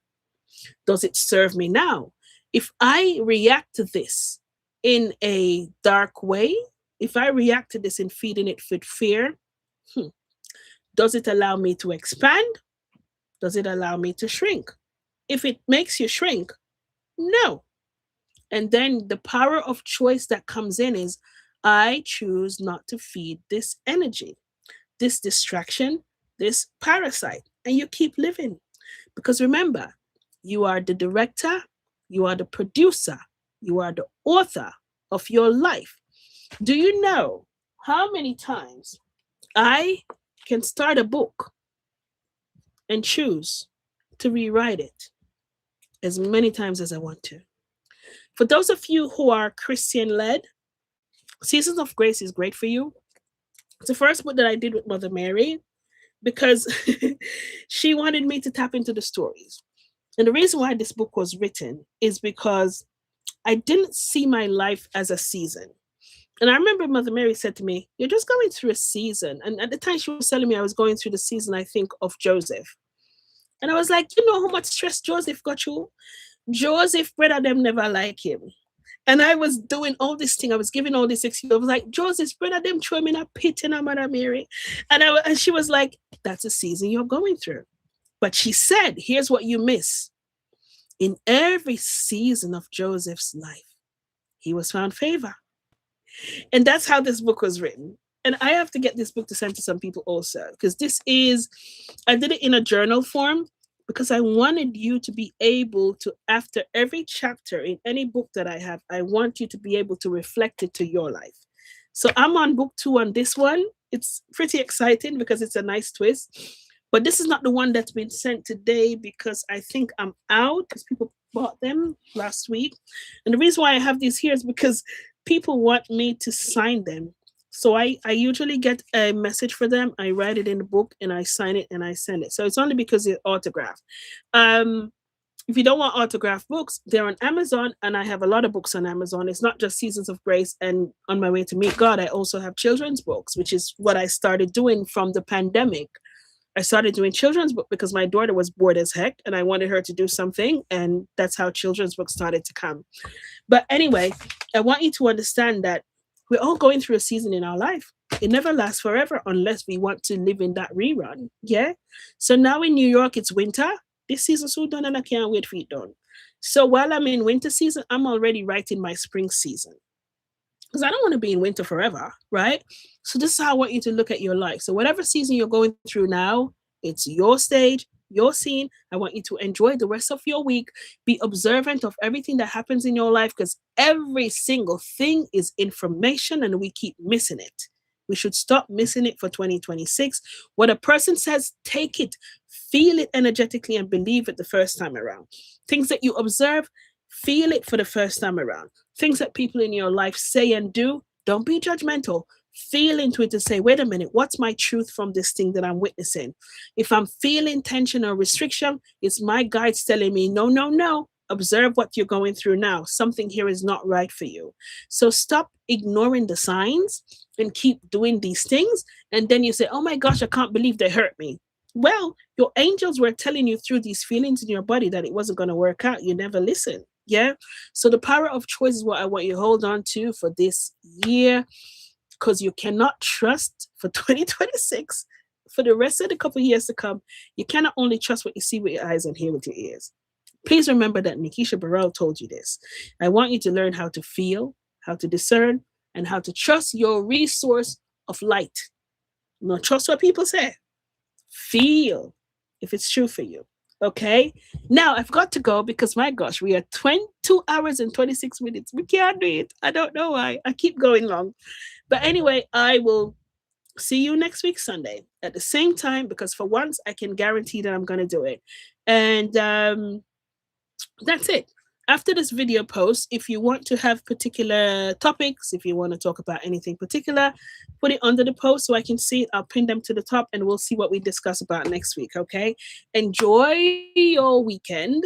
Does it serve me now? If I react to this in a dark way, if I react to this in feeding it with fear, does it allow me to expand? Does it allow me to shrink? If it makes you shrink, no. And then the power of choice that comes in is I choose not to feed this energy, this distraction, this parasite. And you keep living. Because remember, you are the director, You are the producer. You are the author of your life. Do you know how many times I can start a book and choose to rewrite it as many times as I want to? For those of you who are Christian led, Seasons of Grace is great for you. It's the first book that I did with Mother Mary because she wanted me to tap into the stories. And the reason why this book was written is because I didn't see my life as a season. And I remember Mother Mary said to me, "You're just going through a season." And at the time she was telling me I was going through the season, I think, of Joseph. And I was like, you know how much stress Joseph got through? Joseph, brother, them never like him. And I was doing all this thing. I was giving all this excuse. I was like, Joseph's brother, them throw him in a pit in a Mother Mary. And she was like, that's a season you're going through. But she said, here's what you miss. In every season of Joseph's life, he was found favor. And that's how this book was written. And I have to get this book to send to some people also, because I did it in a journal form because I wanted you to be able to, after every chapter in any book that I have, I want you to be able to reflect it to your life. So I'm on book 2 on this one. It's pretty exciting because it's a nice twist. But this is not the one that's been sent today because I think I'm out because people bought them last week. And the reason why I have these here is because people want me to sign them. So I usually get a message for them. I write it in the book and I sign it and I send it. So it's only because it's autographed. If you don't want autographed books, they're on Amazon, and I have a lot of books on Amazon. It's not just Seasons of Grace and On My Way to Meet God. I also have children's books, which is what I started doing from the pandemic. I started doing children's book because my daughter was bored as heck and I wanted her to do something, and that's how children's books started to come. But anyway, I want you to understand that we're all going through a season in our life. It never lasts forever unless we want to live in that rerun. Yeah. So now in New York, it's winter. This season's so done and I can't wait for it done. So while I'm in winter season, I'm already writing my spring season because I don't want to be in winter forever, right? So this is how I want you to look at your life. So whatever season you're going through now, it's your stage, your scene. I want you to enjoy the rest of your week. Be observant of everything that happens in your life because every single thing is information and we keep missing it. We should stop missing it for 2026. What a person says, take it, feel it energetically, and believe it the first time around. Things that you observe, feel it for the first time around. Things that people in your life say and do, don't be judgmental. Feel into it to say, wait a minute, what's my truth from this thing that I'm witnessing? If I'm feeling tension or restriction, it's my guides telling me, no, no, no. Observe what you're going through now. Something here is not right for you. So stop ignoring the signs and keep doing these things. And then you say, oh my gosh, I can't believe they hurt me. Well, your angels were telling you through these feelings in your body that it wasn't going to work out. You never listened. Yeah. So the power of choice is what I want you to hold on to for this year, because you cannot trust for 2026, for the rest of the couple of years to come. You cannot only trust what you see with your eyes and hear with your ears. Please remember that Nekesha Burrell told you this. I want you to learn how to feel, how to discern, and how to trust your resource of light. Not trust what people say. Feel if it's true for you. Okay? Now, I've got to go because, my gosh, we are 22 hours and 26 minutes. We can't do it. I don't know why. I keep going long. But anyway, I will see you next week, Sunday, at the same time, because for once, I can guarantee that I'm going to do it. And that's it. After this video post, if you want to have particular topics, if you want to talk about anything particular, put it under the post so I can see it. I'll pin them to the top and we'll see what we discuss about next week. Okay. Enjoy your weekend,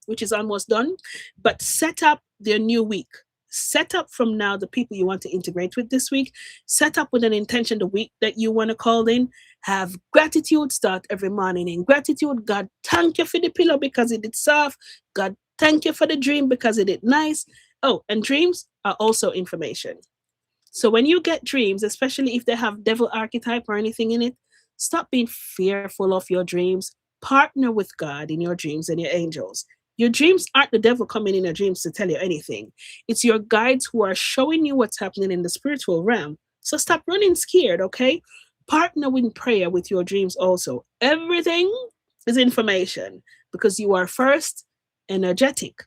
which is almost done, but set up the new week. Set up from now the people you want to integrate with this week. Set up with an intention the week that you want to call in. Have gratitude start every morning in gratitude. God, thank you for the pillow because it did soft. God, thank you for the dream because it did nice. Oh, and dreams are also information. So when you get dreams, especially if they have devil archetype or anything in it, stop being fearful of your dreams. Partner with God in your dreams and your angels. Your dreams aren't the devil coming in your dreams to tell you anything. It's your guides who are showing you what's happening in the spiritual realm. So stop running scared, okay? Partner with prayer with your dreams also. Everything is information because you are first energetic.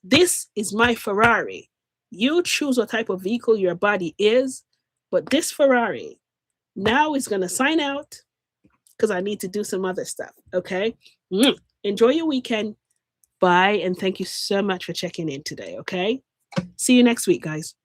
This is my Ferrari. You choose what type of vehicle your body is, but this Ferrari now is going to sign out because I need to do some other stuff. Okay. Enjoy your weekend. Bye. And thank you so much for checking in today. Okay. See you next week, guys.